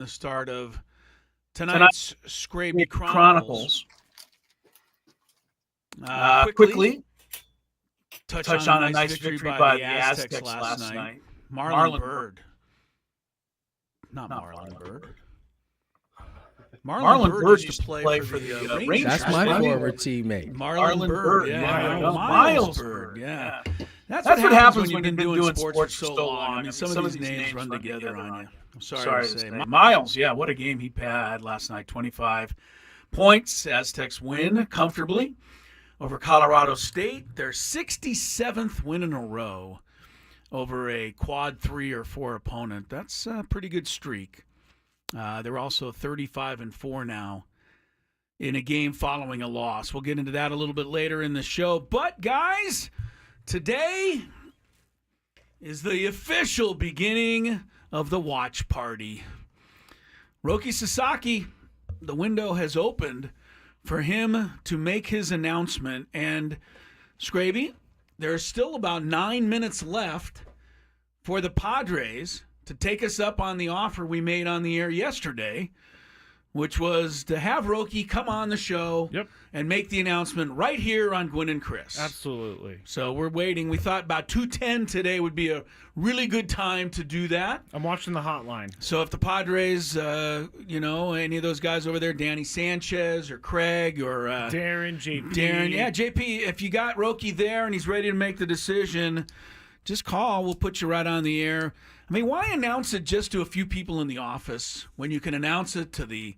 the start of tonight's Skraby Chronicles. Quickly touch on a nice victory by the Aztecs last night. Marlon Byrd. Not Marlon Byrd. Marlon Byrd used to play for the Rangers. That's my former teammate. Marlon Byrd, yeah. Miles Byrd, yeah. That's what happens when you've been doing sports for so long. I mean, some of these names run together on you. I'm sorry to say. Miles, yeah, what a game he had last night. 25 points. Aztecs win comfortably over Colorado State. Their 67th win in a row over a quad 3 or 4 opponent. That's a pretty good streak. They're also 35-4 now in a game following a loss. We'll get into that a little bit later in the show. But, guys, today is the official beginning of the watch party. Roki Sasaki, the window has opened for him to make his announcement. And, Skraby, there's still about 9 minutes left for the Padres to take us up on the offer we made on the air yesterday, which was to have Roki come on the show and make the announcement right here on Gwynn and Chris. Absolutely. So we're waiting. We thought about 2:10 today would be a really good time to do that. I'm watching the hotline. So if the Padres, any of those guys over there, Danny Sanchez or Craig or Darren, JP. Darren, yeah, JP, if you got Roki there and he's ready to make the decision, just call. We'll put you right on the air. I mean, why announce it just to a few people in the office when you can announce it to the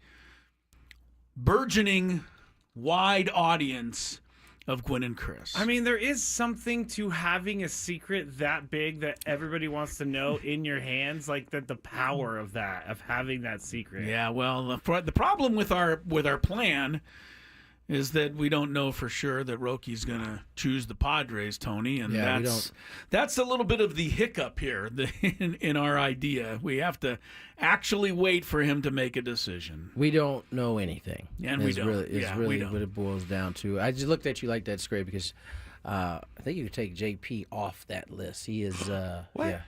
burgeoning wide audience of Gwynn and Chris? I mean, there is something to having a secret that big that everybody wants to know in your hands, like the power of that, of having that secret. Yeah, well, the problem with our plan is that we don't know for sure that Roki's going to choose the Padres, Tony, and that's a little bit of the hiccup here in our idea. We have to actually wait for him to make a decision. We don't know anything. And we don't. Really what it boils down to. I just looked at you like that, Scrape, because I think you could take JP off that list. He is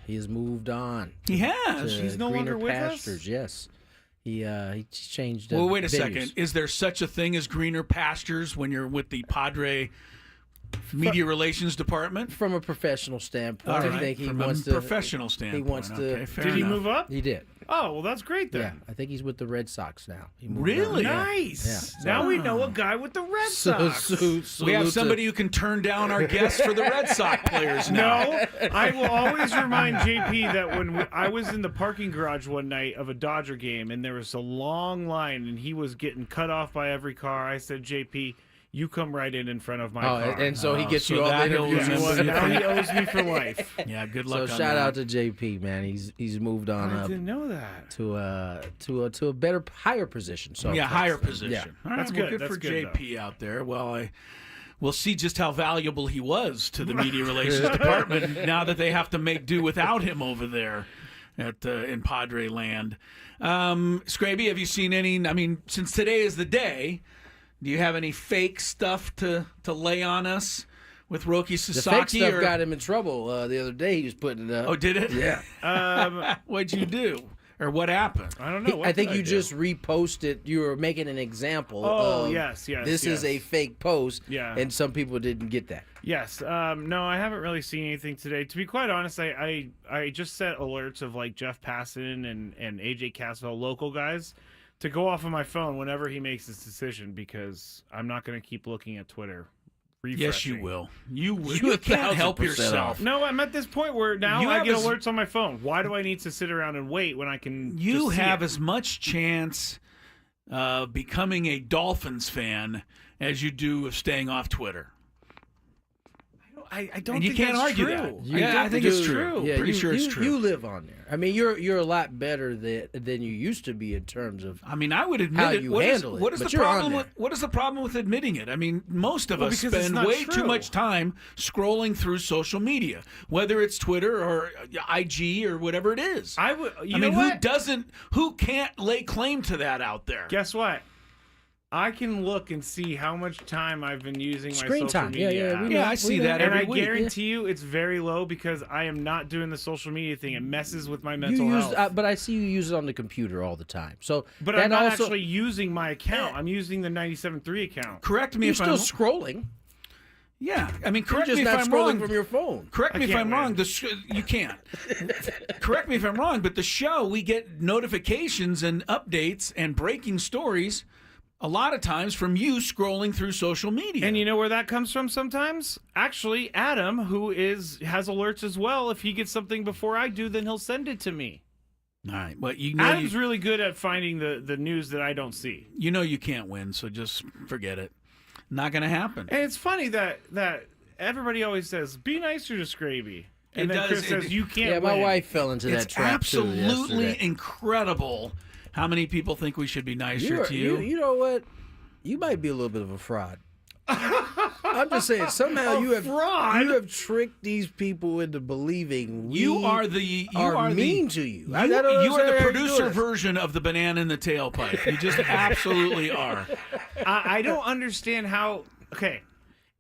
he has moved on. He has. He's no longer with pastures, us? Yes. He changed. Well, wait a second. Is there such a thing as greener pastures when you're with the Padre media relations department? From a professional standpoint, right. I think he From wants a to. Professional standpoint. He wants to. Okay, did he move up? He did. Oh, well, that's great then. Yeah, I think he's with the Red Sox now. Really? Nice. Yeah. Now we know a guy with the Red Sox. We have somebody who can turn down our guests for the Red Sox players now. No, I will always remind JP that when I was in the parking garage one night of a Dodger game and there was a long line and he was getting cut off by every car, I said, JP, you come right in front of my car. And so he gets you all that the interviews. Now he owes me for life. Yeah, good luck. So on shout that. out to JP, man. He's moved on I up didn't know that. to a better, higher position. So yeah, higher position. Yeah. All right, That's well, good. good for That's good, JP out there. Well, we'll see just how valuable he was to the media relations department now that they have to make do without him over there in Padre land. Skraby, have you seen any? I mean, since today is the day, do you have any fake stuff to lay on us with Roki Sasaki? The fake stuff got him in trouble the other day. He was putting it up. Oh, did it? Yeah. What'd you do? Or what happened? I don't know. I think you just reposted. You were making an example. Oh, of, yes. This is a fake post. Yeah. And some people didn't get that. Yes. No, I haven't really seen anything today. To be quite honest, I just set alerts of like Jeff Passan and AJ Cassavell, local guys, to go off of my phone whenever he makes his decision, because I'm not going to keep looking at Twitter. Yes, you will. You can't help 1,000% yourself. off. No, I'm at this point where now I get alerts on my phone. Why do I need to sit around and wait when I can You just see have it? as much chance of becoming a Dolphins fan as you do of staying off Twitter. I don't And you think can't that's argue true. that. I think it's true. Yeah, Pretty sure it's true. You live on there. I mean, you're a lot better than you used to be in terms of. I mean, I would admit how it. you What handle it, what is but the you're on problem? there. What is the problem with admitting it? I mean, most of us because it's spend not way too true. much time scrolling through social media, whether it's Twitter or IG or whatever it is. You I know mean, what? who can't lay claim to that out there? Guess what? I can look and see how much time I've been using my Screen social time. media. Yeah, app. I see that And every I week. guarantee you it's very low because I am not doing the social media thing. It messes with my You mental use, health. but I see you use it on the computer all the time. So, But that I'm not also, actually using my account. I'm using the 97.3 account. Correct me you're if still I'm scrolling. Yeah, I mean, correct You're me just if not I'm scrolling wrong. from your phone. Correct me if can't I'm win. wrong. You can't. Correct me if I'm wrong, but the show, we get notifications and updates and breaking stories a lot of times from you scrolling through social media. And you know where that comes from sometimes? Actually, Adam, who has alerts as well, if he gets something before I do, then he'll send it to me. All right, but you know Adam's really good at finding the news that I don't see. you know you can't win, so just forget it. Not going to happen. And it's funny that everybody always says, be nicer to Skraby. And It then does, Chris says, you can't Yeah, my win. wife fell into that It's trap too absolutely yesterday. incredible how many people think we should be nicer to you. You know what? You might be a little bit of a fraud. I'm just saying. Somehow you have tricked these people into believing You are mean to you. You, I don't you are understand the how you do producer it. version of the banana in the tailpipe. You just absolutely are. I don't understand how. Okay,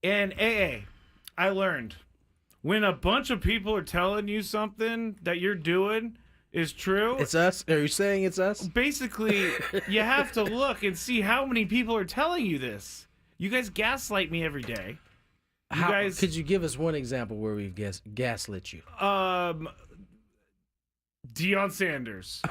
in AA, I learned when a bunch of people are telling you something that you're doing is true. It's us. Are you saying it's us? Basically, you have to look and see how many people are telling you this. You guys gaslight me every day. You guys, Could you give us one example where we've gaslit you? Deion Sanders.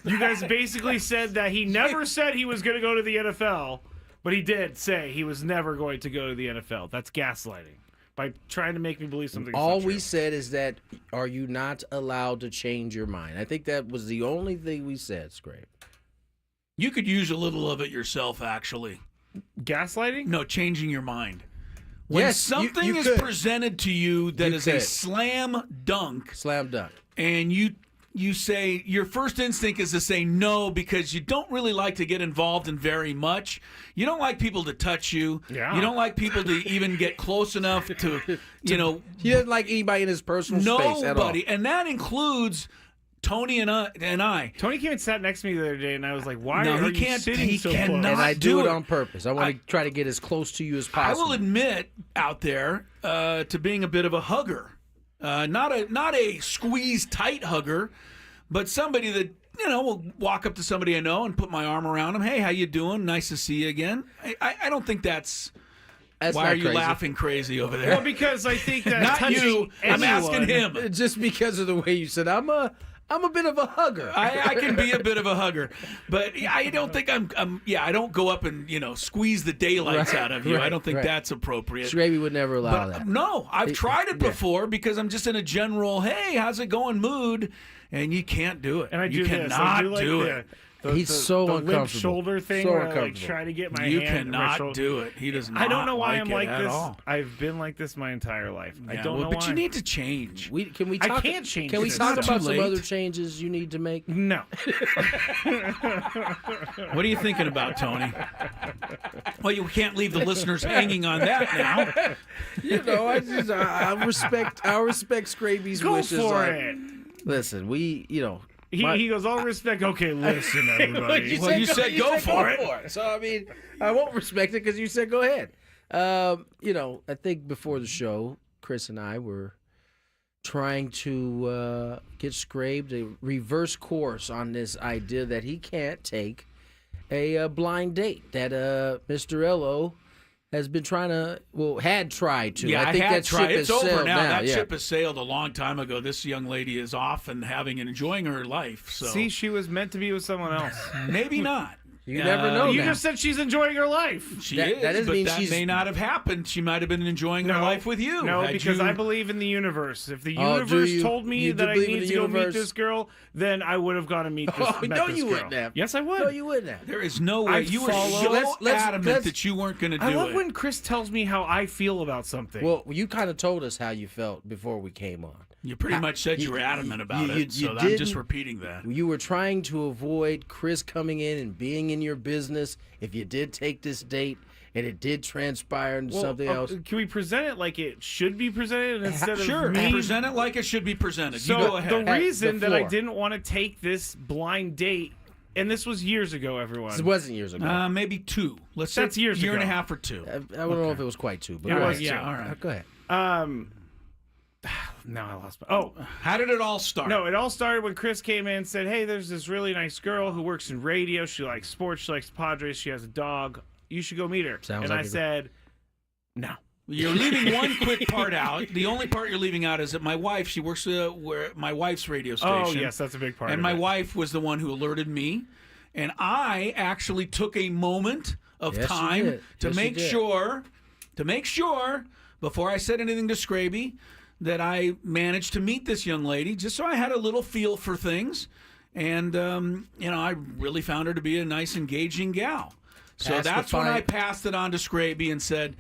You guys basically said that he never said he was going to go to the NFL, but he did say he was never going to go to the NFL. That's gaslighting by trying to make me believe something. All we said is that, are you not allowed to change your mind? I think that was the only thing we said, Scrape. You could use a little of it yourself, actually. Gaslighting? No, changing your mind. When Yes, something you is could. presented to you that You is a could. slam dunk, Slam dunk. and you say your first instinct is to say no because you don't really like to get involved in very much. You don't like people to touch you. Yeah. You don't like people to even get close enough to He doesn't like anybody in his personal space at all. nobody, and that includes Tony and I. Tony came and sat next to me the other day, and I was like, "Why No, are he you can't- sitting he so cannot. close?" And I do do it it. on purpose. I want to try to get as close to you as possible. I will admit out there to being a bit of a hugger, not a squeeze tight hugger, but somebody that will walk up to somebody I know and put my arm around them. Hey, how you doing? Nice to see you again. I don't think that's That's why not are you crazy. laughing crazy over there? Well, because I think that Not touching you. I'm asking anyone- him. Just because of the way you said, I'm a bit of a hugger. I can be a bit of a hugger, but I don't think I don't go up and squeeze the daylights out of you. I don't think that's appropriate. Skraby would never allow But that. no, I've tried it yeah. before because I'm just in a general, hey, how's it going mood, and you can't do it. And I do you this. cannot I do, like, do the, it. He's so the uncomfortable. limp shoulder thing So where I like uncomfortable. try to get my You hand. my cannot shoulder. do it. He does not. I don't know why I'm it like at this. all. I've been like this my entire life. I Yeah, don't know but why. you need to change. Can we I talk? can't change Can we this. talk It's about too some late. other changes you need to make? No. What are you thinking about, Tony? Well, you can't leave the listeners hanging on that now. I respect Skraby's Go wishes. for it. Listen, He goes, all respect. Okay, listen, everybody. Well, you said go for it. So I mean, I won't respect it because you said go ahead. I think before the show, Chris and I were trying to get Skrabe to reverse course on this idea that he can't take a blind date. That Mr. Ello has been had tried to. Yeah, I think had that tried. ship It's has over sailed now. now. That yeah. ship has sailed a long time ago. This young lady is off and having and enjoying her life. So See, she was meant to be with someone else. maybe not. You never know. You now. just said she's enjoying her life. She That- is, that doesn't but mean that she's- may not have happened. She might have been enjoying her life with you. No, Had because you- I believe in the universe. If the Oh, do universe you? told me You do that I believe in need the to go meet universe? this girl, then I would have gone to meet this. Oh, met no, this you girl. wouldn't have. Yes, I would. No, you wouldn't have. There is no way. I You were follow- so Let's- adamant that you weren't going to do I love it. when Chris tells me how I feel about something. Well, you kind of told us how you felt before we came on. You pretty much said you were adamant about it, so I'm just didn't- repeating that. You were trying to avoid Chris coming in and being in your business if you did take this date and it did transpire into something else. Can we present it like it should be presented instead Sure, of me? present it like it should be presented. So you go ahead. the reason the that I floor. didn't want to take this blind date And this was years ago, everyone. It wasn't years ago. Maybe 2. That's years year ago. and a half or 2. I don't know if it was quite 2, but It was 2. Yeah, all right. Go ahead. Now I lost. How did it all start? No, it all started when Chris came in and said, "Hey, there's this really nice girl who works in radio. She likes sports. She likes Padres. She has a dog. You should go meet her." Sounds and like I said, "No." You're leaving one quick part out. The only part you're leaving out is that my wife, she works my wife's radio station. Oh, yes, that's a big part And of my it. wife was the one who alerted me. And I actually took a moment of Yes, you time did. to Yes, you make sure before I said anything to Skraby that I managed to meet this young lady, just so I had a little feel for things. And I really found her to be a nice, engaging gal. So that's when I passed it on to Skraby and said,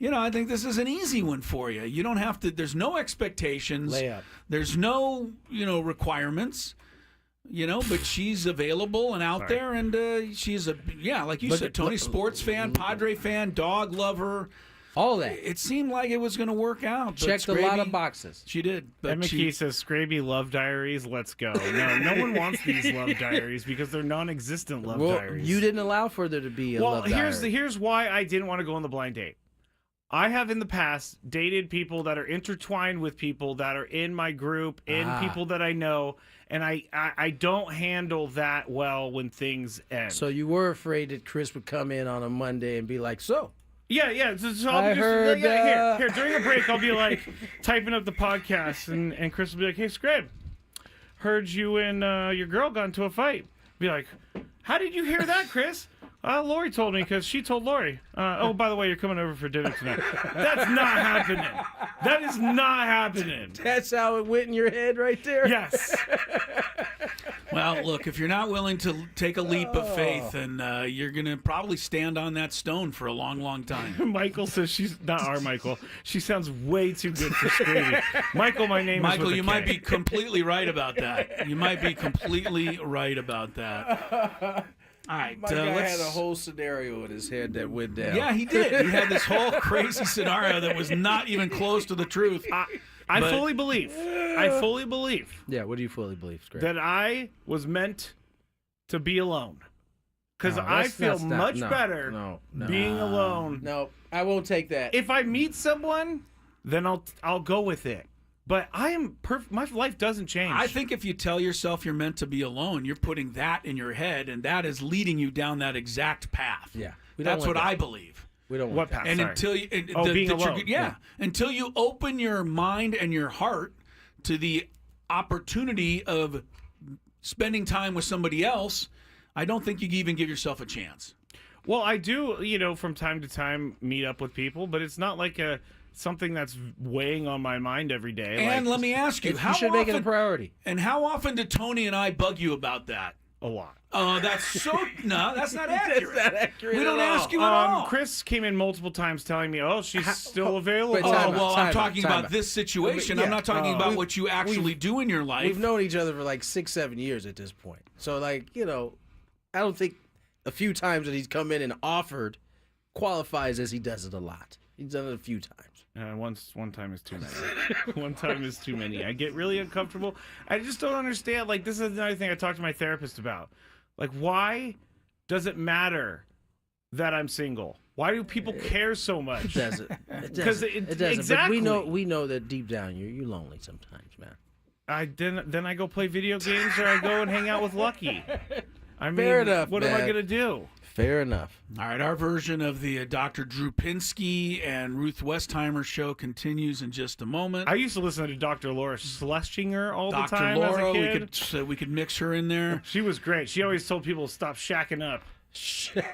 I think this is an easy one for you. You don't have to. There's no expectations. Lay up. There's no requirements. But she's available and out there, and she's like you said, Tony, sports fan, Padre fan, dog lover. All that. It seemed like it was going to work out. Checked a lot of boxes. She did. But And McKee says, "Skraby love diaries. Let's go." No one wants these love diaries because they're non-existent love diaries. You didn't allow for there to be a love diary. Here's why I didn't want to go on the blind date. I have in the past dated people that are intertwined with people that are in my group, people that I know, and I don't handle that well when things end. So you were afraid that Chris would come in on a Monday and be like, "So, yeah. So I'll be here during a break. I'll be like typing up the podcast, and Chris will be like, "Hey, Scrib, heard you and your girl got into a fight." Be like, "How did you hear that, Chris?" Lori told me because she told Lori. By the way, you're coming over for dinner tonight. That's not happening. That is not happening. That's how it went in your head right there." Yes. Well, look, if you're not willing to take a leap of faith, then you're going to probably stand on that stone for a long, long time. Michael says she's not our Michael. She sounds way too good for Skraby. Michael, my name is Michael, with a you K. might be completely right about that. You might be completely right about that. All right, My guy had a whole scenario in his head that went down. Yeah, he did. He had this whole crazy scenario that was not even close to the truth. I fully believe. Yeah, what do you fully believe, Skraby? That I was meant to be alone. Because No, I that's feel not- much no, better no. being alone. No, I won't take that. If I meet someone, then I'll go with it. But I am my life doesn't change. I think if you tell yourself you're meant to be alone, you're putting that in your head, and that is leading you down that exact path. Yeah, that's what I believe. We don't want What that. path? And Sorry. until you, being alone. until you open your mind and your heart to the opportunity of spending time with somebody else, I don't think you can even give yourself a chance. Well, I do, from time to time meet up with people, but it's not like something that's weighing on my mind every day. And let me ask you, You should make it a priority. And how often do Tony and I bug you about that? A lot. That's so no, that's not accurate. That's not accurate We don't at all. ask you at all. Chris came in multiple times telling me, "Oh, she's still available." Wait, Oh, time out, well, time I'm talking out, time about out. this situation. Yeah. I'm not talking about what you actually we've- do in your life. We've known each other for like 6-7 years at this point. So, I don't think a few times that he's come in and offered qualifies as he does it a lot. He's done it a few times. One time is too many. One time is too many. I get really uncomfortable. I just don't understand. Like, this is another thing I talked to my therapist about. Like, why does it matter that I'm single? Why do people care so much? It doesn't. It 'Cause doesn't. it- It doesn't. exactly. But we know that deep down you're lonely sometimes, man. Then I go play video games or I go and hang out with Lucky. I mean, Fair enough, what am I man. gonna do? Fair enough. All right, our version of the Dr. Drew Pinsky and Ruth Westheimer show continues in just a moment. I used to listen to Dr. Laura Schlesinger all the Dr. time Laura, as a kid. we could mix her in there. She was great. She always told people to stop shacking up.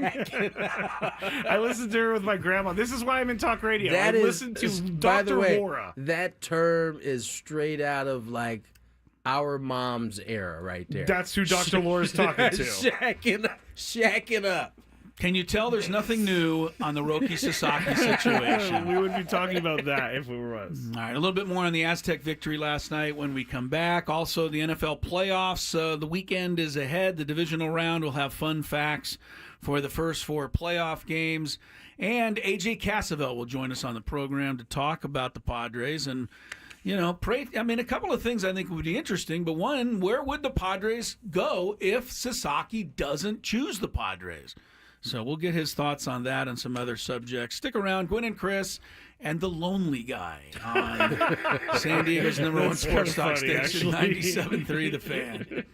I listened to her with my grandma. This is why I'm in talk radio. I listened to by the Dr. way, Laura. that term is straight out of like our mom's era right there. That's who Dr. Laura's talking to. Shacking up. Can you tell there's nothing new on the Roki Sasaki situation? We would be talking about that if we were us. All right, a little bit more on the Aztec victory last night when we come back. Also, the NFL playoffs. The weekend is ahead. The divisional round will have fun facts for the first 4 playoff games. And AJ Cassavell will join us on the program to talk about the Padres. And, I mean, a couple of things I think would be interesting, but one, where would the Padres go if Sasaki doesn't choose the Padres? So we'll get his thoughts on that and some other subjects. Stick around, Gwynn and Chris and the Lonely Guy on San Diego's #1 sports talk station, 97.3 The Fan.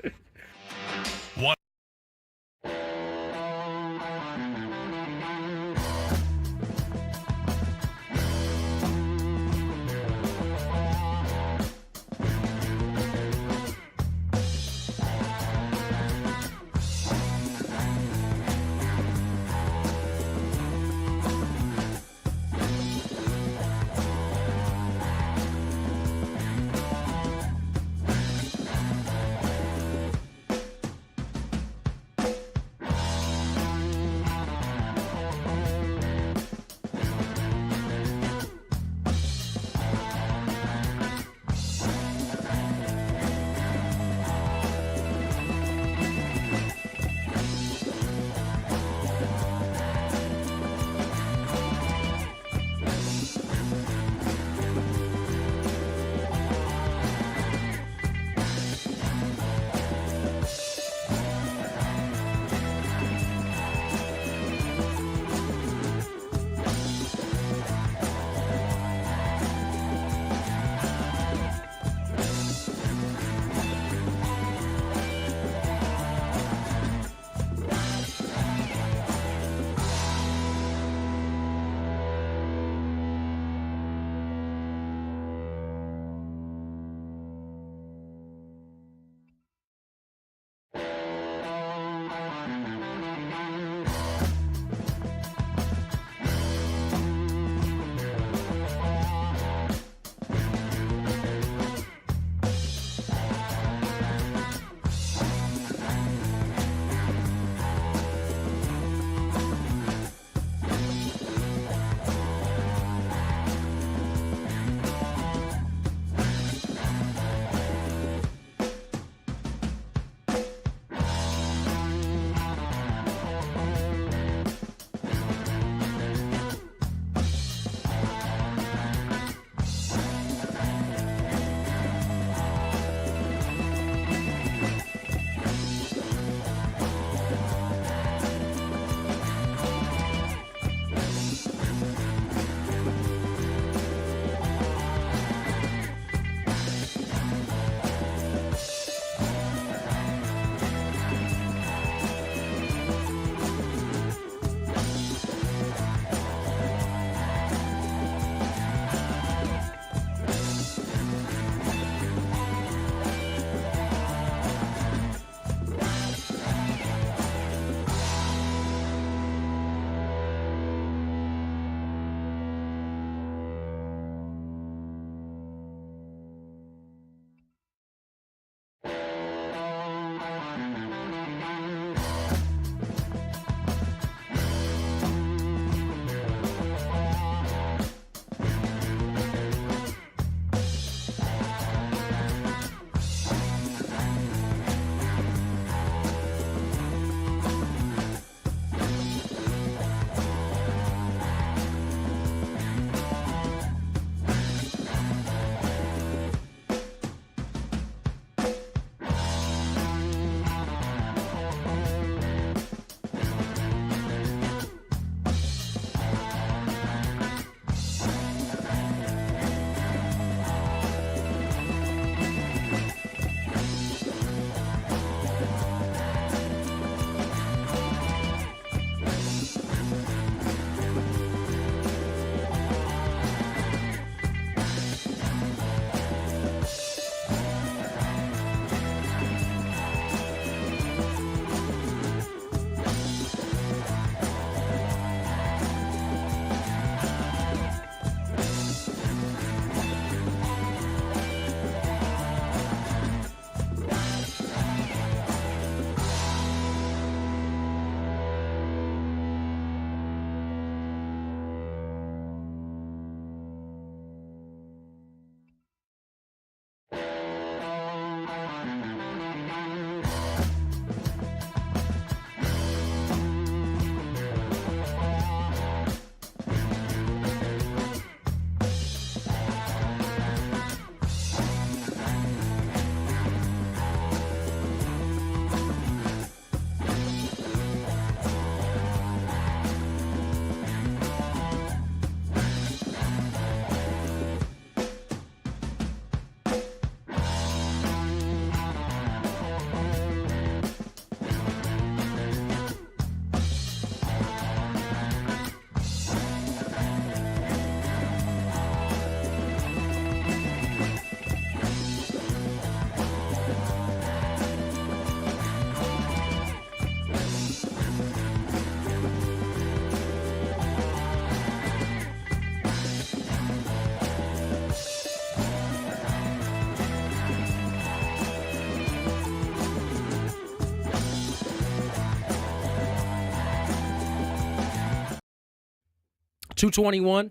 2:21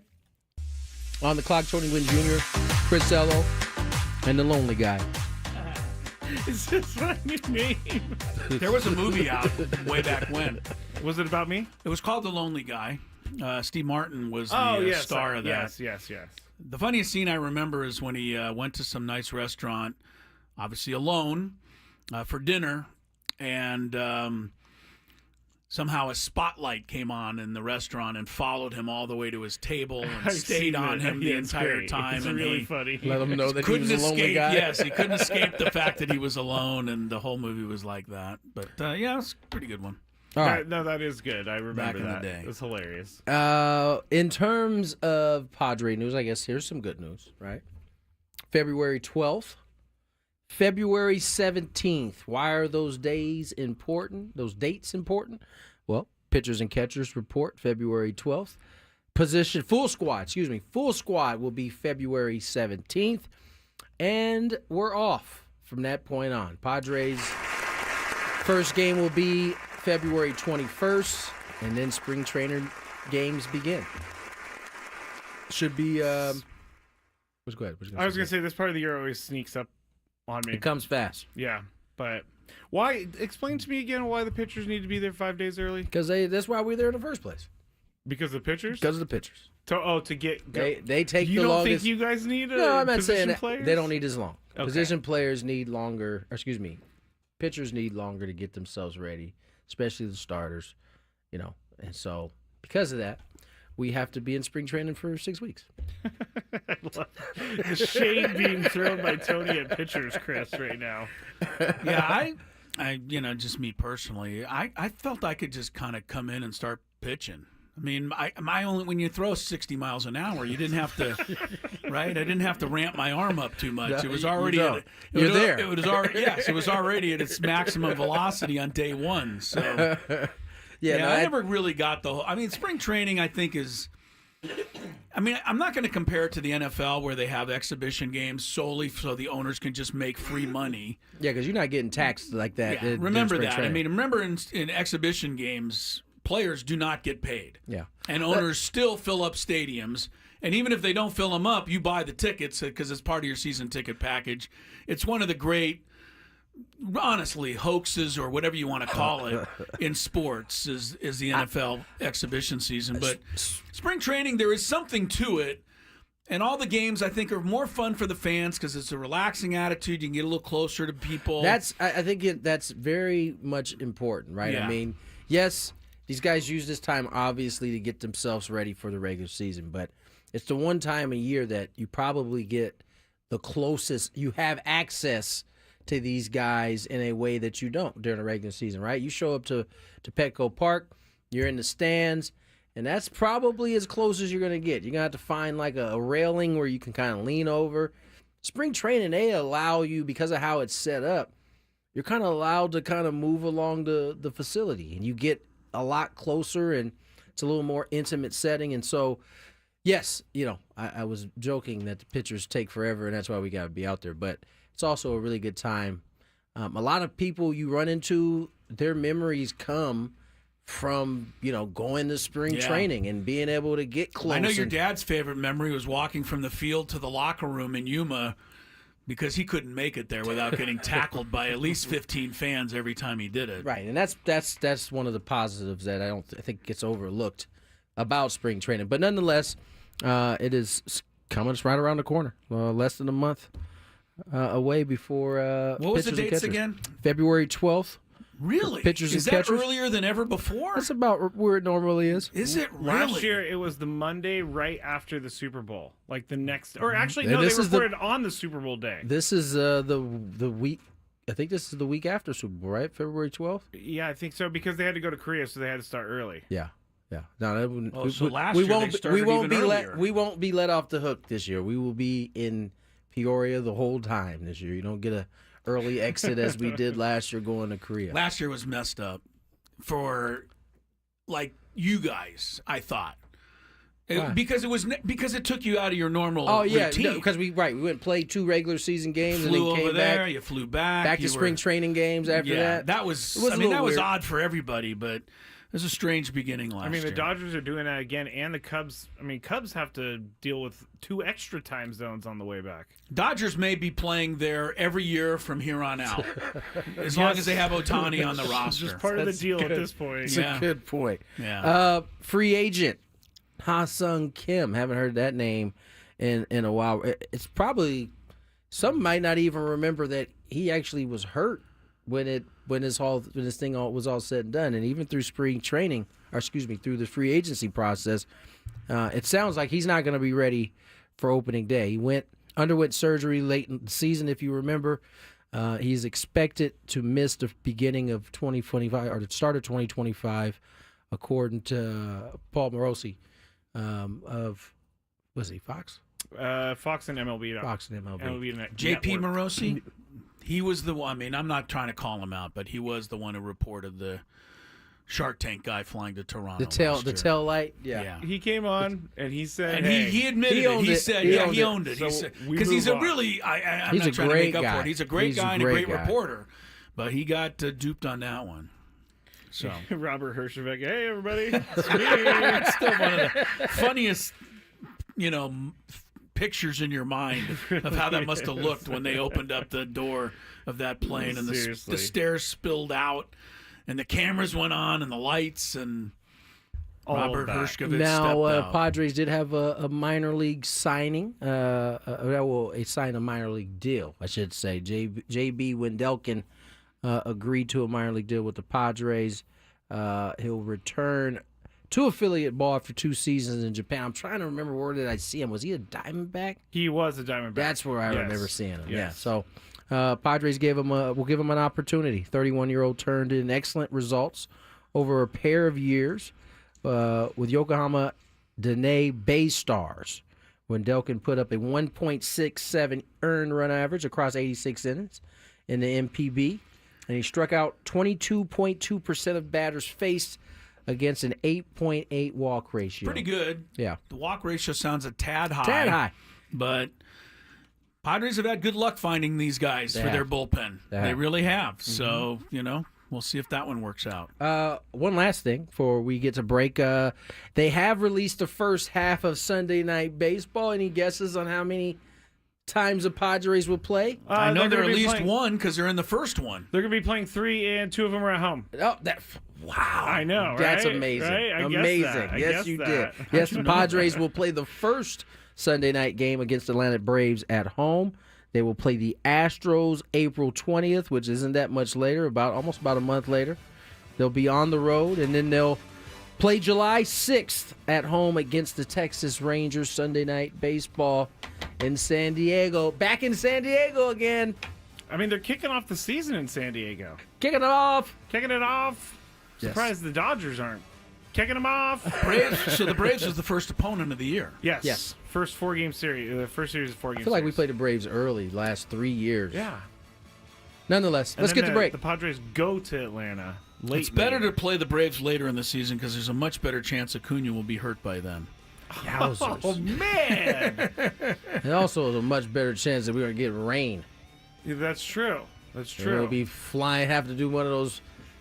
on the clock. Tony Gwynn Jr., Chris Ello, and the Lonely Guy. It's just my new name. There was a movie out way back when. Was it about me? It was called The Lonely Guy. Steve Martin was the star of that. Yes. The funniest scene I remember is when he went to some nice restaurant, obviously alone, for dinner, and somehow a spotlight came on in the restaurant and followed him all the way to his table and stayed on him the entire time. It's and really he funny. Let him know that he was a lonely guy. Yes, he couldn't escape the fact that he was alone, and the whole movie was like that. But yeah, it was a pretty good one. All right. No, that is good. I remember Back in that. the day. It was hilarious. In terms of Padre news, I guess here's some good news, right? February 12th, February 17th. Why are those days important? Those dates important? Well, pitchers and catchers report February 12th. Full squad will be February 17th. And we're off from that point on. Padres' first game will be February 21st, and then spring trainer games begin. Should be. Go ahead. I was going to say this part of the year always sneaks up on me. It comes fast. Yeah, but why? Explain to me again why the pitchers need to be there 5 days early. Because that's why we're there in the first place. Because of the pitchers? Because of the pitchers. To get They take you the don't longest. think you guys need No, I'm not position saying that. players? They don't need as long. Okay. Position players need longer. Pitchers need longer to get themselves ready, especially the starters. And so because of that, we have to be in spring training for 6 weeks. I love the shade being thrown by Tony at pitchers, Chris, right now. Yeah, I just me personally, I felt I could just kind of come in and start pitching. I mean, when you throw 60 miles an hour, you didn't have to, right? I didn't have to ramp my arm up too much. No, it was already there. It was already at its maximum velocity on day one. So I never really got the whole. I mean, spring training I think is. I mean, I'm not going to compare it to the NFL where they have exhibition games solely so the owners can just make free money. Yeah, because you're not getting taxed like that. Yeah, remember that. Training. I mean, remember in exhibition games, players do not get paid. Yeah. And owners still fill up stadiums. And even if they don't fill them up, you buy the tickets because it's part of your season ticket package. It's one of the great, honestly, hoaxes or whatever you want to call it in sports is the NFL exhibition season. But spring training, there is something to it. And all the games, I think, are more fun for the fans because it's a relaxing attitude. You can get a little closer to people. I think that's very much important, right? Yeah. I mean, yes, these guys use this time, obviously, to get themselves ready for the regular season. But it's the one time a year that you probably get the closest. You have access to these guys in a way that you don't during the regular season, right? You show up to Petco Park, you're in the stands, and that's probably as close as you're going to get. You're going to have to find like a railing where you can kind of lean over. Spring training, they allow you, because of how it's set up, you're kind of allowed to kind of move along the facility, and you get a lot closer, and it's a little more intimate setting. And so, yes, I was joking that the pitchers take forever, and that's why we got to be out there. But it's also a really good time. A lot of people you run into, their memories come from, going to spring training and being able to get close. I know your dad's favorite memory was walking from the field to the locker room in Yuma because he couldn't make it there without getting tackled by at least 15 fans every time he did it. Right, and that's one of the positives that I think gets overlooked about spring training. But nonetheless, it is coming right around the corner, less than a month away before. What was the pitchers and dates catchers. again? February 12th. Really? Pitchers is and that catchers? earlier than ever before? That's about where it normally is. Is it really? Last year, it was the Monday right after the Super Bowl. Like the next... Or actually, And no, they this is reported on the Super Bowl day. This is the week... I think this is the week after Super Bowl, right? February 12th? Yeah, I think so, because they had to go to Korea, so they had to start early. Yeah. No, that wouldn't, so last year they started even earlier. We won't be let off the hook this year. We will be in Peoria the whole time this year. You don't get a early exit as we did last year going to Korea. Last year was messed up for, like, you guys, I thought. Because it took you out of your normal routine. because we went and played 2 regular season games flew and then came over there, back. you flew back To spring training games after that. That was It was that was weird. odd for everybody, but was a strange beginning last year. The Dodgers are doing that again, and the Cubs. Cubs have to deal with 2 extra time zones on the way back. Dodgers may be playing there every year from here on out, as long as they have Ohtani on the roster. Just part of the deal at this point. It's a good point. Yeah. Free agent Ha-Sung Kim. Haven't heard that name in a while. It's probably some might not even remember that he actually was hurt when this thing was all said and done, and even through spring training, through the free agency process, it sounds like he's not going to be ready for opening day. He underwent surgery late in the season, if you remember. He's expected to miss the beginning of 2025 or the start of 2025, according to Paul Morosi was he Fox? Fox and MLB. Fox and MLB. JP Morosi. He was the one. I'm not trying to call him out, but he was the one who reported the Shark Tank guy flying to Toronto. The tail light. Yeah. He came on and he said, and he admitted it. He said, he owned it. Because he's a really, I'm not trying to make up for it. He's a great guy and a great reporter, but he got duped on that one. So Robert Herjavec, hey everybody, it's me. It's still one of the funniest, pictures in your mind of how that must have looked when they opened up the door of that plane and the stairs spilled out and the cameras went on and the lights and Robert Herjavec stepped out. Padres did have a minor league signing. They signed a minor league deal, I should say. J.B. Wendelken agreed to a minor league deal with the Padres. He'll return to affiliate ball after 2 seasons in Japan. I'm trying to remember, where did I see him? Was he a Diamondback? He was a Diamondback. That's where I remember seeing him. Yes. Yeah. So Padres will give him an opportunity. 31-year-old turned in excellent results over a pair of years with Yokohama Dene Bay Stars, when Delkin put up a 1.67 earned run average across 86 innings in the MPB, and he struck out 22.2% of batters faced against an 8.8 walk ratio. Pretty good. Yeah. The walk ratio sounds a tad high. But Padres have had good luck finding these guys for their bullpen. They really have. So, we'll see if that one works out. One last thing before we get to break. They have released the first half of Sunday Night Baseball. Any guesses on how many times the Padres will play? I know they're at least one because they're in the first one. They're going to be playing 3 and 2 of them are at home. Oh, wow. I know, right? That's amazing. Right? Amazing. Yes, you did. Yes, the Padres will play the first Sunday night game against the Atlanta Braves at home. They will play the Astros April 20th, which isn't that much later, almost about a month later. They'll be on the road, and then they'll play July 6th at home against the Texas Rangers. Sunday Night Baseball in San Diego. Back in San Diego again. They're kicking off the season in San Diego. Kicking it off. Surprised the Dodgers aren't kicking them off. So the Braves was the first opponent of the year. Yes. First 4-game series. The first series of 4 games. I feel like we played the Braves early last 3 years. Yeah. Nonetheless, let's get to break. The Padres go to Atlanta late. It's better to play the Braves later in the season because there's a much better chance Acuna will be hurt by then. Yowzers. Oh, man. And also a much better chance that we're going to get rain. Yeah, that's true. We'll be have to do one of those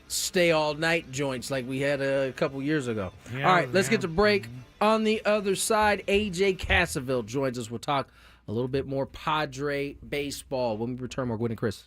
stay all night joints like we had a couple years ago. Yeah, all right, let's get to break. On the other side, AJ Cassavell joins us. We'll talk a little bit more Padre baseball when we return. More Gwynn and Chris.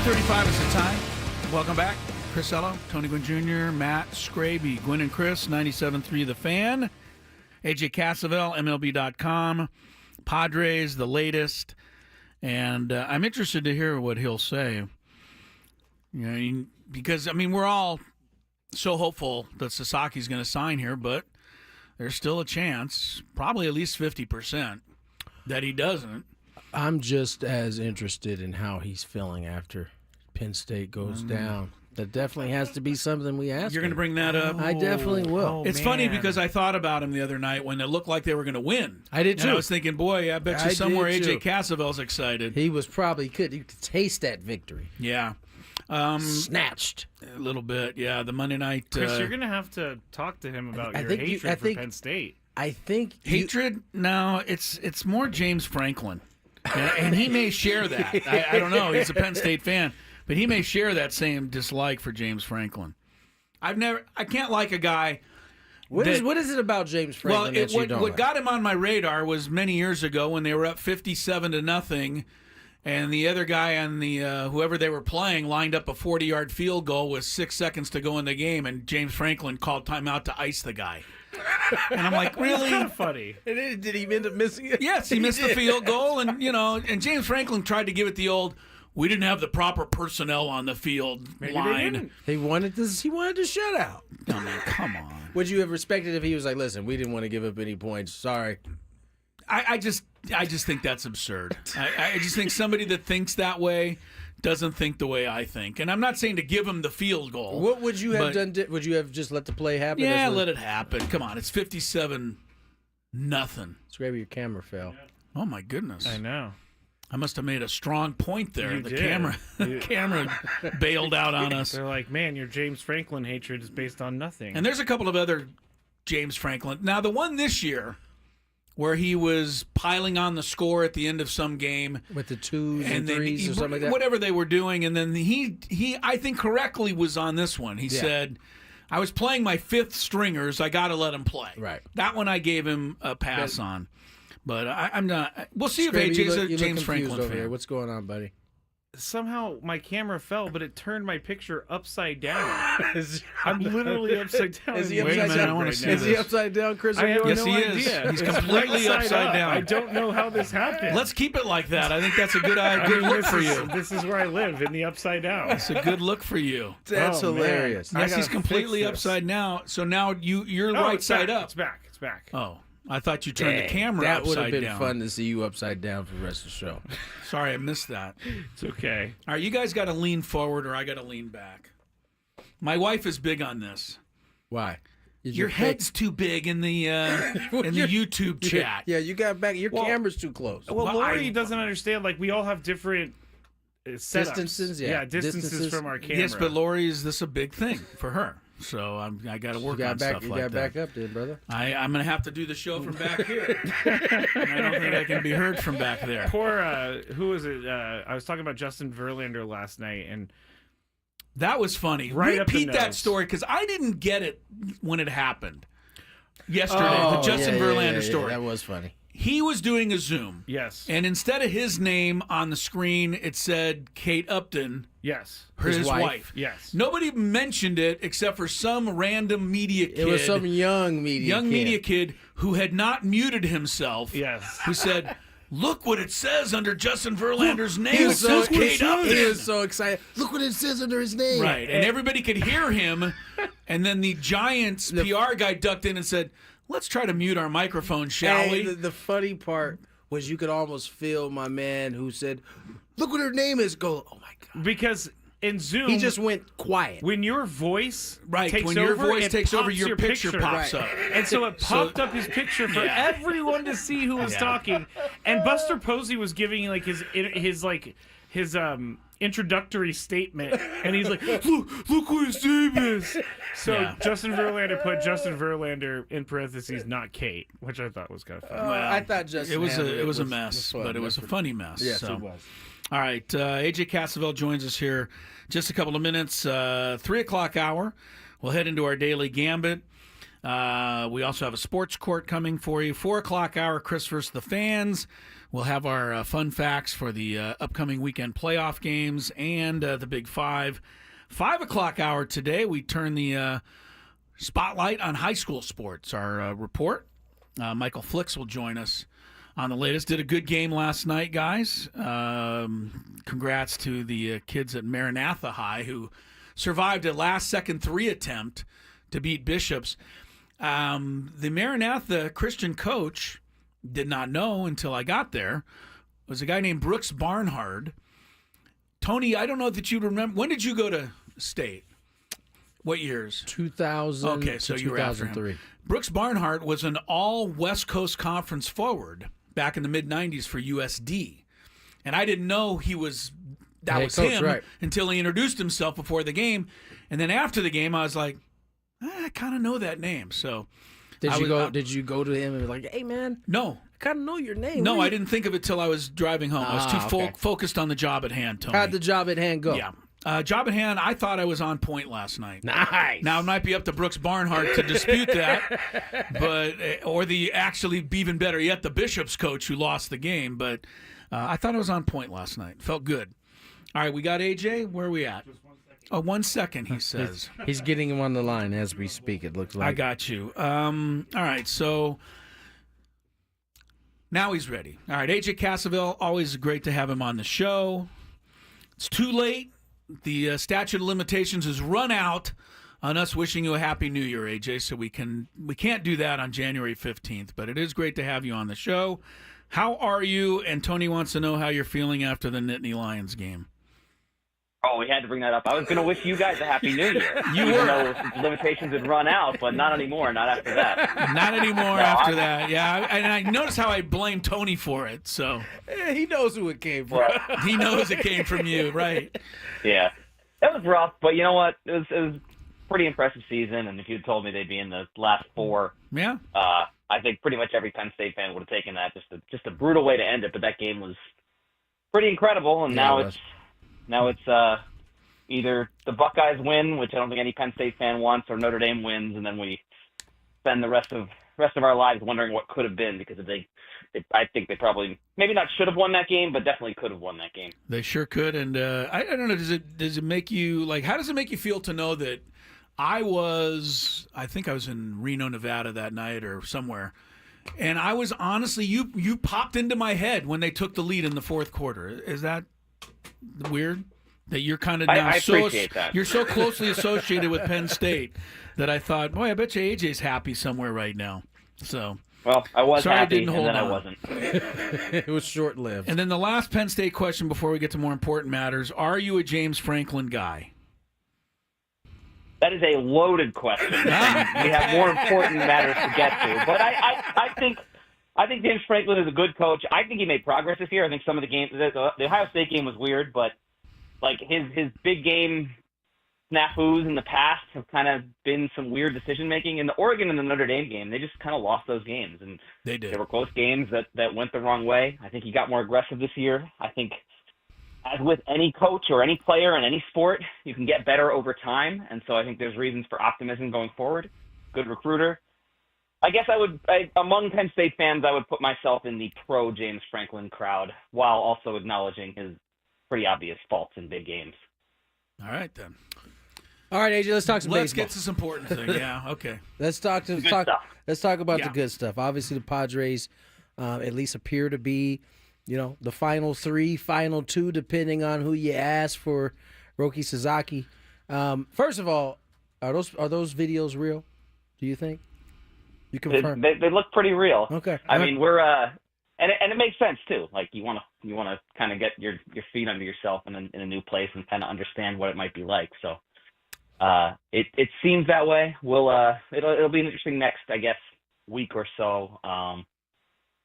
9:35 is the time. Welcome back. Chris Ello, Tony Gwynn Jr., Matt Skraby, Gwynn and Chris, 97.3 The Fan. AJ Cassavell, MLB.com. Padres, the latest. And I'm interested to hear what he'll say. Because, we're all so hopeful that Sasaki's going to sign here, but there's still a chance, probably at least 50%, that he doesn't. I'm just as interested in how he's feeling after Penn State goes down. That definitely has to be something we ask. You're going to bring that up? I definitely will. It's funny because I thought about him the other night when it looked like they were going to win. I did too. And I was thinking, boy, I bet you somewhere AJ too. Cassavell's excited. He was probably you could taste that victory. Yeah. Snatched. A little bit, yeah. The Monday night. Chris, you're going to have to talk to him about your hatred for Penn State. I think hatred? No, it's more James Franklin. And he may share that. I don't know. He's a Penn State fan. But he may share that same dislike for James Franklin. I can't like a guy. What is it about James Franklin that you don't what like? got him on my radar was many years ago when they were up 57-0, and the other guy on the whoever they were playing lined up a 40-yard field goal with 6 seconds to go in the game, and James Franklin called timeout to ice the guy. And I'm like, really? That's kind of funny. And did he end up missing it? Yes, he missed the field goal, and and James Franklin tried to give it the old, we didn't have the proper personnel on the field line. He wanted this. He wanted to shut out. Come on. Would you have respected if he was like, "Listen, we didn't want to give up any points. Sorry." I just think that's absurd. I just think somebody that thinks that way doesn't think the way I think. And I'm not saying to give him the field goal. What would you have done? Would you have just let the play happen? Yeah, let it happen. Come on, it's 57-0. Skraby, your camera fell. Oh my goodness! I know. I must have made a strong point there. You the did. camera bailed out on us. They're like, man, your James Franklin hatred is based on nothing. And there's a couple of other James Franklin. Now, the one this year where he was piling on the score at the end of some game. With the twos and threes or something like that? Whatever they were doing. And then he I think correctly was on this one. He said, I was playing my fifth stringers. I got to let him play. Right. That one I gave him a pass on. But I'm not. We'll see Skraby, if AJ's a you James look Franklin over fan. here. What's going on, buddy? Somehow my camera fell, but it turned my picture upside down. I'm literally upside down. Is he Wait a upside minute, down? I wanna see Is he this. upside down, Chris? I have Yes, no he is. idea. He's It's completely right side upside up. down. I don't know how this happened. Let's keep it like that. I think that's a good look this for is, you. This is where I live, in the upside down. It's a good look for you. That's Oh, man. hilarious. I Yes, gotta he's completely fix this. upside down. So now you're Oh, right it's side back. up. It's back. It's back. Oh, I thought you turned the Dang, camera that would have upside been down. fun to see you upside down for the rest of the show. Sorry, I missed that. It's okay. All right, you guys got to lean forward or I got to lean back. My wife is big on this. Why? Your head's too big in the YouTube chat. Yeah, you got back. Your camera's too close. Well, Well, Lori doesn't understand. Like, we all have different setups. Distances, distances from our camera. Yes, but Lori, is this a big thing for her? So I got to work on stuff You like got that. back up there, brother. I'm going to have to do the show from back here. And I don't think I can be heard from back there. Poor, who was it? I was talking about Justin Verlander last night, and That was funny. Right up the Repeat that nose. story because I didn't get it when it happened yesterday. the Oh, Justin Verlander story. That was funny. He was doing a Zoom. yes, And instead of his name on the screen, it said Kate Upton, yes, his His wife. wife. yes. Nobody mentioned it except for some random media kid. It was some young media kid who had not muted himself. Yes. Who said, "Look what it says under Justin Verlander's name. He It was so says Kate Upton." He was so excited. Look what it says under his name. Right, and everybody could hear him. And then the Giants PR guy ducked in and said, "Let's try to mute our microphone, shall Hey, we?" the funny part was you could almost feel my man who said, "Look what her name is." Go, oh my god. Because in Zoom, He just went quiet. when your voice Right, takes when your over, voice it takes over, pops your picture pops Right. up. And so it popped up his picture for everyone to see who was talking. And Buster Posey was giving like his introductory statement, and he's like, "Look what his name is." So Yeah. Justin Verlander put Justin Verlander in parentheses, not Kate, which I thought was kind of funny. I thought Justin It was handled a mess, fun. but it was a funny mess. Yes, so. it was. All right, AJ Cassavell joins us here just a couple of minutes. 3 o'clock hour. We'll head into our daily gambit. We also have a sports court coming for you. 4 o'clock hour, Chris versus the fans. We'll have our fun facts for the upcoming weekend playoff games and the Big Five. 5 o'clock hour today, we turn the spotlight on high school sports. Our report, Michael Flicks will join us on the latest. Did a good game last night, guys. Congrats to the kids at Maranatha High who survived a last-second 3 attempt to beat Bishops. The Maranatha Christian coach did not know until I got there. It was a guy named Brooks Barnhard. Tony, I don't know that you remember. When did you go to state? What years? 2000 okay, so you were after him. Brooks Barnhart was an all West Coast Conference forward back in the mid-'90s for USD. And I didn't know that was coach, him right, until he introduced himself before the game. And then after the game, I was like, I kind of know that name. So Did you go to him and be like, hey, man? No. I kind of know your name. No, I didn't think of it till I was driving home. I was too focused on the job at hand, Tony. How'd the job at hand go? Yeah. Job at hand, I thought I was on point last night. Nice. Now, it might be up to Brooks Barnhart to dispute that, or even better yet, the Bishops coach who lost the game. But I thought I was on point last night. Felt good. All right, we got AJ. Where are we at? Just 1 second. Oh, 1 second, he says. He's getting him on the line as we speak, it looks like. I got you. All right, so now he's ready. All right, AJ Cassavell, always great to have him on the show. It's too late. The statute of limitations has run out on us wishing you a happy new year, AJ, so we can't do that on January 15th, but it is great to have you on the show. How are you? And Tony wants to know how you're feeling after the Nittany Lions game. Oh, we had to bring that up. I was going to wish you guys a happy new year. Even though limitations had run out, but not anymore, not after that. Not anymore after that, yeah. And I notice how I blame Tony for it, so. Yeah, he knows who it came from. Well, he knows it came from you, right. Yeah. That was rough, but you know what? It was a pretty impressive season, and if you'd told me they'd be in the last 4, I think pretty much every Penn State fan would have taken that. Just a brutal way to end it, but that game was pretty incredible, and now it's either the Buckeyes win, which I don't think any Penn State fan wants, or Notre Dame wins, and then we spend the rest of our lives wondering what could have been, because I think they probably maybe not should have won that game, but definitely could have won that game. They sure could, and I don't know. Does it make you how does it make you feel to know that I think I was in Reno, Nevada that night or somewhere, and I was honestly you popped into my head when they took the lead in the fourth quarter. Is that weird? That you're kind of now I appreciate that. You're so closely associated with Penn State that I thought, boy, I bet you AJ's happy somewhere right now. So, well, I was sorry happy, I didn't hold and then on. I wasn't. It was short-lived. And then the last Penn State question before we get to more important matters: are you a James Franklin guy? That is a loaded question. We have more important matters to get to, but I think James Franklin is a good coach. I think he made progress this year. I think some of the games, the Ohio State game was weird, but like his big game snafus in the past have kind of been some weird decision making. In the Oregon and the Notre Dame game, they just kind of lost those games, and they did. They were close games that went the wrong way. I think he got more aggressive this year. I think, as with any coach or any player in any sport, you can get better over time, and so I think there's reasons for optimism going forward. Good recruiter. I guess among Penn State fans, I would put myself in the pro James Franklin crowd, while also acknowledging his pretty obvious faults in big games. All right, then. All right, AJ, let's talk some Let's baseball. get to this important thing. Yeah, okay. Let's talk about the good stuff. Obviously, the Padres at least appear to be, the final 3, final 2, depending on who you ask for Roki Sasaki. First of all, are those videos real? Do you think? You confirm? They look pretty real. Okay. I mean, we're and it makes sense too. Like you want to kind of get your feet under yourself in a new place and kind of understand what it might be like. So it seems that way. It'll be an interesting next, I guess, week or so.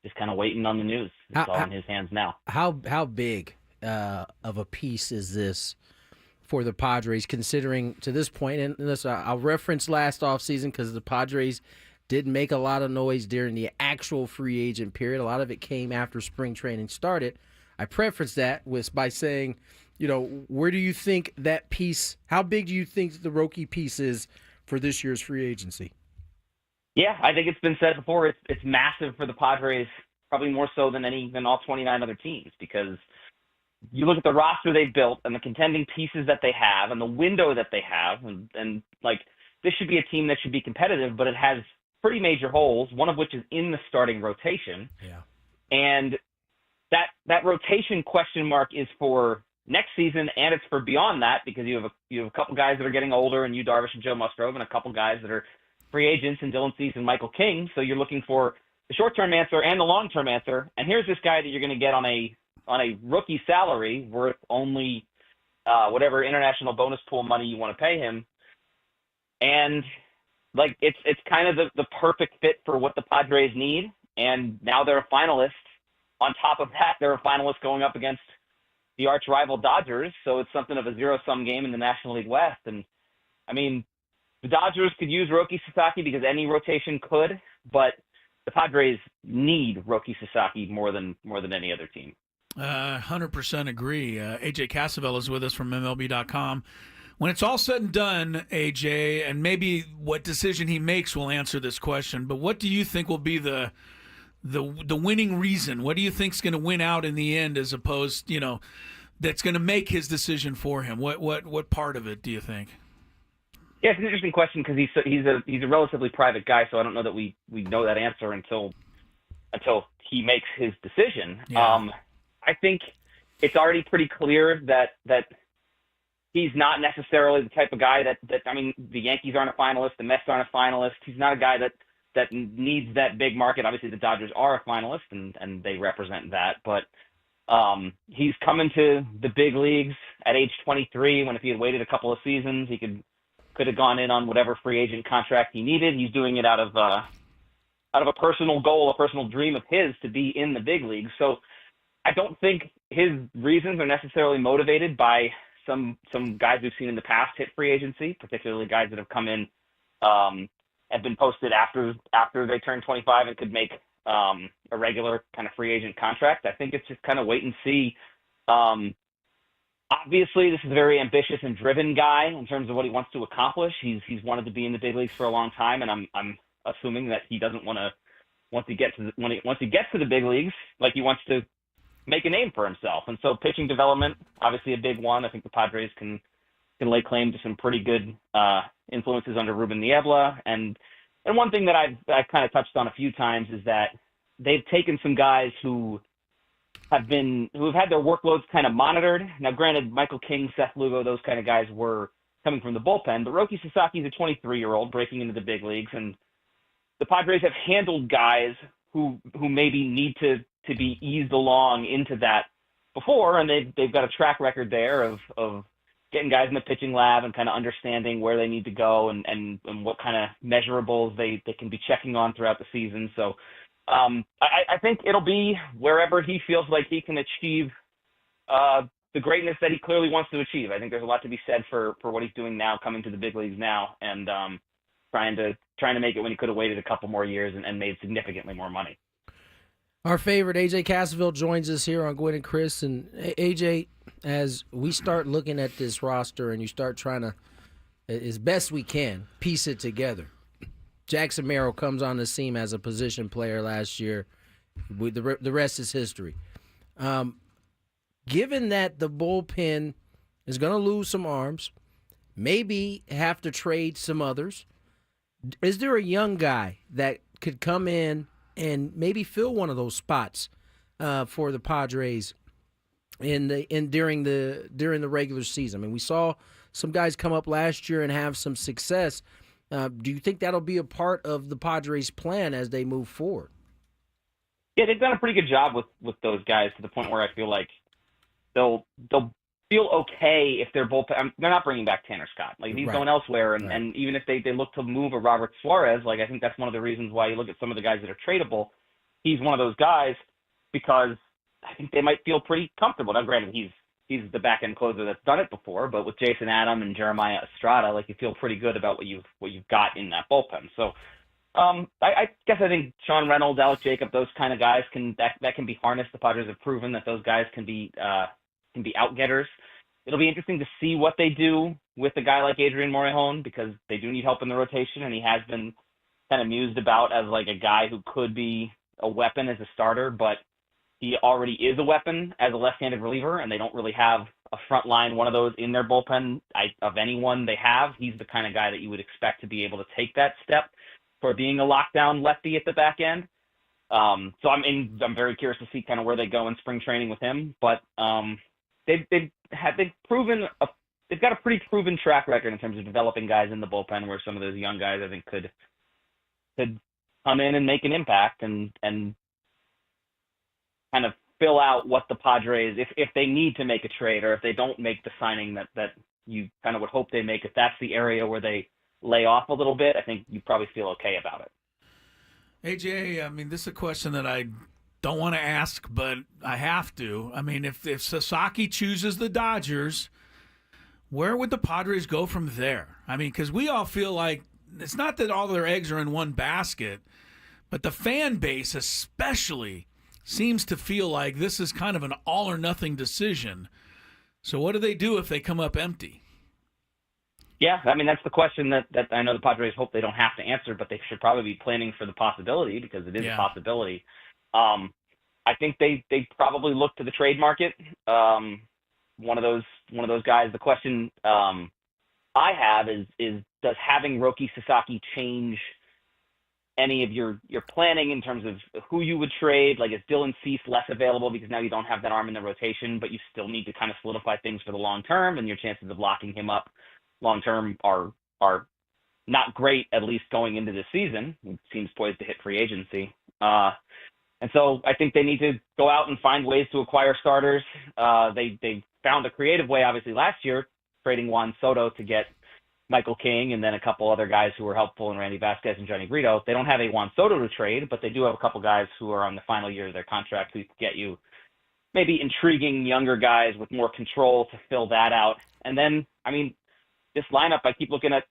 Just kind of waiting on the news. It's all in his hands now. How big of a piece is this for the Padres, considering to this point? And listen, I'll reference last offseason because the Padres didn't make a lot of noise during the actual free agent period. A lot of it came after spring training started. I preface that by saying, where do you think that piece, how big do you think the Roki piece is for this year's free agency? Yeah, I think it's been said before. It's massive for the Padres, probably more so than all 29 other teams, because you look at the roster they've built and the contending pieces that they have and the window that they have, and like this should be a team that should be competitive, but it has pretty major holes, one of which is in the starting rotation. Yeah. And that rotation question mark is for next season, and it's for beyond that, because you have a couple guys that are getting older, and Yu Darvish and Joe Musgrove, and a couple guys that are free agents in Dylan Cease and Michael King. So you're looking for the short-term answer and the long-term answer. And here's this guy that you're going to get on a rookie salary worth only whatever international bonus pool money you want to pay him. And like it's kind of the perfect fit for what the Padres need. And now they're a finalist. On top of that, they're a finalist going up against the arch rival Dodgers. So it's something of a zero-sum game in the National League West. And I mean, the Dodgers could use Roki Sasaki because any rotation could, but the Padres need Roki Sasaki more than any other team. 100% agree. AJ Cassavell is with us from MLB.com. When it's all said and done, AJ, and maybe what decision he makes will answer this question, but what do you think will be the winning reason? What do you think is going to win out in the end, as opposed, that's going to make his decision for him? What part of it do you think? Yeah, it's an interesting question because he's a relatively private guy, so I don't know that we know that answer until he makes his decision. Yeah. I think it's already pretty clear that he's not necessarily the type of guy that the Yankees aren't a finalist, the Mets aren't a finalist. He's not a guy that needs that big market. Obviously, the Dodgers are a finalist, and they represent that. But he's coming to the big leagues at age 23, when if he had waited a couple of seasons, he could have gone in on whatever free agent contract he needed. He's doing it out of a personal goal, a personal dream of his to be in the big leagues. So I don't think his reasons are necessarily motivated by some guys we've seen in the past hit free agency, particularly guys that have come in, have been posted after they turn 25 and could make a regular kind of free agent contract. I think it's just kind of wait and see. Obviously, this is a very ambitious and driven guy in terms of what he wants to accomplish. He's wanted to be in the big leagues for a long time, and I'm assuming that he doesn't want to once he gets to the big leagues, like he wants to make a name for himself. And so pitching development, obviously a big one. I think the Padres can lay claim to some pretty good influences under Ruben Niebla. And one thing that I've kind of touched on a few times is that they've taken some guys who have had their workloads kind of monitored. Now, granted, Michael King, Seth Lugo, those kind of guys were coming from the bullpen, but Roki Sasaki is a 23-year-old breaking into the big leagues, and the Padres have handled guys who maybe need to be eased along into that before, and they've got a track record there of getting guys in the pitching lab and kind of understanding where they need to go and what kind of measurables they can be checking on throughout the season. So I think it'll be wherever he feels like he can achieve the greatness that he clearly wants to achieve. I think there's a lot to be said for what he's doing now, coming to the big leagues now, and trying to make it when he could have waited a couple more years and made significantly more money. Our favorite, AJ Cassavell, joins us here on Gwynn and Chris. And AJ, as we start looking at this roster and you start trying to, as best we can, piece it together. Jackson Merrill comes on the scene as a position player last year. The rest is history. Given that the bullpen is going to lose some arms, maybe have to trade some others, is there a young guy that could come in and maybe fill one of those spots for the Padres during the regular season? I mean, we saw some guys come up last year and have some success. Do you think that'll be a part of the Padres' plan as they move forward? Yeah, they've done a pretty good job with those guys to the point where I feel like they'll feel okay if they're bullpen. They're not bringing back Tanner Scott. Like, he's going elsewhere, and even if they look to move a Robert Suarez, like, I think that's one of the reasons why you look at some of the guys that are tradable. He's one of those guys because I think they might feel pretty comfortable. Now, granted, he's the back-end closer that's done it before, but with Jason Adam and Jeremiah Estrada, like, you feel pretty good about what you've got in that bullpen. So I guess I think Sean Reynolds, Alec Jacob, those kind of guys can be harnessed. The Padres have proven that those guys can be out-getters. It'll be interesting to see what they do with a guy like Adrian Morejon, because they do need help in the rotation, and he has been kind of mused about as like a guy who could be a weapon as a starter, but he already is a weapon as a left-handed reliever, and they don't really have a front line, one of those in their bullpen of anyone they have. He's the kind of guy that you would expect to be able to take that step for being a lockdown lefty at the back end. So I'm very curious to see kind of where they go in spring training with him, but they've got a pretty proven track record in terms of developing guys in the bullpen, where some of those young guys I think could come in and make an impact and kind of fill out what the Padres, if they need to make a trade or if they don't make the signing that you kind of would hope they make, if that's the area where they lay off a little bit, I think you probably feel okay about it. AJ, I mean, this is a question that I don't want to ask, but I have to. I mean, if Sasaki chooses the Dodgers, where would the Padres go from there? I mean, because we all feel like it's not that all their eggs are in one basket, but the fan base especially seems to feel like this is kind of an all-or-nothing decision. So what do they do if they come up empty? Yeah, I mean, that's the question that I know the Padres hope they don't have to answer, but they should probably be planning for the possibility, because it is a possibility. I think they probably look to the trade market. One of those guys. The question I have is does having Roki Sasaki change any of your planning in terms of who you would trade? Like, is Dylan Cease less available because now you don't have that arm in the rotation, but you still need to kind of solidify things for the long term, and your chances of locking him up long term are not great, at least going into this season. It seems poised to hit free agency. And so I think they need to go out and find ways to acquire starters. They found a creative way, obviously, last year, trading Juan Soto to get Michael King and then a couple other guys who were helpful in Randy Vasquez and Johnny Brito. They don't have a Juan Soto to trade, but they do have a couple guys who are on the final year of their contract who could get you maybe intriguing younger guys with more control to fill that out. And then, I mean, this lineup, I keep looking at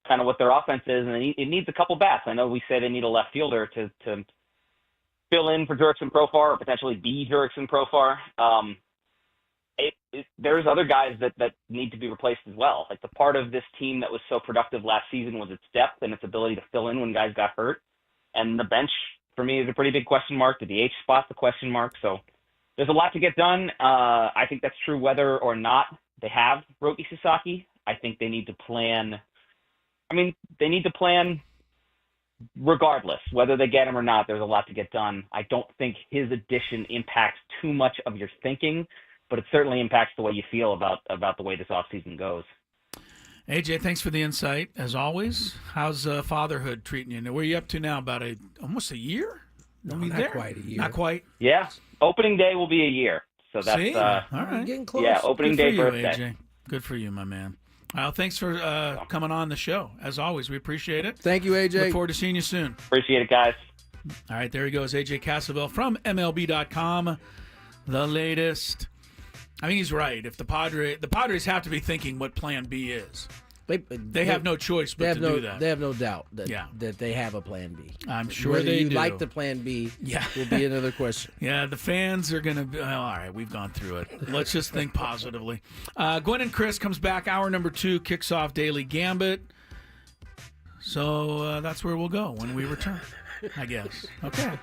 kind of what their offense is, and it needs a couple bats. I know we say they need a left fielder to fill in for Jurickson Profar or potentially be Jurickson Profar. There's other guys that need to be replaced as well. Like, the part of this team that was so productive last season was its depth and its ability to fill in when guys got hurt. And the bench, for me, is a pretty big question mark. The DH spot's a question mark. So there's a lot to get done. I think that's true whether or not they have Roki Sasaki. I think they need to plan. I mean, they need to plan regardless. Whether they get him or not, there's a lot to get done. I don't think his addition impacts too much of your thinking, but it certainly impacts the way you feel about the way this offseason goes. AJ, thanks for the insight, as always. How's fatherhood treating you? Where are you up to now? About almost a year? No, not quite a year. Not quite? Yeah. Opening day will be a year. So that's See? All right. Getting close. Yeah, opening Good day for birthday. you, AJ. Good for you, my man. Well, thanks for coming on the show. As always, we appreciate it. Thank you, AJ. Look forward to seeing you soon. Appreciate it, guys. All right, there he goes, AJ Cassavell from MLB.com. The latest. I mean, he's right. If the Padres have to be thinking what Plan B is. They have no choice but to do that. They have no doubt that they have a Plan B. I'm sure Whether they you do. like the Plan B will be another question. Yeah, the fans are going to be, all right, we've gone through it. Let's just think positively. Gwynn and Chris comes back. Hour number 2 kicks off Daily Gambit. So that's where we'll go when we return, I guess. Okay.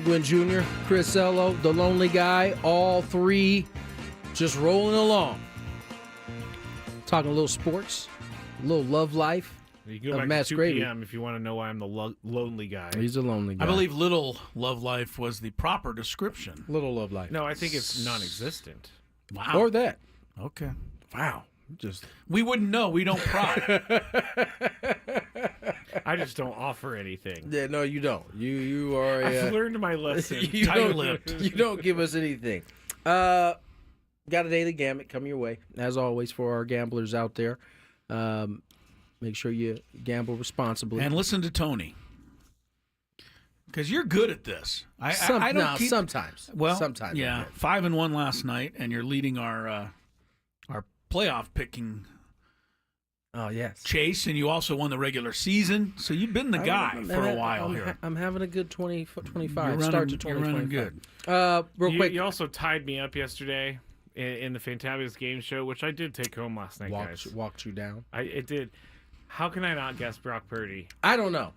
Gwynn Jr., Chris Ello, the lonely guy, all three just rolling along. Talking a little sports, a little love life. You can go back to 2 p.m. if you want to know why I'm the lonely guy. He's a lonely guy. I believe Little Love Life was the proper description. Little Love Life. No, I think it's non-existent. Wow. Or that. Okay. Wow. We wouldn't know. We don't pry. I just don't offer anything. Yeah, no, you don't. You are. I've learned my lesson. Tight-lipped. You don't give us anything. Got a daily gamut coming your way, as always, for our gamblers out there. Make sure you gamble responsibly. And listen to Tony. Because you're good at this. Sometimes. Well, sometimes. Yeah, 5-1 last night, and you're leading our playoff picking. Oh yes, chase, and you also won the regular season, so you've been the guy for a while here. I'm having a good 25 start to 20. You're running good. Real quick, you also tied me up yesterday in the Fantabulous Game Show, which I did take home last night. Walked you down. It did. How can I not guess Brock Purdy? I don't know.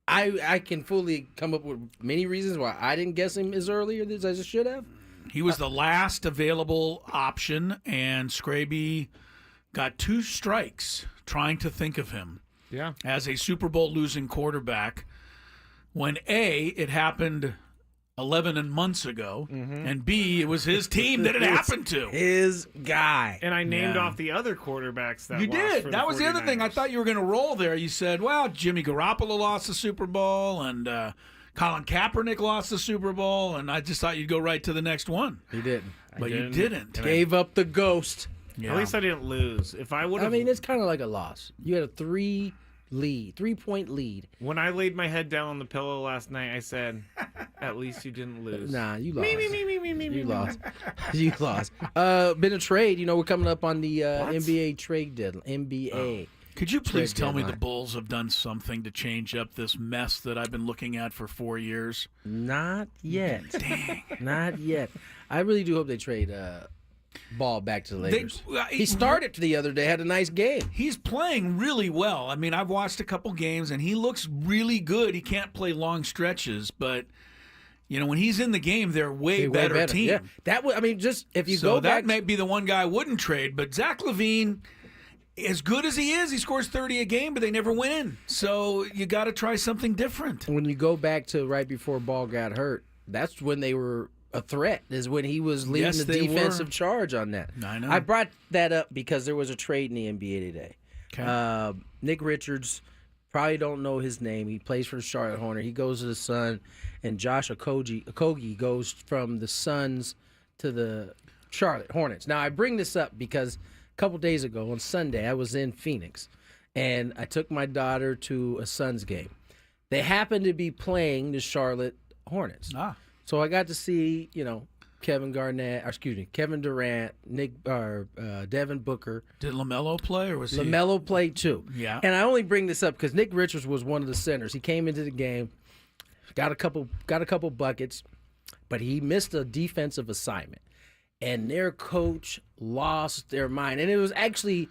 I can fully come up with many reasons why I didn't guess him as early as I should have. He was the last available option, and Skraby got 2 strikes trying to think of him as a Super Bowl losing quarterback when A, it happened 11 months ago, and B, it was his team that it happened to. His guy. And I named off the other quarterbacks that you lost did. For That the was the other thing. I 49ers. thought you were going to roll there. You said, well, Jimmy Garoppolo lost the Super Bowl, and Colin Kaepernick lost the Super Bowl, and I just thought you'd go right to the next one. He didn't. But you didn't. Gave up the ghost. Yeah. At least I didn't lose. If I would have, it's kind of like a loss. You had a 3-point lead. When I laid my head down on the pillow last night, I said, "At least you didn't lose." Nah, you lost. Me. You lost. You lost. Been a trade. We're coming up on the NBA trade deadline. NBA. Could you please Trade tell me the deadline. Bulls have done something to change up this mess that I've been looking at for 4 years? Not yet. Dang. Not yet. I really do hope they trade Ball back to the Lakers. They- He started the other day, had a nice game. He's playing really well. I mean, I've watched a couple games, and he looks really good. He can't play long stretches, but when he's in the game, they're way better team. Yeah. That would. Just if you So go that back, may be the one guy I wouldn't trade. But Zach LaVine, as good as he is, he scores 30 a game, but they never win. So you got to try something different. when you go back to right before Ball got hurt, that's when they were a threat. Is when he was leading Yes, the they defensive were. charge on that. I know. I brought that up because there was a trade in the NBA today. Okay. Nick Richards, probably don't know his name. He plays for the Charlotte Hornets. He goes to the Sun, and Josh Okogie goes from the Suns to the Charlotte Hornets. Now, I bring this up because a couple days ago on Sunday, I was in Phoenix, and I took my daughter to a Suns game. They happened to be playing the Charlotte Hornets. So I got to see, Kevin Durant, Devin Booker. Did LaMelo play, or was he? LaMelo played too. Yeah. And I only bring this up because Nick Richards was one of the centers. He came into the game, got a couple buckets, but he missed a defensive assignment. And their coach lost their mind. And it was actually,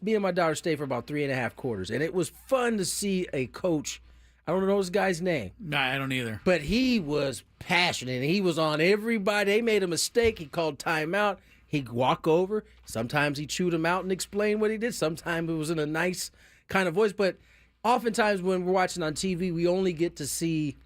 me and my daughter stayed for about 3.5 quarters. And it was fun to see a coach. I don't know this guy's name. Nah, I don't either. But he was passionate. He was on everybody. They made a mistake. He called timeout. He'd walk over. Sometimes he chewed him out and explained what he did. Sometimes it was in a nice kind of voice. But oftentimes when we're watching on TV, we only get to see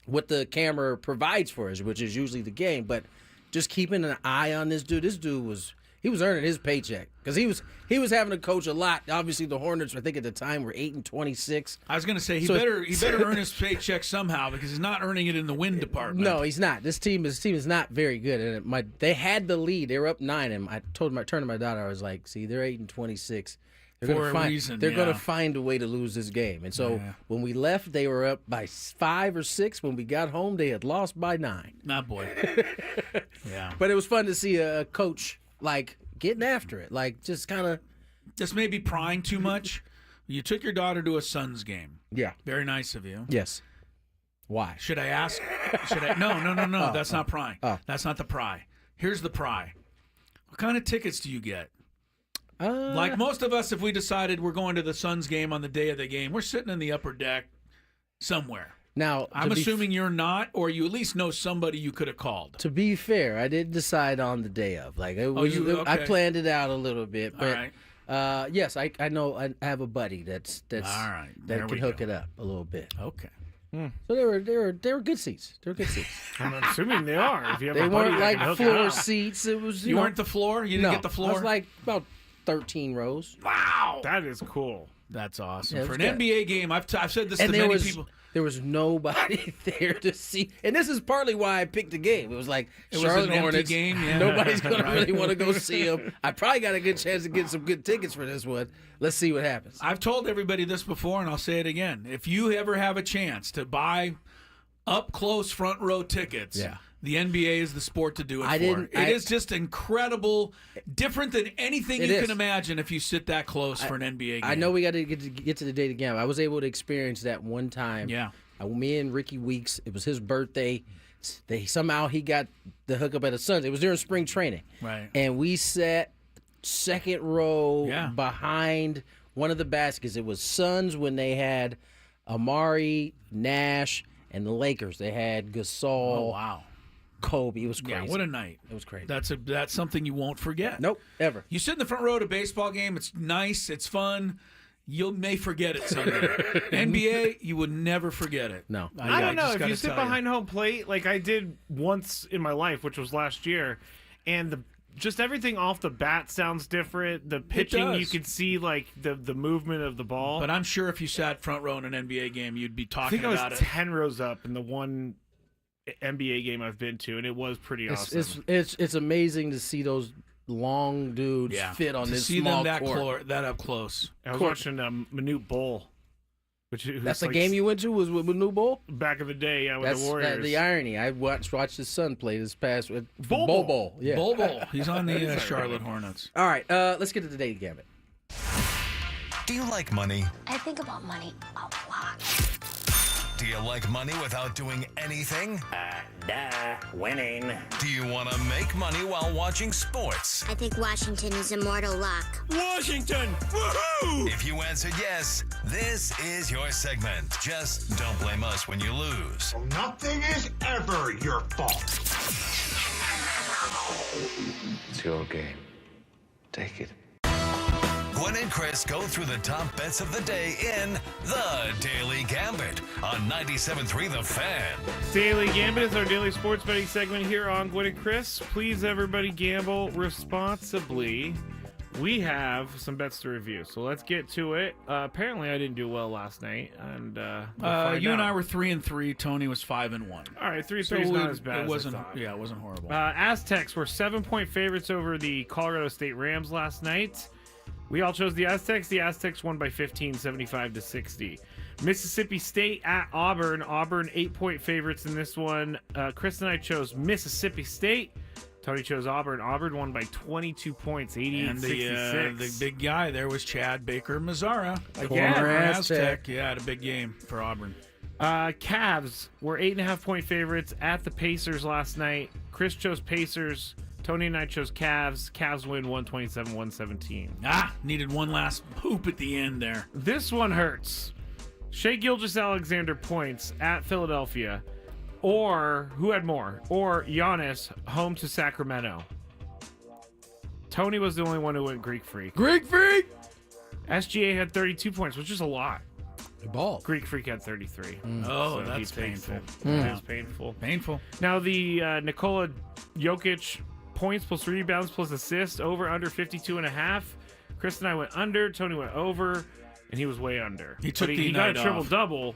what the camera provides for us, which is usually the game. But just keeping an eye on this dude was earning his paycheck because he was having to coach a lot. Obviously, the Hornets, I think at the time, were 8-26. I was going to say he better earn his paycheck somehow because he's not earning it in the win department. No, he's not. This team is not very good. And they had the lead. They were up 9, and I turned to my daughter. I was like, "See, they're 8-26. They're For a reason, They're going to find a way to lose this game." And so when we left, they were up by 5 or 6. When we got home, they had lost by 9. Nah, boy. Yeah. But it was fun to see a coach getting after it, Just maybe prying too much. You took your daughter to a Suns game. Yeah. Very nice of you. Yes. Why? Should I ask? No. That's not prying. That's not the pry. Here's the pry. What kind of tickets do you get? Like most of us, if we decided we're going to the Suns game on the day of the game, we're sitting in the upper deck somewhere. Now, I'm assuming you're not, or you at least know somebody you could have called. To be fair, I didn't decide on the day of. I okay. planned it out a little bit, but All right. yes, I know I have a buddy that's All right. that There can we hook go. it up a little bit. Okay. So they were good seats. They were good seats. I'm assuming they are. If you have They a buddy weren't that can like hook it floor up. seats. It was You weren't the floor? You didn't no, get the floor? I was like about 13 rows. Wow. That is cool. That's awesome. Yeah, For an good. NBA game, I've said this to many people. There was nobody there to see. And this is partly why I picked the game. It was like Charlotte Hornets. Game, yeah. Nobody's going to really want to go see them. I probably got a good chance to get some good tickets for this one. Let's see what happens. I've told everybody this before, and I'll say it again. If you ever have a chance to buy up-close front row tickets, the NBA is the sport to do it for. It is just incredible, different than anything you can imagine if you sit that close for an NBA game. I know we got to get to the date again. I was able to experience that one time. Yeah. Me and Ricky Weeks, it was his birthday. Somehow he got the hookup at the Suns. It was during spring training. Right. And we sat second row behind one of the baskets. It was Suns when they had Amari, Nash, and the Lakers. They had Gasol. Oh, wow. Kobe. It was crazy. Yeah, what a night. It was crazy. That's something you won't forget. Nope, ever. You sit in the front row at a baseball game. It's nice. It's fun. You may forget it someday. NBA, you would never forget it. No. I don't know. If you sit behind home plate, like I did once in my life, which was last year, and just everything off the bat sounds different. The pitching, you could see like the movement of the ball. But I'm sure if you sat front row in an NBA game, you'd be talking about it. I think I was 10 rows up in the one NBA game I've been to, and it was pretty awesome. It's amazing to see those long dudes fit on this small court. That up close. I was watching Manute Bol. That's the game you went to was with Manute Bol? Back in the day, with the Warriors. That's the irony. I watched his son play this past with Bol. Yeah. Bol. He's on the Charlotte Hornets. All right, let's get to the date gambit. Do you like money? I think about money a lot. Do you like money without doing anything? Winning. Do you want to make money while watching sports? I think Washington is immortal luck. Washington! Woohoo! If you answered yes, this is your segment. Just don't blame us when you lose. Nothing is ever your fault. It's your game. Take it. Gwynn and Chris go through the top bets of the day in The Daily Gambit on 97.3 The Fan. Daily Gambit is our daily sports betting segment here on Gwynn and Chris. Please, everybody, gamble responsibly. We have some bets to review, so let's get to it. Apparently, I didn't do well last night, and you and I were 3-3. Tony was 5-1. All right, 3-3 is not as bad. It wasn't. As I thought. Yeah, it wasn't horrible. Aztecs were 7-point favorites over the Colorado State Rams last night. We all chose the Aztecs. The Aztecs won by 15, 75-60. Mississippi State at Auburn. Auburn 8-point favorites in this one. Chris and I chose Mississippi State. Tony chose Auburn. Auburn won by 22 points, 88-66. And the big guy there was Chad Baker-Mazara. Again, Aztec. Yeah, had a big game for Auburn. Cavs were 8.5-point favorites at the Pacers last night. Chris chose Pacers. Tony and I chose Cavs. Cavs win 127-117. Needed one last hoop at the end there. This one hurts. Shai Gilgeous-Alexander points at Philadelphia. Or, who had more? Or Giannis home to Sacramento. Tony was the only one who went Greek Freak. Greek Freak! SGA had 32 points, which is a lot. Ball. Greek Freak had 33. Oh, that's painful. That's painful. Painful. Now, the Nikola Jokic points plus rebounds plus assists over under 52.5. Chris and I went under. Tony went over, and he was way under. He took he got a triple-double,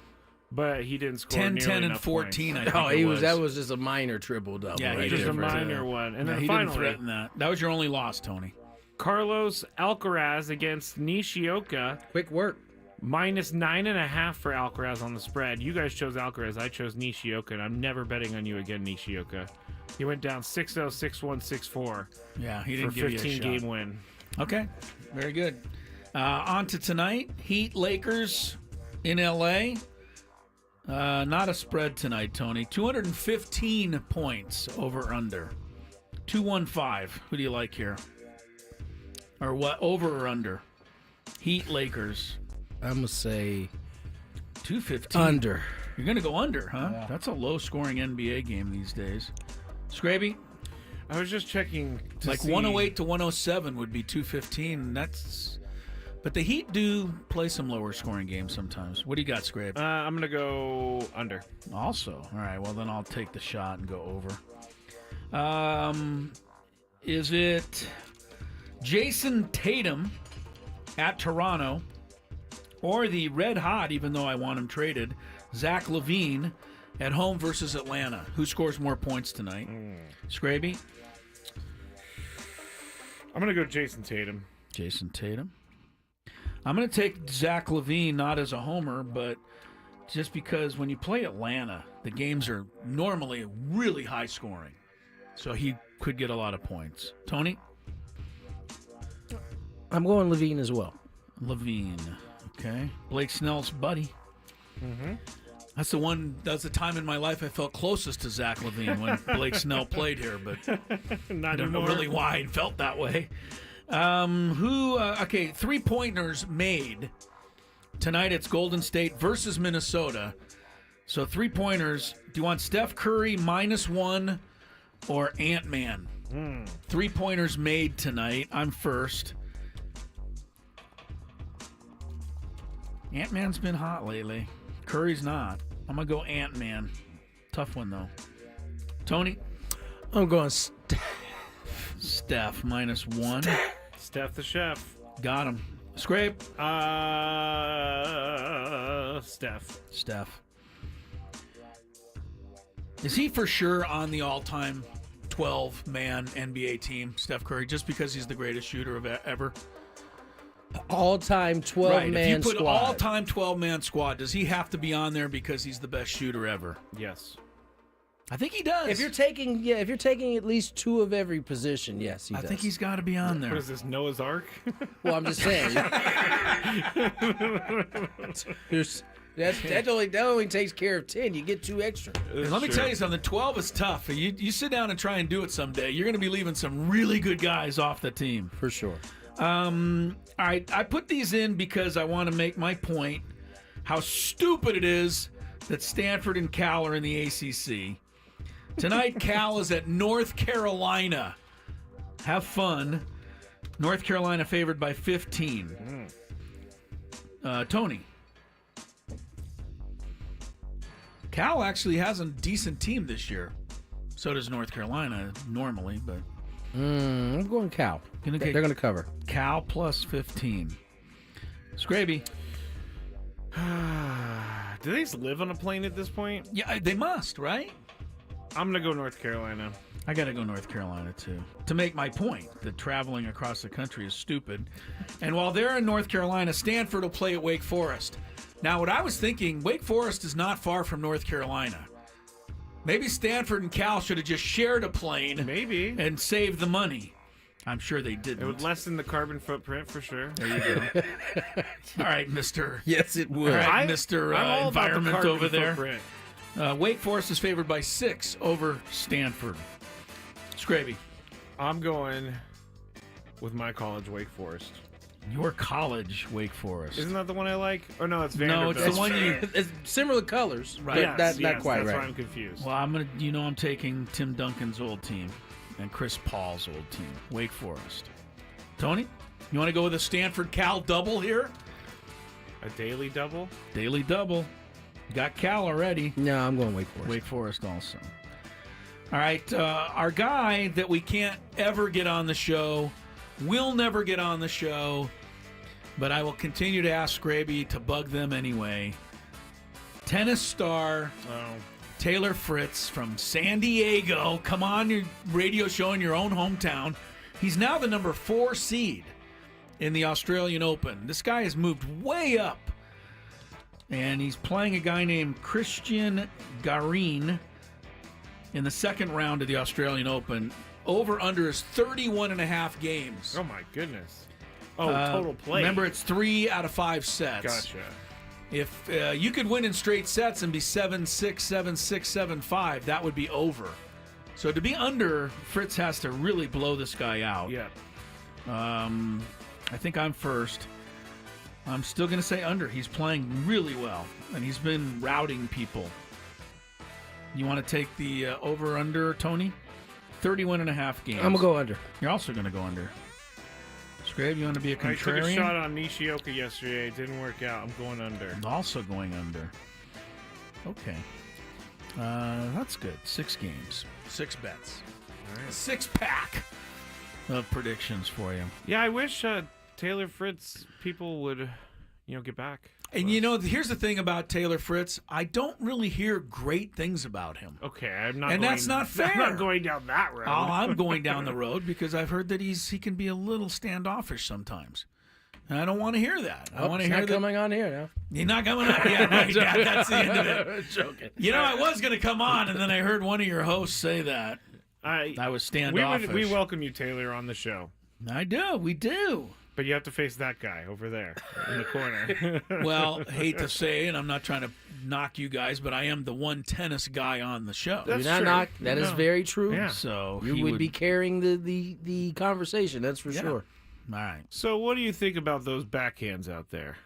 but he didn't score 10, nearly 10, and enough 14, points. I think that was just a minor triple-double. Yeah, right just there a minor one. And then he finally, didn't threaten that. That was your only loss, Tony. Carlos Alcaraz against Nishioka. Quick work. Minus 9.5 for Alcaraz on the spread. You guys chose Alcaraz. I chose Nishioka, and I'm never betting on you again, Nishioka. He went down 6-0, 6-1, 6-4. Yeah, he didn't for give you a 15-game win. Okay, very good. On to tonight. Heat Lakers in L.A. Not a spread tonight, Tony. 215 points over under. 215. Who do you like here? Or what? Over or under? Heat Lakers. I'm going to say 215. under. You're going to go under, huh? Yeah. That's a low-scoring NBA game these days. Skraby? I was just checking to like see. 108 to 107 would be 215. But the Heat do play some lower-scoring games sometimes. What do you got, Skrabe? I'm going to go under. Also? All right, well, then I'll take the shot and go over. Is it Jason Tatum at Toronto or the red hot, even though I want him traded, Zach LaVine at home versus Atlanta. Who scores more points tonight? Skraby? I'm going to go Jason Tatum. Jason Tatum. I'm going to take Zach LaVine, not as a homer, but just because when you play Atlanta, the games are normally really high scoring. So he could get a lot of points. Tony? I'm going LaVine as well. LaVine. Okay. Blake Snell's buddy. Mm-hmm. That's the time in my life I felt closest to Zach LaVine when Blake Snell played here, but I don't know really why I felt that way. Okay, 3-pointers made. Tonight it's Golden State versus Minnesota. So 3-pointers. Do you want Steph Curry -1 or Ant-Man? 3-pointers made tonight. I'm first. Ant-Man's been hot lately. Curry's not. I'm going to go Ant-Man. Tough one, though. Tony? I'm going Steph -1. Steph the chef. Got him. Scrape? Steph. Steph. Is he for sure on the all-time 12-man NBA team, Steph Curry, just because he's the greatest shooter of ever? All-time 12-man If you put squad. all-time 12-man squad, does he have to be on there because he's the best shooter ever? Yes. I think he does. If you're taking at least 2 of every position, yes, he does. I think he's got to be on there. What is this, Noah's Ark? Well, I'm just saying. That only takes care of 10. You get 2 extra. And let me tell you something. 12 is tough. You sit down and try and do it someday. You're going to be leaving some really good guys off the team. For sure. All right, I put these in because I want to make my point how stupid it is that Stanford and Cal are in the ACC. Tonight, Cal is at North Carolina. Have fun. North Carolina favored by 15. Tony. Cal actually has a decent team this year. So does North Carolina normally, but... I'm going Cal. They're going to cover. Cal plus 15. Skraby. Do they just live on a plane at this point? Yeah, they must, right? I'm going to go North Carolina. I got to go North Carolina, too. To make my point that traveling across the country is stupid. And while they're in North Carolina, Stanford will play at Wake Forest. Now, what I was thinking, Wake Forest is not far from North Carolina. Maybe Stanford and Cal should have just shared a plane. Maybe. And saved the money. I'm sure they didn't. It would lessen the carbon footprint for sure. There you go. All right, Mr. Yes, it would. All right, Mr. Environment over there. Footprint. Wake Forest is favored by 6 over Stanford. Skraby. I'm going with my college, Wake Forest. Your college, Wake Forest. Isn't that the one I like? Or no, it's Vanderbilt. No, it's the one you... It's similar colors, right? But not quite that's right. why I'm confused. Well, I'm taking Tim Duncan's old team and Chris Paul's old team, Wake Forest. Tony, you want to go with a Stanford-Cal double here? A daily double? Daily double. Got Cal already. No, I'm going Wake Forest. Wake Forest also. All right, our guy that we can't ever get on the show, will never get on the show, but I will continue to ask Skraby to bug them anyway. Tennis star Taylor Fritz from San Diego. Come on, your radio show in your own hometown. He's now the number 4 seed in the Australian Open. This guy has moved way up. And he's playing a guy named Christian Garin in the second round of the Australian Open. Over under is 31.5 games. Oh, my goodness. Oh, total play. Remember, it's 3 out of 5 sets. Gotcha. If you could win in straight sets and be 7-6, 7-6, 7-5, that would be over. So to be under, Fritz has to really blow this guy out. Yeah. I think I'm first. I'm still going to say under. He's playing really well, and he's been routing people. You want to take the over-under, Tony? 31.5 games. I'm going to go under. You're also going to go under. Scrape, you want to be a contrarian? I took a shot on Nishioka yesterday. It didn't work out. I'm going under. Also going under. Okay. That's good. 6 games. 6 bets. All right. 6-pack of predictions for you. Yeah, I wish Taylor Fritz people would, get back. And here's the thing about Taylor Fritz. I don't really hear great things about him. Okay, I'm not. And that's not fair. I'm not going down that road. Oh, I'm going down the road because I've heard that he can be a little standoffish sometimes. And I don't want to hear that. I want to hear that. Coming on here now. He's not coming on. Yeah, right. That's the end of it. Joking. I was going to come on, and then I heard one of your hosts say that. I was standoffish. We welcome you, Taylor, on the show. I do. We do. But you have to face that guy over there in the corner. Well, hate to say, and I'm not trying to knock you guys, but I am the one tennis guy on the show. That's true. That is very true. Yeah. So you would be carrying the conversation. That's for sure. All right. So what do you think about those backhands out there?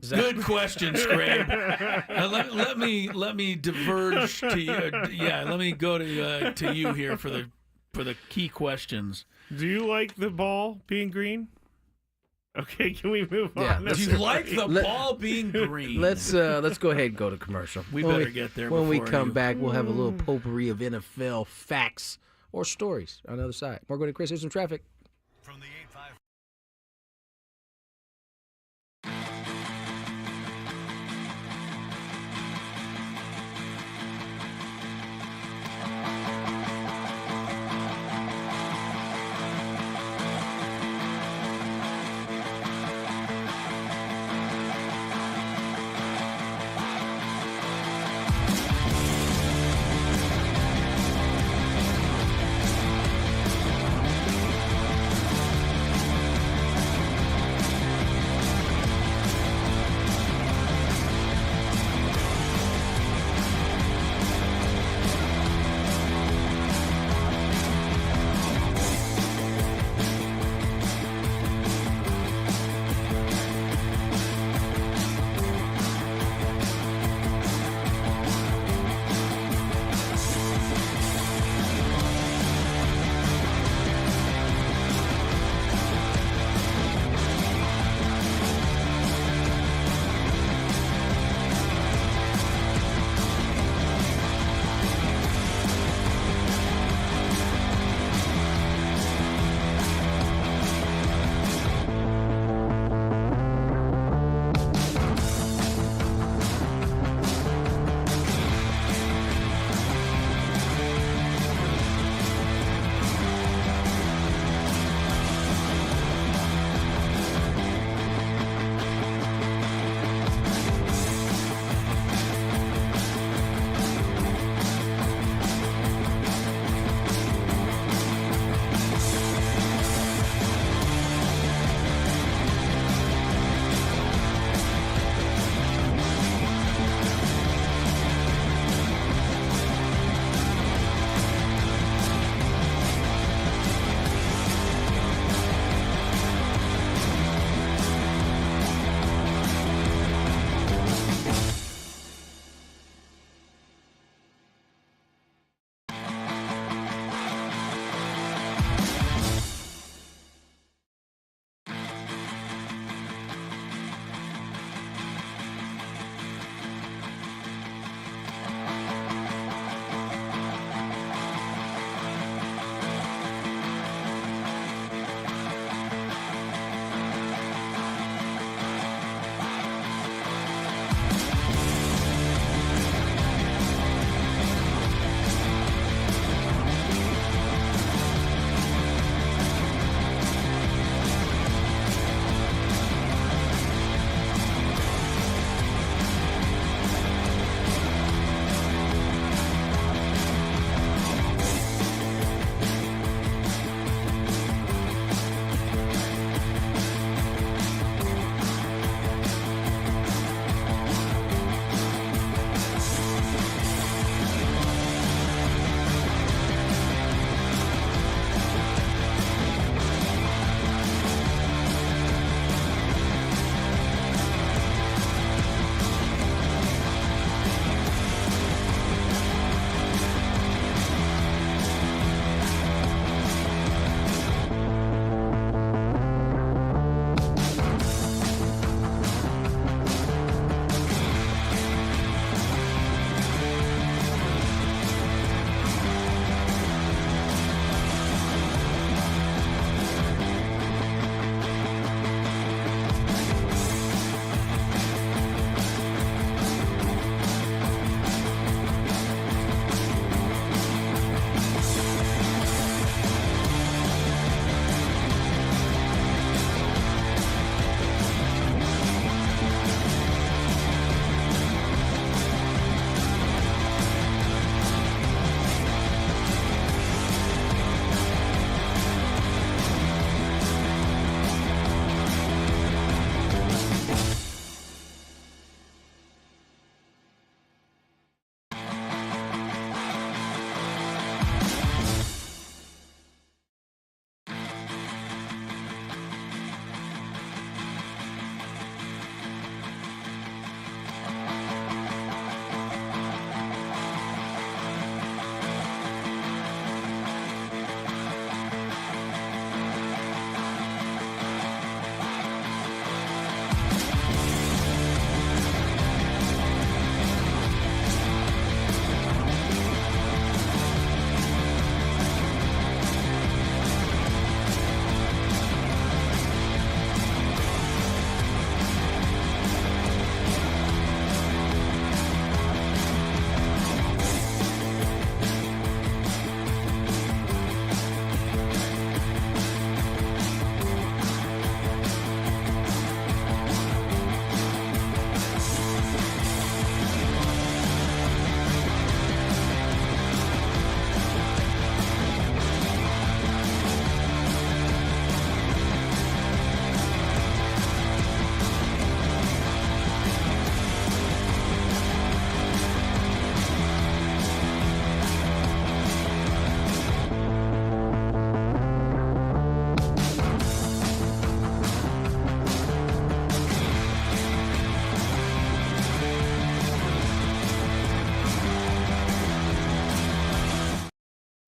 Good question, Skraby. Let me diverge to you. Let me go to you here for the key questions. Do you like the ball being green? Okay, can we move on? Do you like the ball being green? Let's go ahead and go to commercial. We better get there. When we before come back, we'll have a little potpourri of NFL facts or stories on the other side. More Gwynn and Chris, here's some traffic. From the 8-5.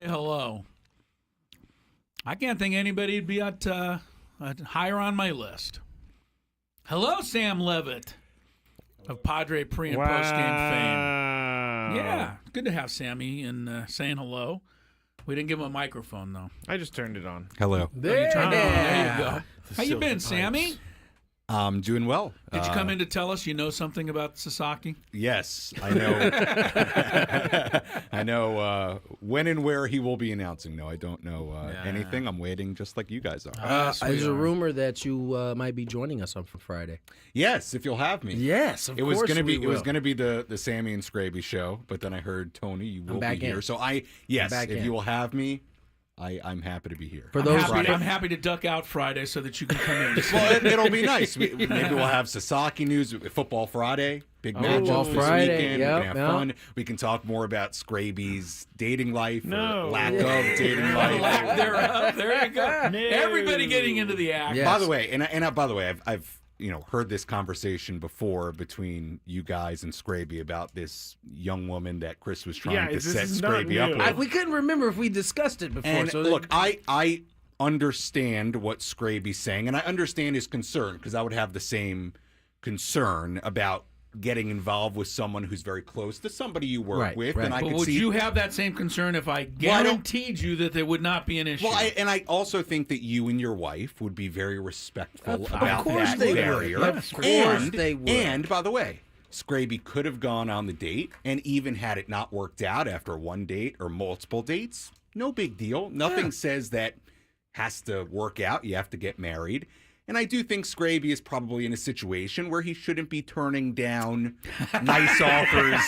Hello. I can't think anybody'd be higher on my list. Hello, Sam Levitt of Padre pre- and post-game fame. Yeah, good to have Sammy and saying hello. We didn't give him a microphone, though. I just turned it on. Hello. There you go. How you been, Sammy? I'm doing well. Did you come in to tell us you know something about Sasaki? Yes, I know. I know when and where he will be announcing. No, I don't know anything. I'm waiting just like you guys are. There's a rumor that you might be joining us on Friday. Yes, if you'll have me. Yes, of it was course gonna be. we It was will. going to be the Sammy and Skraby show, but then I heard Tony, you will be back here. in. So if you will have me, I'm happy to be here. For those I'm happy to duck out Friday so that you can come in. Well, it'll be nice. Maybe we'll have Sasaki news, Football Friday, big matchup this Friday, weekend. yep, We can have fun. We can talk more about Skraby's dating life or lack of dating life. Lack thereof. There you go. Everybody getting into the act. Yes. By the way, I've heard this conversation before between you guys and Skraby about this young woman that Chris was trying to set Skraby up with. We couldn't remember if we discussed it before. And so look, I understand what Skraby's saying, and I understand his concern because I would have the same concern about getting involved with someone who's very close to somebody you work with. And I but could would see you have that same concern if I guaranteed you that there would not be an issue? Well, I also think that you and your wife would be very respectful about course that they would. barrier. Of course they would. And by the way, Skraby could have gone on the date, and even had it not worked out after one date or multiple dates, no big deal. Nothing says that has to work out. You have to get married. And I do think Skraby is probably in a situation where he shouldn't be turning down nice offers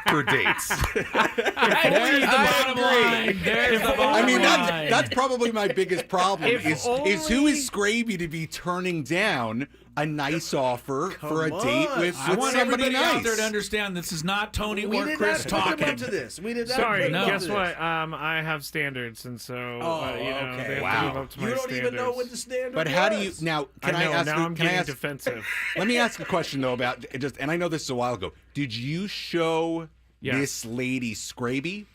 for dates. There's the bottom line. There's the bottom I mean, line. that's probably my biggest problem is who is Skraby to be turning down a nice offer for a date with I want somebody everybody nice. out there to understand this is not Tony we or did Chris not put talking. them up to this. We did not. Sorry, put them up guess to what? this. I have standards, and so okay. they have Wow. to live up to my You don't standards. even know what the standard But how do you now? Can I know, I ask? now I'm can I getting ask? defensive. Let me ask a question though about just, and I know this is a while ago. Did you show Yes. this lady Skraby?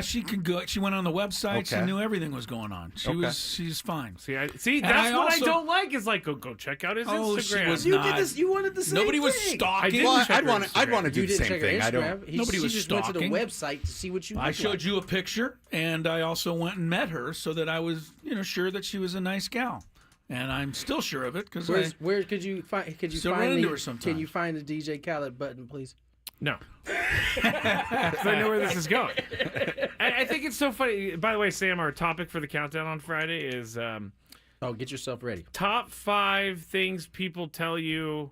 She can go. She went on the website. She Okay. knew everything was going on. She's fine. See, that's I what I also- don't like. Is like go check out his Oh, she Instagram. was You not. did this. You wanted the same Nobody was thing. stalking. I didn't Well, check I'd her want to do You the didn't same check her thing. I don't. Instagram. Nobody she was just went to the stalking. website to see what you. I look showed like. you a picture, and I also went and met her so that I was, sure that she was a nice gal, and I'm still sure of it because Where could you find? Could you Still find run into the? her sometimes. Can you find the DJ Khaled button, please? No. 'Cause I know where this is going. I think it's so funny. By the way, Sam, our topic for the countdown on Friday is Oh, get yourself ready. top 5 things people tell you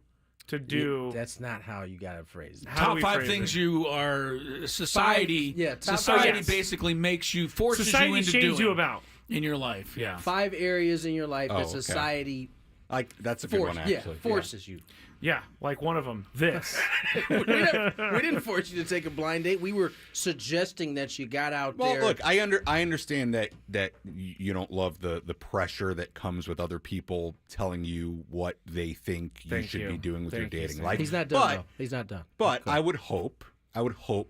to do. That's not how you got to phrase it. How do top we 5 phrase things it? you are society. top society five. basically forces Society you into shames doing you about. in your life. Yeah. 5 areas in your life Oh, that okay. society That's a good one, actually. forces you. Yeah, like one of them. This. we didn't force you to take a blind date. We were suggesting that you got out Well, there. look, I understand that you don't love the pressure that comes with other people telling you what they think you Thank should you. be doing with Thank your you, dating Sam. life. He's not done. Though. He's not done. But I would hope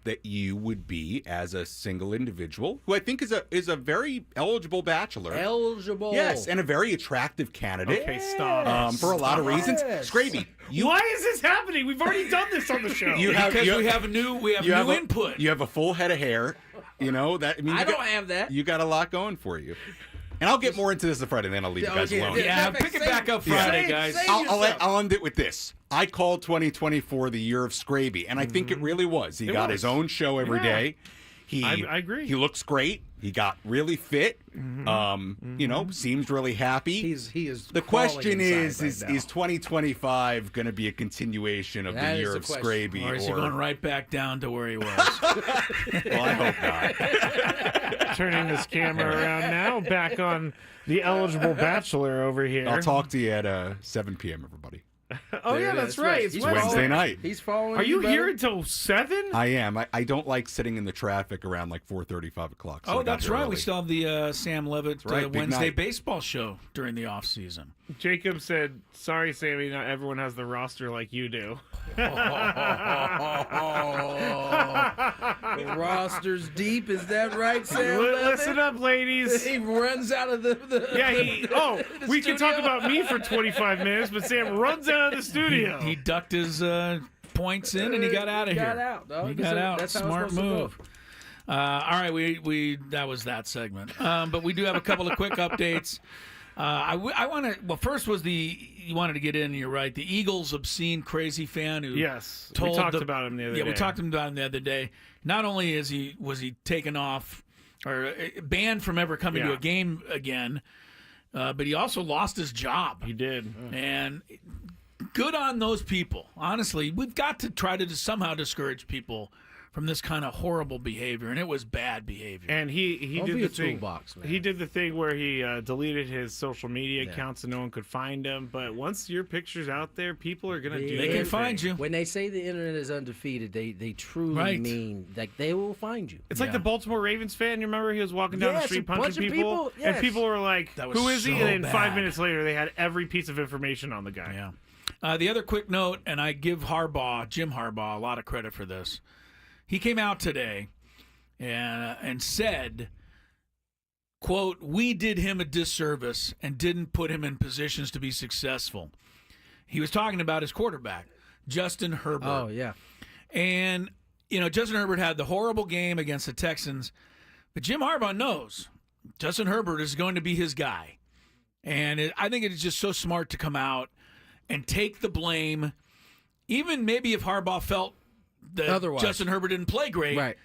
that you would be, as a single individual, who I think is a very eligible bachelor. Eligible. Yes, and a very attractive candidate. Okay, stop. For a lot of reasons. Yes. Skraby, Why is this happening? We've already done this on the show. we have new input. You have a full head of hair. That means I don't have that. You got a lot going for you. And I'll get more into this on Friday, and then I'll leave you guys alone. Yeah, pick it back up Friday, guys. I'll end it with this. I called 2024 the year of Skraby, and I think it really was. He got his own show every day. I agree. He looks great. He got really fit. Seems really happy. He is. The question is 2025 going to be a continuation of That the is year the of question. Skraby? Or is he going right back down to where he was? Well, I hope not. Turning this camera around now, back on the eligible bachelor over here. I'll talk to you at 7 p.m., everybody. Oh yeah, that's right. It's He's Wednesday. Wednesday night. He's following. Are you brother? here until 7? I am. I don't like sitting in the traffic around like 4:30, 5 o'clock. So I got that's here right. early. We still have the Sam Levitt right, big Wednesday night. baseball show during the off season. Jacob said, "Sorry, Sammy, not everyone has the roster like you do." The roster's deep. Is that right, Sam? Listen up, ladies. He runs out of the we can talk about me for 25 minutes, but Sam runs out of the studio. He ducked his points in and he got out of here. He got out. That's Smart move. All right, we that was that segment. But we do have a couple of quick updates. I want to. Well, first was you wanted to get in. You're right. The Eagles obscene crazy fan who we talked about him the other day. Yeah, we talked about him the other day. Not only was he taken off or banned from ever coming to a game again, but he also lost his job. He did, and good on those people. Honestly, we've got to try to somehow discourage people from this kind of horrible behavior, and it was bad behavior. And he did the thing. Toolbox, man. He did the thing where he deleted his social media accounts so no one could find him. But once your picture's out there, people are gonna do. They can find you. When they say the internet is undefeated, they truly mean like they will find you. It's like the Baltimore Ravens fan. You remember he was walking down the street punching people, yes. and people were like, "Who is he?" so And then bad. 5 minutes later, they had every piece of information on the guy. Yeah. The other quick note, and I give Jim Harbaugh, a lot of credit for this. He came out today and said, quote, "We did him a disservice and didn't put him in positions to be successful." He was talking about his quarterback, Justin Herbert. Oh, yeah. And, Justin Herbert had the horrible game against the Texans, but Jim Harbaugh knows Justin Herbert is going to be his guy. And I think it is just so smart to come out and take the blame, even maybe if Harbaugh felt that otherwise Justin Herbert didn't play great. Right.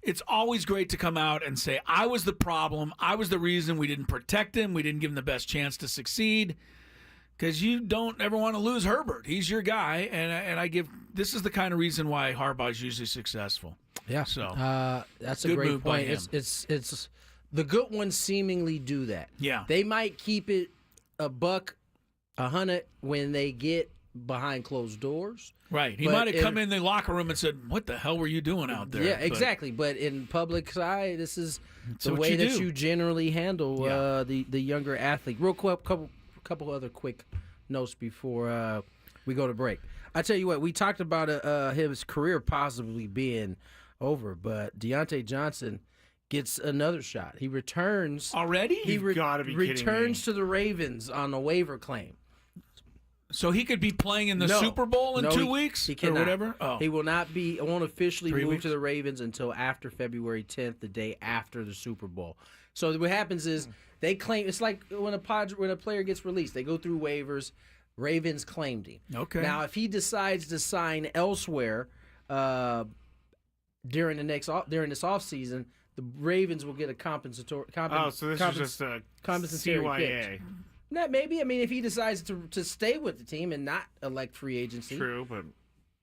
It's always great to come out and say, I was the problem. I was the reason we didn't protect him. We didn't give him the best chance to succeed. Because you don't ever want to lose Herbert. He's your guy. And this is the kind of reason why Harbaugh is usually successful. Yeah. So that's a good great move by point. him. It's the good ones seemingly do that. Yeah. They might keep it $100 when they get behind closed doors. Right. He might have come in the locker room and said, "What the hell were you doing out there?" Yeah, exactly. But in public's eye, this is the way you that do. you generally handle the younger athlete. Real quick, couple other quick notes before we go to break. I tell you what, we talked about his career possibly being over, but Deontay Johnson gets another shot. He returns already. You've got to be kidding me. Returns to the Ravens on a waiver claim. So he could be playing in the Super Bowl in 2 weeks he cannot. or whatever? Oh. He will not be. Won't officially 3 move weeks? to the Ravens until after February 10th, the day after the Super Bowl. So what happens is they claim. It's like when a player gets released, they go through waivers. Ravens claimed him. Okay. Now, if he decides to sign elsewhere during this offseason, the Ravens will get a compensatory. So this is just a compensatory CYA. pitch. Not maybe. I mean, if he decides to stay with the team and not elect free agency. True, but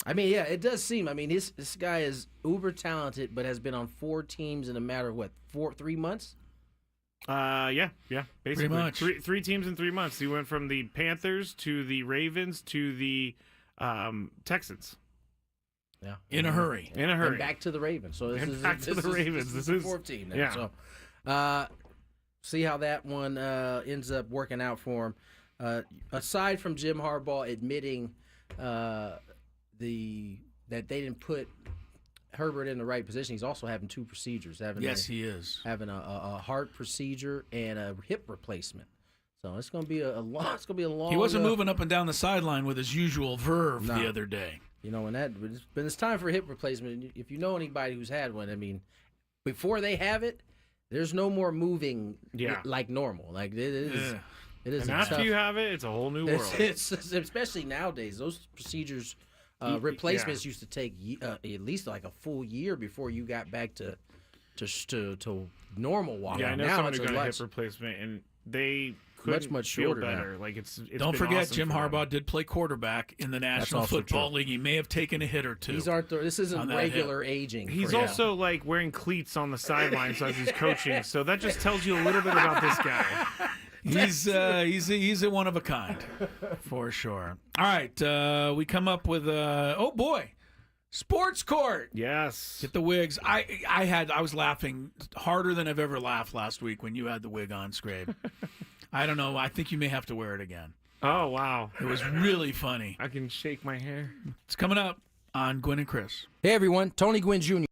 I mean, yeah, it does seem. I mean, this guy is uber talented, but has been on 4 teams in a matter of 3 months. Yeah, basically Pretty much. Three teams in 3 months. He went from the Panthers to the Ravens to the Texans. Yeah, in a hurry. And back to the Ravens. So this is the Ravens. This is the 4th team now. Yeah. So, see how that one ends up working out for him. Aside from Jim Harbaugh admitting that they didn't put Herbert in the right position, he's also having 2 procedures. He is having a heart procedure and a hip replacement. So it's going to be a long. He wasn't moving up and down the sideline with his usual verve the other day. When it's time for a hip replacement. If you know anybody who's had one, I mean, before they have it, there's no more moving like normal. Like it is. It is. And after you have it, it's a whole new world. It's especially nowadays. Those procedures, replacements used to take at least like a full year before you got back to normal walking. Yeah, I know now someone it's who got a hip replacement, and they couldn't much feel shorter better. now. Like it's Don't been forget, awesome Jim for them. Harbaugh did play quarterback in the National also Football true. League. He may have taken a hit or two. This isn't regular aging. He's also like wearing cleats on the sidelines as he's coaching, so that just tells you a little bit about this guy. He's a one of a kind, for sure. All right, we come up with Sports Court. Yes, get the wigs. I was laughing harder than I've ever laughed last week when you had the wig on, Skrabe. I don't know. I think you may have to wear it again. Oh, wow. It was really funny. I can shake my hair. It's coming up on Gwynn and Chris. Hey, everyone. Tony Gwynn Jr.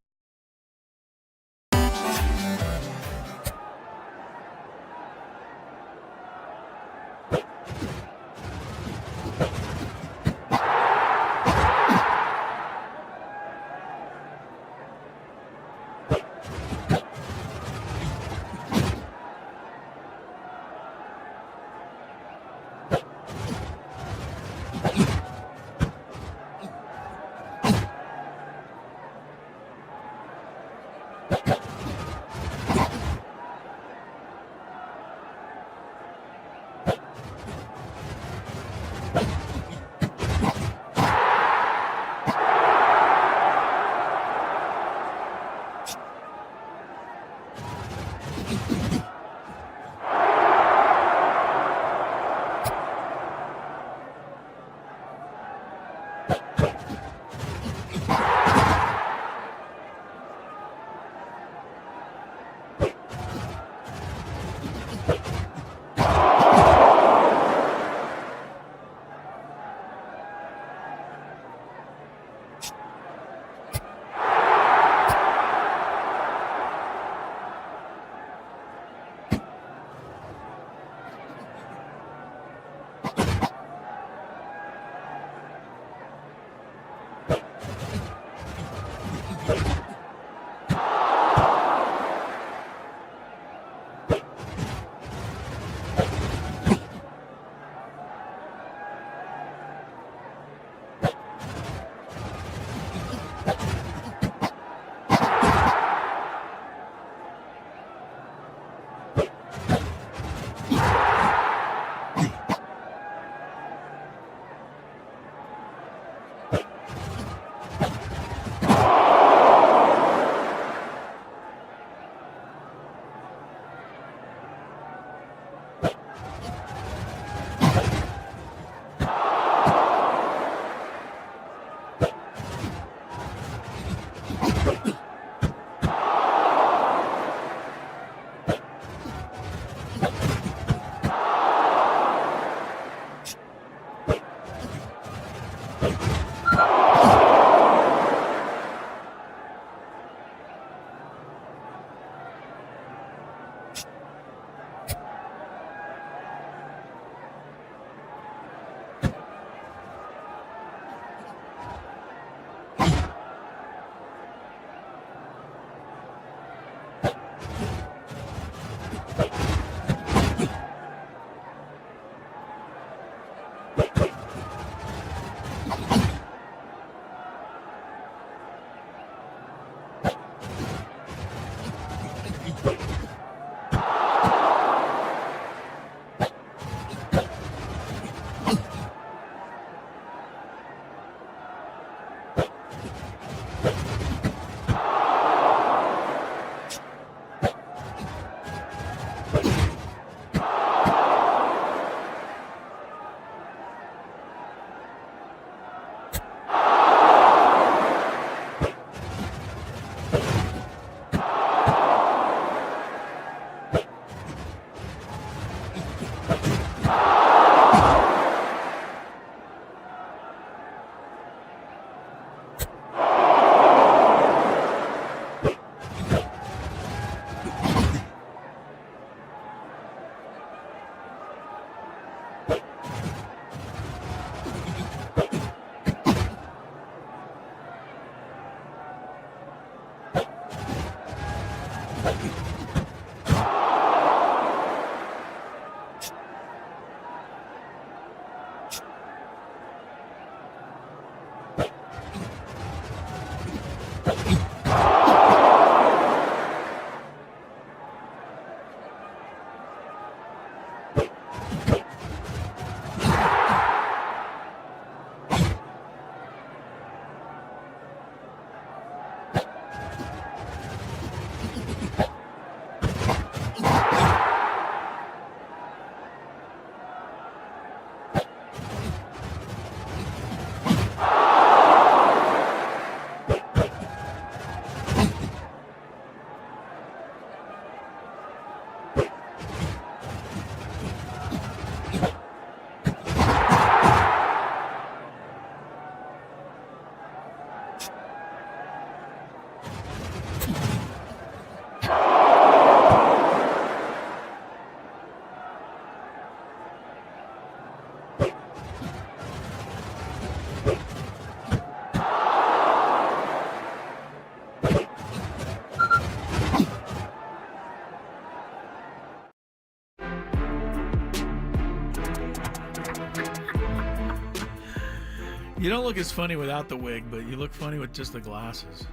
You don't look as funny without the wig, but you look funny with just the glasses.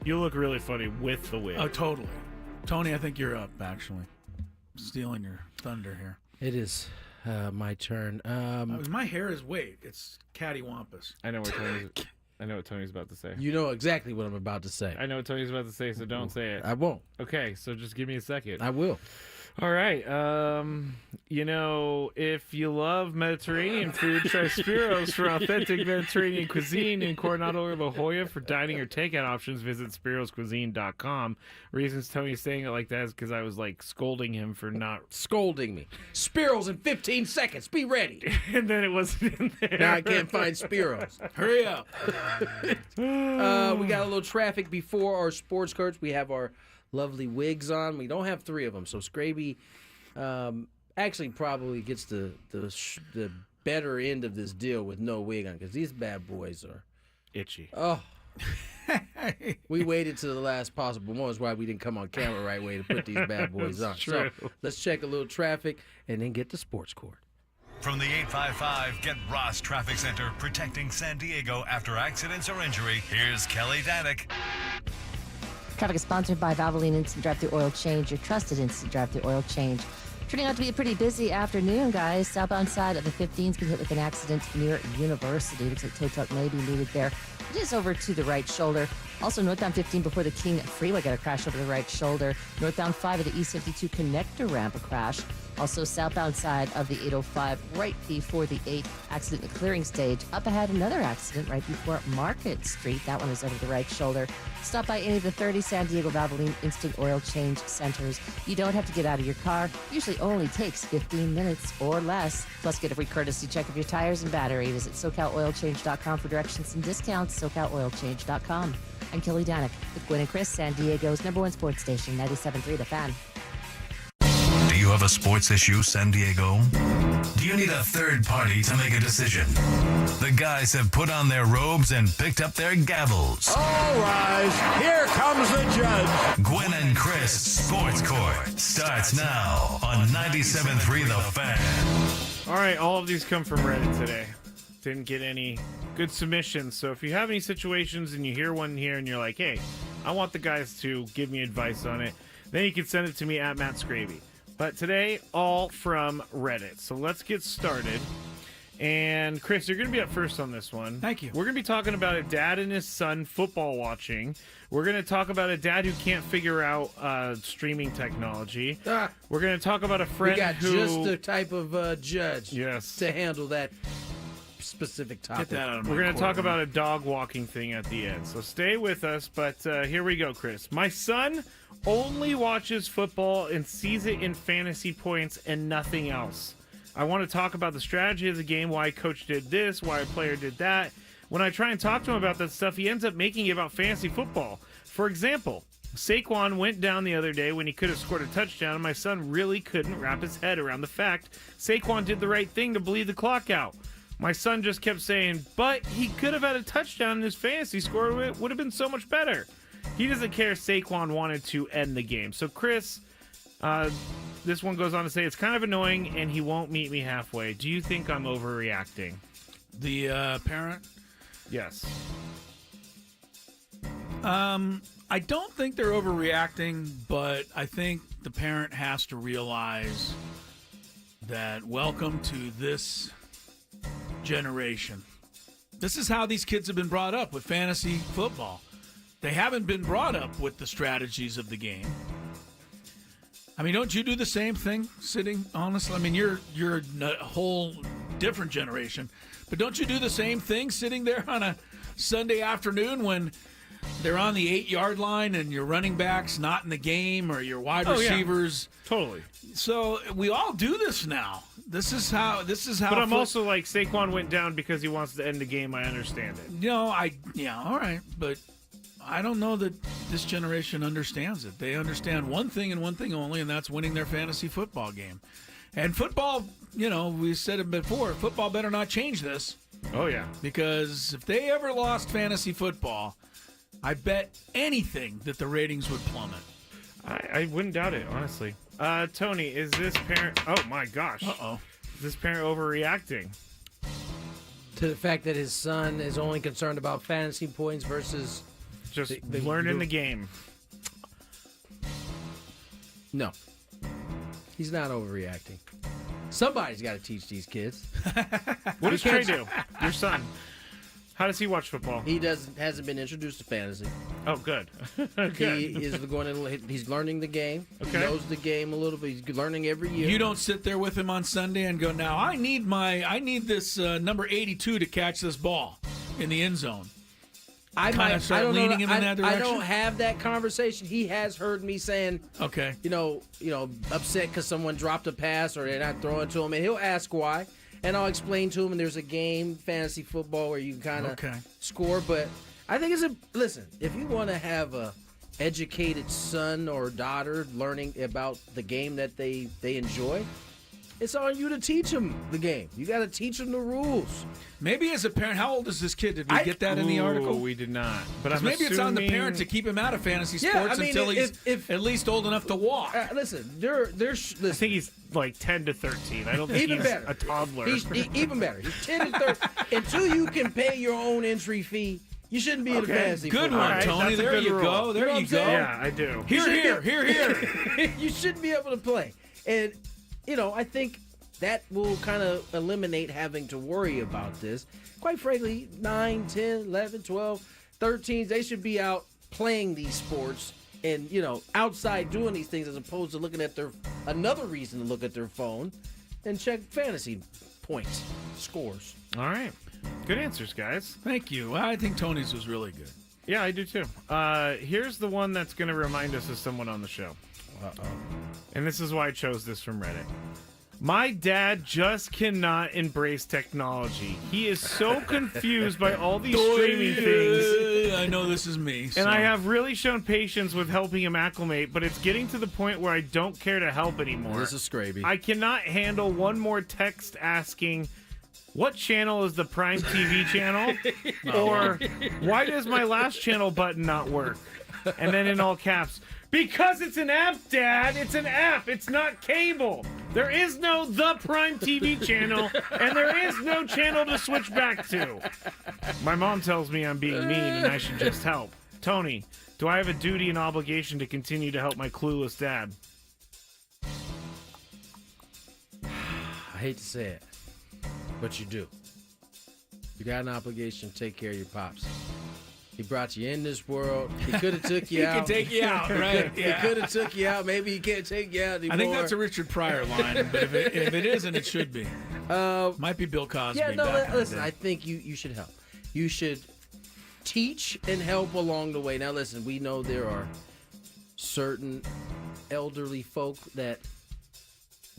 You look really funny with the wig. Oh, totally. Tony, I think you're up, actually. Stealing your thunder here. It is my turn. My hair is it's cattywampus. I know what Tony's about to say. You know exactly what I'm about to say. I know what Tony's about to say, so don't say it. I won't. Okay, so just give me a second. I will. All right. If you love Mediterranean food, try Spiros for authentic Mediterranean cuisine in Coronado or La Jolla. For dining or takeout options, visit spiroscuisine.com. Reasons Tony's saying it like that is because I was scolding him for not scolding me. Spiros in 15 seconds. Be ready. And then it wasn't in there. Now I can't find Spiros. Hurry up. We got a little traffic before our sports cards. We have our lovely wigs on. We don't have 3 of them, so Skraby actually probably gets the better end of this deal with no wig on, because these bad boys are itchy. Oh, we waited to the last possible moment. That's why we didn't come on camera right away to put these bad boys on. True. So let's check a little traffic and then get the sports court. From the 855 Get Ross Traffic Center, protecting San Diego after accidents or injury, here's Kelly Danick. Traffic is sponsored by Valvoline Instant Drive-Thru Oil Change, your trusted instant drive-thru oil change. Turning out to be a pretty busy afternoon, guys. Southbound side of the 15's been hit with an accident near University. Looks like tow truck may be needed there. It is over to the right shoulder. Also, northbound 15 before the King Freeway got a crash over the right shoulder. Northbound 5 of the East 52 connector ramp, a crash. Also, southbound side of the 805 right before the 8 accident in the clearing stage. Up ahead, another accident right before Market Street. That one is over the right shoulder. Stop by any of the 30 San Diego Valvoline Instant Oil Change centers. You don't have to get out of your car. Usually only takes 15 minutes or less. Plus, get a free courtesy check of your tires and battery. Visit SoCalOilChange.com for directions and discounts. SoCalOilChange.com. I'm Kelly Danick with Gwynn and Chris, San Diego's #1 sports station, 97.3 The Fan. Do you have a sports issue, San Diego? Do you need a third party to make a decision? The guys have put on their robes and picked up their gavels. All rise. Here comes the judge. Gwynn and Chris Sports Court starts now on 97.3 The Fan. All right, all of these come from Reddit today. Didn't get any good submissions. So if you have any situations and you hear one here and you're like, hey, I want the guys to give me advice on it, then you can send it to me at Matt Skraby. But today, all from Reddit. So let's get started. And Chris, you're going to be up first on this one. Thank you. We're going to be talking about a dad and his son football watching. We're going to talk about a dad who can't figure out streaming technology. We're going to talk about a friend who... We got just the type of judge yes. to handle that specific topic. Get that out of my We're going to talk court, about a dog walking thing at the end. So stay with us, but here we go, Chris. My son only watches football and sees it in fantasy points and nothing else. I want to talk about the strategy of the game, why a coach did this, why a player did that. When I try and talk to him about that stuff, he ends up making it about fantasy football. For example, Saquon went down the other day when he could have scored a touchdown, and my son really couldn't wrap his head around the fact Saquon did the right thing to bleed the clock out. My son just kept saying, but he could have had a touchdown and his fantasy score would have been so much better. He doesn't care Saquon wanted to end the game. So, Chris, this one goes on to say, it's kind of annoying and he won't meet me halfway. Do you think I'm overreacting? The parent? Yes. I don't think they're overreacting, but I think the parent has to realize that welcome to this generation. This is how these kids have been brought up with fantasy football. They haven't been brought up with the strategies of the game. I mean, don't you do the same thing sitting, honestly? I mean, you're a whole different generation, but don't you do the same thing sitting there on a Sunday afternoon when they're on the 8-yard line and your running back's not in the game or your wide receivers? Yeah. Totally. So we all do this now. This is how. But I'm also like, Saquon went down because he wants to end the game. I understand it. All right, but I don't know that this generation understands it. They understand one thing and one thing only, and that's winning their fantasy football game. And football, we said it before, football better not change this. Oh, yeah. Because if they ever lost fantasy football, I bet anything that the ratings would plummet. I wouldn't doubt it, honestly. Tony, is this parent... Oh, my gosh. Uh-oh. Is this parent overreacting? To the fact that his son is only concerned about fantasy points versus just learning the game. No. He's not overreacting. Somebody's got to teach these kids. What does Trey do? Your son. How does he watch football? He hasn't been introduced to fantasy. Oh, good. He's learning the game. Okay. He knows the game a little bit. He's learning every year. You don't sit there with him on Sunday and go, now I need this number 82 to catch this ball in the end zone. I start leaning him in that direction. I don't have that conversation. He has heard me saying, okay, upset because someone dropped a pass or they're not throwing to him, and he'll ask why. And I'll explain to him, and there's a game, fantasy football, where you kind of score. But I think listen, if you want to have a educated son or daughter learning about the game that they enjoy, it's on you to teach them the game. You got to teach them the rules. Maybe as a parent, how old is this kid? Did we get that in the article? We did not. But maybe it's on the parent to keep him out of fantasy sports until he's at least old enough to walk. Listen, I think he's like 10 to 13. I don't think he's a toddler. Even better. He's 10 to 13. Until you can pay your own entry fee, you shouldn't be in fantasy. Good one, right, Tony. There you go. There you go. Yeah, I do. Here. You shouldn't be able to play. And, I think that will kind of eliminate having to worry about this. Quite frankly, 9, 10, 11, 12, 13, they should be out playing these sports and, outside doing these things as opposed to looking at another reason to look at their phone and check fantasy points, scores. All right. Good answers, guys. Thank you. I think Tony's was really good. Yeah, I do too. Here's the one that's going to remind us of someone on the show. Uh-oh. And this is why I chose this from Reddit. My dad just cannot embrace technology. He is so confused by all these streaming things. I know this is me. And I have really shown patience with helping him acclimate, but it's getting to the point where I don't care to help anymore. This is Skraby. I cannot handle one more text asking, what channel is the Prime TV channel? Or, why does my last channel button not work? And then in all caps, because it's an app, Dad. It's an app. It's not cable. There is no The Prime TV channel, and there is no channel to switch back to. My mom tells me I'm being mean and I should just help. Tony, do I have a duty and obligation to continue to help my clueless dad? I hate to say it, but you do. You got an obligation to take care of your pops. He brought you in this world. He could have took you out. He can take you out, right? He could have took you out. Maybe he can't take you out anymore. I think that's a Richard Pryor line, but if it isn't, it should be. Might be Bill Cosby. Yeah, no, listen, I think you should help. You should teach and help along the way. Now, listen, we know there are certain elderly folk that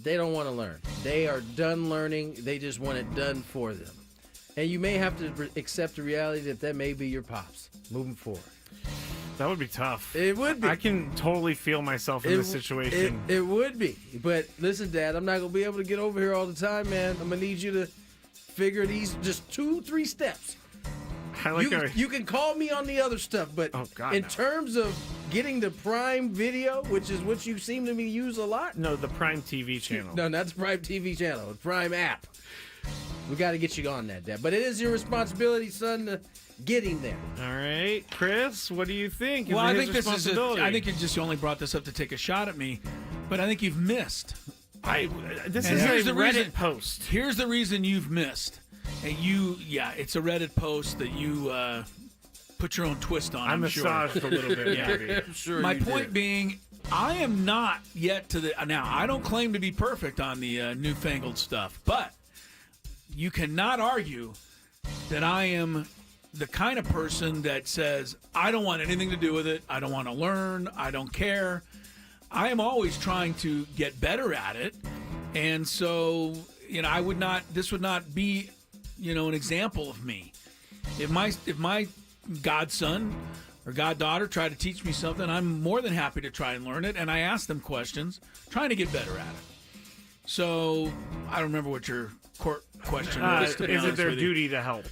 they don't want to learn. They are done learning. They just want it done for them. And you may have to accept the reality that may be your pops moving forward. That would be tough. It would be. I can totally feel myself in this situation. It would be. But listen, Dad, I'm not going to be able to get over here all the time, man. I'm going to need you to figure these just 2-3 steps. You can call me on the other stuff, but in terms of getting the Prime Video, which is what you seem to me use a lot. No, the Prime TV channel. No, not the Prime TV channel. The Prime app. We got to get you on that, Dad. But it is your responsibility, son, to get him there. All right, Chris, what do you think? Well, I think I think you just only brought this up to take a shot at me, but I think you've missed. This is a Reddit post. Here's the reason you've missed. And it's a Reddit post that you put your own twist on. I massaged a little bit. Yeah. I'm sure. My point being, I am not yet to the now. I don't claim to be perfect on the newfangled stuff, but you cannot argue that I am the kind of person that says, I don't want anything to do with it. I don't want to learn. I don't care. I am always trying to get better at it. And so, this would not be, an example of me. If my godson or goddaughter try to teach me something, I'm more than happy to try and learn it. And I ask them questions, trying to get better at it. So I don't remember what your court question was. Is it their duty to help?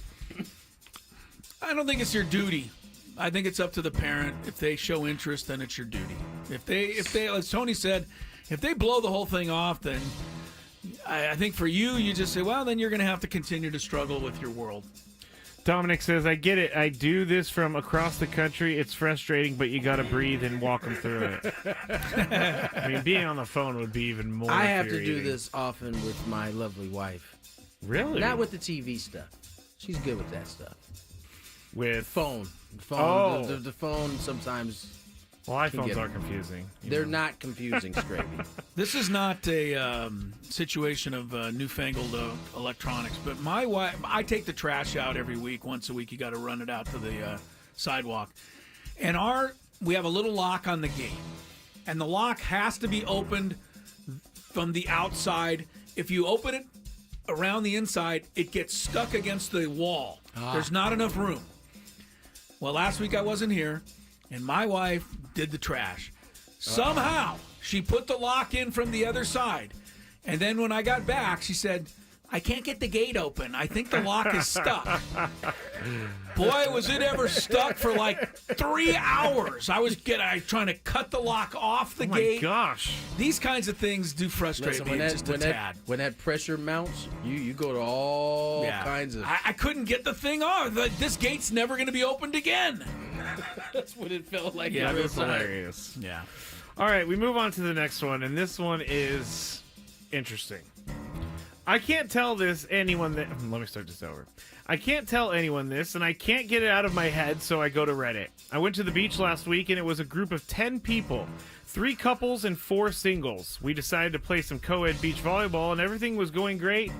I don't think it's your duty. I think it's up to the parent. If they show interest, then it's your duty. If they, as Tony said, if they blow the whole thing off, then I think for you just say, well, then you're going to have to continue to struggle with your world. Dominic says, I get it. I do this from across the country. It's frustrating, but you got to breathe and walk them through it. I mean, being on the phone would be even more I have to do infuriating. this often with my lovely wife. Really? Not with the TV stuff. She's good with that stuff. With phone. Oh. The phone sometimes. Well, iPhones are confusing. They're not confusing, Skraby. This is not a situation of newfangled electronics, but my wife, I take the trash out every week. Once a week, you got to run it out to the sidewalk. And we have a little lock on the gate, and the lock has to be opened from the outside. If you open it around the inside, it gets stuck against the wall. There's not enough room. Well, last week I wasn't here, and my wife did the trash. Somehow, she put the lock in from the other side. And then when I got back, she said, I can't get the gate open. I think the lock is stuck. Boy, was it ever stuck for like 3 hours. I was trying to cut the lock off the gate. Oh, my gosh. These kinds of things do frustrate me just a tad. When that pressure mounts, you go to all kinds of... I couldn't get the thing off. This gate's never going to be opened again. That's what it felt like. Yeah, that's hilarious. Yeah. All right, we move on to the next one, and this one is interesting. I can't tell anyone that... Let me start this over. I can't tell anyone this, and I can't get it out of my head, so I go to Reddit. I went to the beach last week, and it was a group of 10 people. 3 couples and 4 singles. We decided to play some co-ed beach volleyball, and everything was going great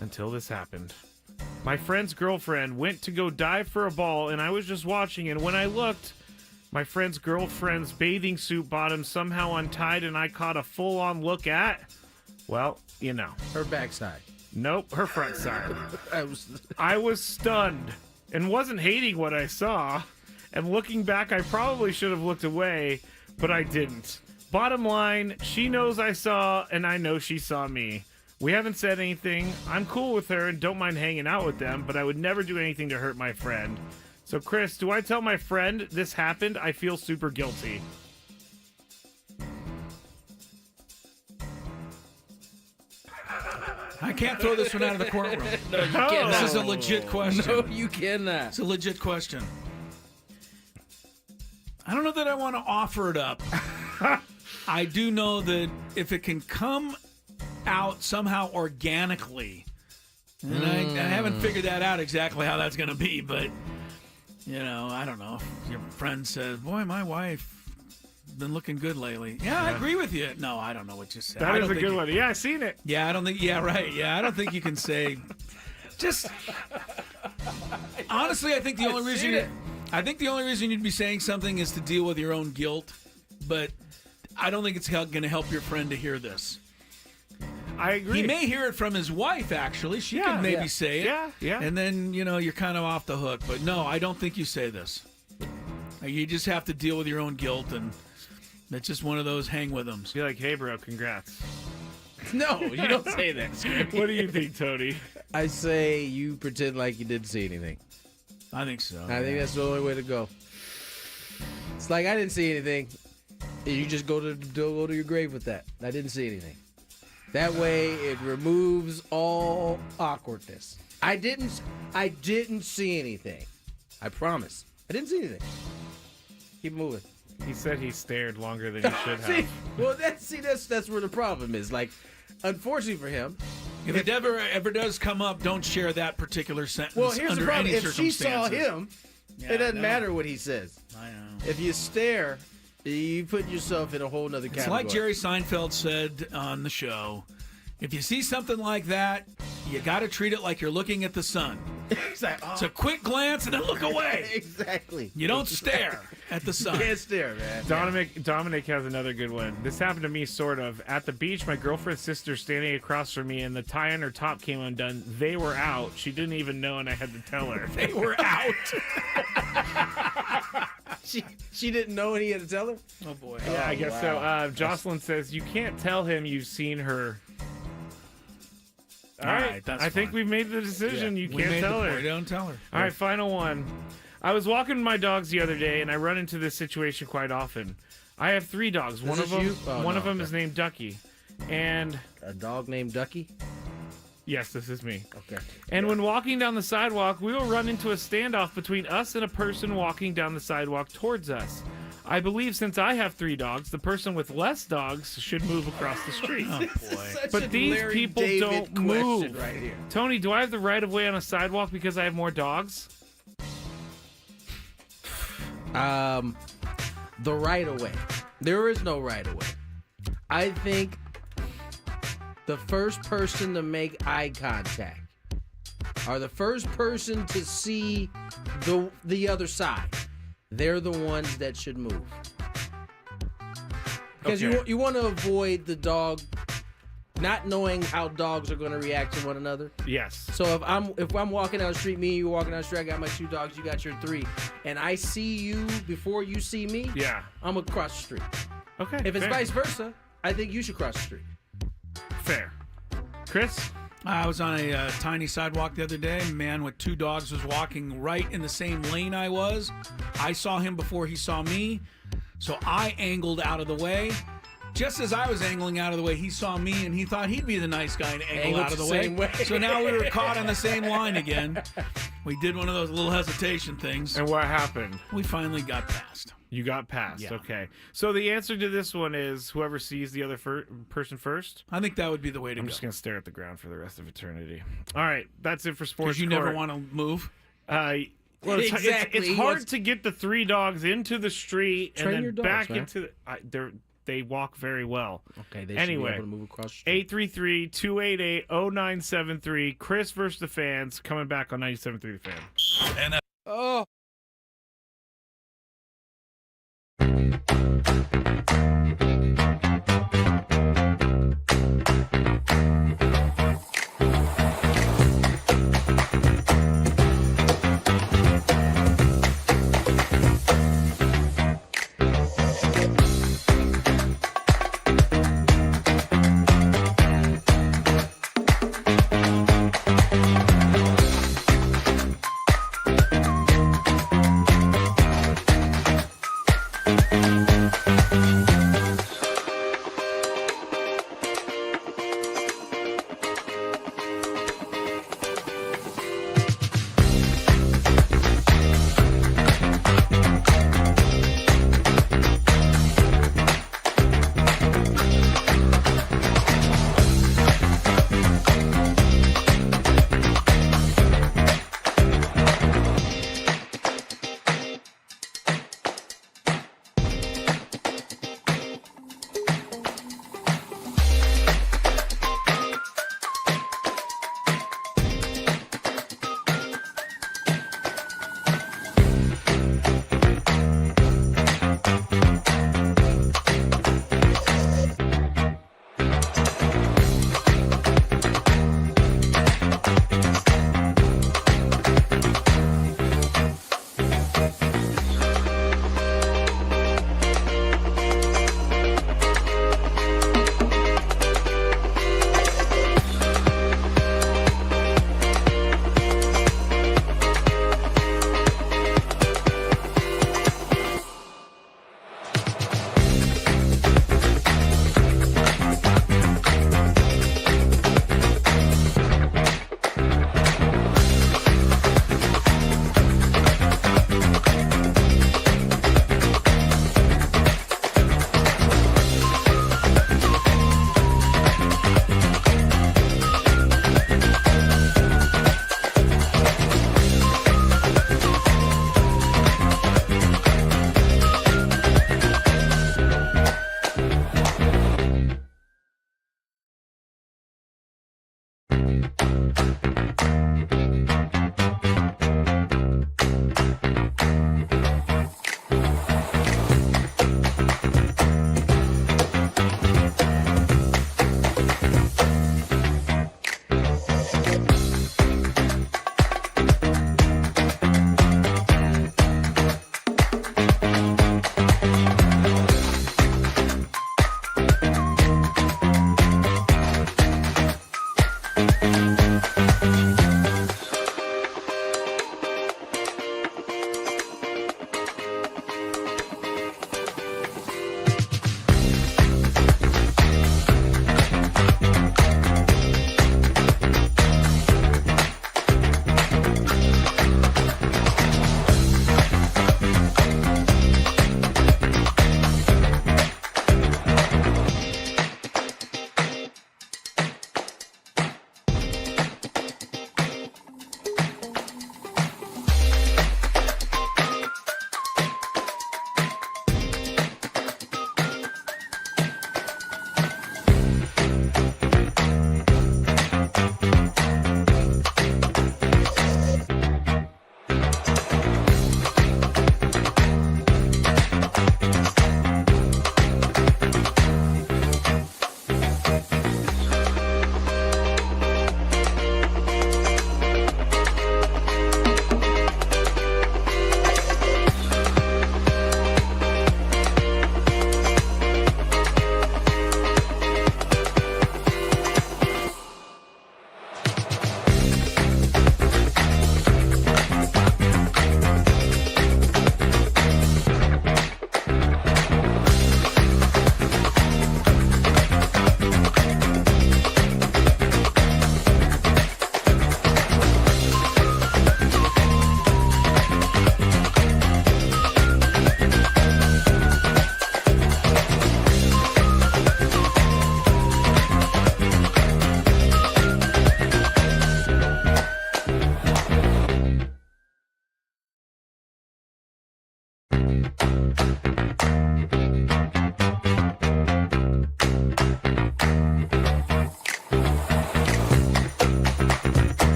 until this happened. My friend's girlfriend went to go dive for a ball, and I was just watching, and when I looked, my friend's girlfriend's bathing suit bottom somehow untied, and I caught a full-on look at... Well, you know. Her backside. Nope, her front side. I I was stunned and wasn't hating what I saw. And looking back, I probably should have looked away, but I didn't. Bottom line, she knows I saw, and I know she saw me. We haven't said anything. I'm cool with her and don't mind hanging out with them, but I would never do anything to hurt my friend. So, Chris, do I tell my friend this happened? I feel super guilty. I can't throw this one out of the courtroom. No, you can't. This is a legit question. No, you cannot. It's a legit question. I don't know that I want to offer it up. I do know that if it can come out somehow organically, and I haven't figured that out exactly how that's going to be, but, I don't know. If your friend says, boy, my wife been looking good lately. Yeah, I agree with you. No, I don't know what you said. That is a good one. Yeah, I seen it. Yeah, I don't think. Yeah, right. Yeah, I don't think you can say. Just honestly, I think the only reason you'd be saying something is to deal with your own guilt. But I don't think it's going to help your friend to hear this. I agree. He may hear it from his wife. Actually, she can maybe say it. Yeah. And then you're kind of off the hook. But no, I don't think you say this. You just have to deal with your own guilt and. That's just one of those hang with them. Be like, hey, bro, congrats. No, you don't say that. What do you think, Tony? I say you pretend like you didn't see anything. I think so. I think that's the only way to go. It's like I didn't see anything. And you just go to your grave with that. I didn't see anything. That way, it removes all awkwardness. I didn't see anything. I promise. I didn't see anything. Keep moving. He said he stared longer than he should have. Well, that's where the problem is. Like, unfortunately for him, if it ever does come up, don't share that particular sentence. Well, here's the problem: if she saw circumstances. him, it doesn't matter what he says. I know. If you stare, you put yourself in a whole nother category. It's like Jerry Seinfeld said on the show: if you see something like that, you got to treat it like you're looking at the sun. Exactly. It's a quick glance and then look away. Exactly. You don't stare at the sun. You can't stare, man. Dominic has another good one. This happened to me, sort of. At the beach, my girlfriend's sister standing across from me, and the tie on her top came undone. They were out. She didn't even know, and I had to tell her. They were out. She didn't know, and he had to tell her? Oh, boy. Yeah, I guess so. Jocelyn says, you can't tell him you've seen her. All right, that's I think fine. we've made the decision. Yeah, You can't tell her. Don't tell her. All right, final one. I was walking my dogs the other day, and I run into this situation quite often. I have 3 dogs. One of them is named Ducky, and a dog named Ducky. Yes, this is me. Okay. And when walking down the sidewalk, we will run into a standoff between us and a person walking down the sidewalk towards us. I believe since I have 3 dogs, the person with less dogs should move across the street. Oh, boy. But these Larry people David don't question move. right here. Tony, do I have the right of way on a sidewalk because I have more dogs? The right of way. There is no right of way. I think the first person to make eye contact or the first person to see the other side, they're the ones that should move. Because Okay. you want to avoid the dog not knowing how dogs are going to react to one another. Yes. So if I'm walking down the street, me and you walking down the street, I got my 2 dogs, you got your 3, and I see you before you see me, Yeah. I'm gonna cross the street. Okay. If it's fair. vice versa, I think you should cross the street. Fair. Chris? I was on a tiny sidewalk the other day. A man with 2 dogs was walking right in the same lane I was. I saw him before he saw me, so I angled out of the way. Just as I was angling out of the way, he saw me, and he thought he'd be the nice guy and angle Angled out of the the same way. So now we were caught on the same line again. We did one of those little hesitation things. And what happened? We finally got past. You got passed. Yeah. Okay. So the answer to this one is whoever sees the other person first. I think that would be the way to I'm go. just going to stare at the ground for the rest of eternity. All right. That's it for Sports Because you Court. never want to move. Well, it's, Exactly. it's hard to get the 3 dogs into the street Train and then your dogs, back man. into the... they walk very well. Okay, they Anyway, should be able to move across the street. 833-288-0973. Chris versus the fans coming back on 97.3 The Fan. And Oh.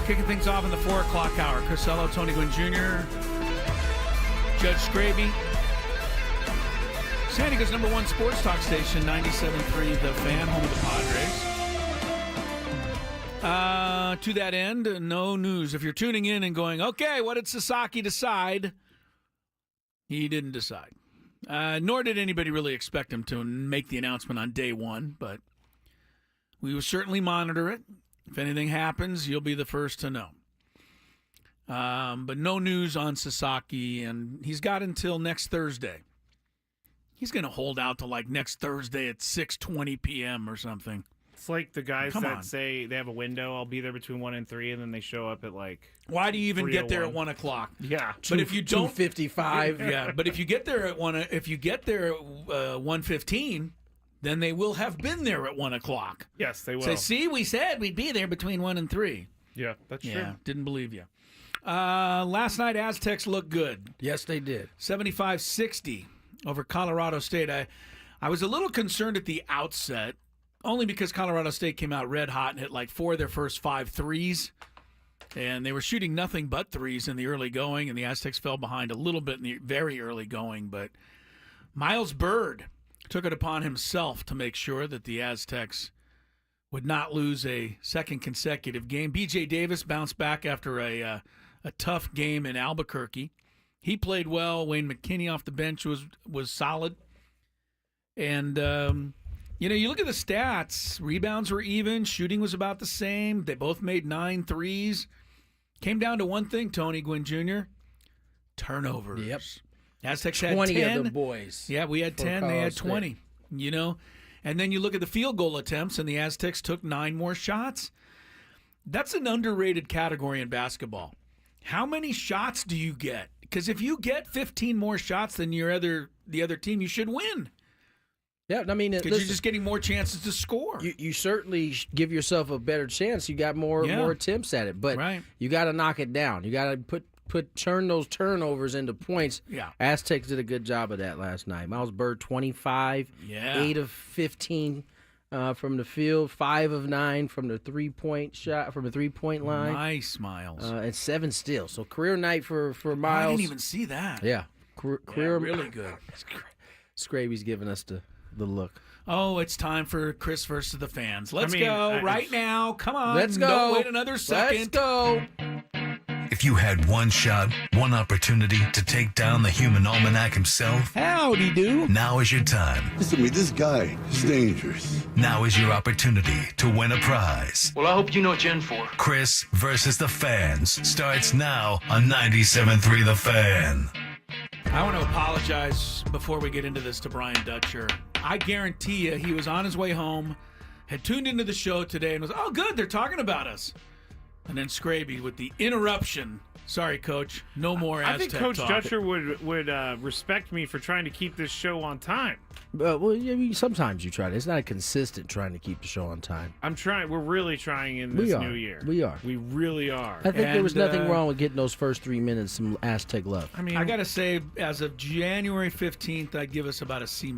Kicking things off in the 4 o'clock hour. Cassavell, Tony Gwynn Jr., Judge Skraby. San Diego's #1 sports talk station, 97.3 The Fan, home of the Padres. To that end, no news. If you're tuning in and going, okay, what did Sasaki decide? He didn't decide. Nor did anybody really expect him to make the announcement on day one, but we will certainly monitor it. If anything happens, you'll be the first to know. But no news on Sasaki, and he's got until next Thursday. He's going to hold out till like next Thursday at 6:20 p.m. or something. It's like the guys that say they have a window. I'll be there between 1 and 3, and then they show up at like. Why do you even get there at 1 o'clock? Yeah, but if you don't 2:55. Yeah, but if you get there at 1:15, then they will have been there at 1 o'clock. Yes, they will. Say, see, we said we'd be there between 1 and 3. Yeah, that's true. Yeah, didn't believe you. Last night, Aztecs looked good. Yes, they did. 75-60 over Colorado State. I was a little concerned at the outset, only because Colorado State came out red hot and hit like 4 of their first 5 threes. And they were shooting nothing but threes in the early going, and the Aztecs fell behind a little bit in the very early going. But Miles Bird took it upon himself to make sure that the Aztecs would not lose a second consecutive game. B.J. Davis bounced back after a tough game in Albuquerque. He played well. Wayne McKinney off the bench was solid. And, you look at the stats. Rebounds were even. Shooting was about the same. They both made 9 threes. Came down to one thing, Tony Gwynn Jr., turnovers. Yep. Aztecs had 20 10. of the boys. Yeah, we had 10. They had 20. And then you look at the field goal attempts, and the Aztecs took 9 more shots. That's an underrated category in basketball. How many shots do you get? Because if you get 15 more shots than the other team, you should win. Yeah, I mean, because you're just getting more chances to score. You certainly give yourself a better chance. You got more attempts at it, but you got to knock it down. You got to turn those turnovers into points. Yeah, Aztecs did a good job of that last night. Miles Bird 25, 8 of 15 from the field, 5 of 9 from the 3-point shot from the 3-point line. Nice, Miles, and 7 steals. So career night for Miles. I didn't even see that. Yeah, career really good. Skraby's giving us the look. Oh, it's time for Chris versus the fans. Let's go right now. Come on. Let's go. Don't wait another second. Let's go. If you had one shot, one opportunity to take down the human almanac himself, howdy do. Now is your time. Listen to me, this guy is dangerous. Now is your opportunity to win a prize. Well, I hope you know what you're in for. Chris versus the fans starts now on 97.3 The Fan. I want to apologize before we get into this to Brian Dutcher. I guarantee you he was on his way home, had tuned into the show today and was, oh, good, they're talking about us. And then Skraby with the interruption. Sorry, Coach. No more Aztec I think Coach talk. Dutcher would respect me for trying to keep this show on time. Well, I mean, sometimes you try to. It's not consistent trying to keep the show on time. I'm trying. We're really trying in this new year. We are. We really are. I think there was nothing wrong with getting those first 3 minutes some Aztec love. I mean, I got to say, as of January 15th, I'd give us about a C-.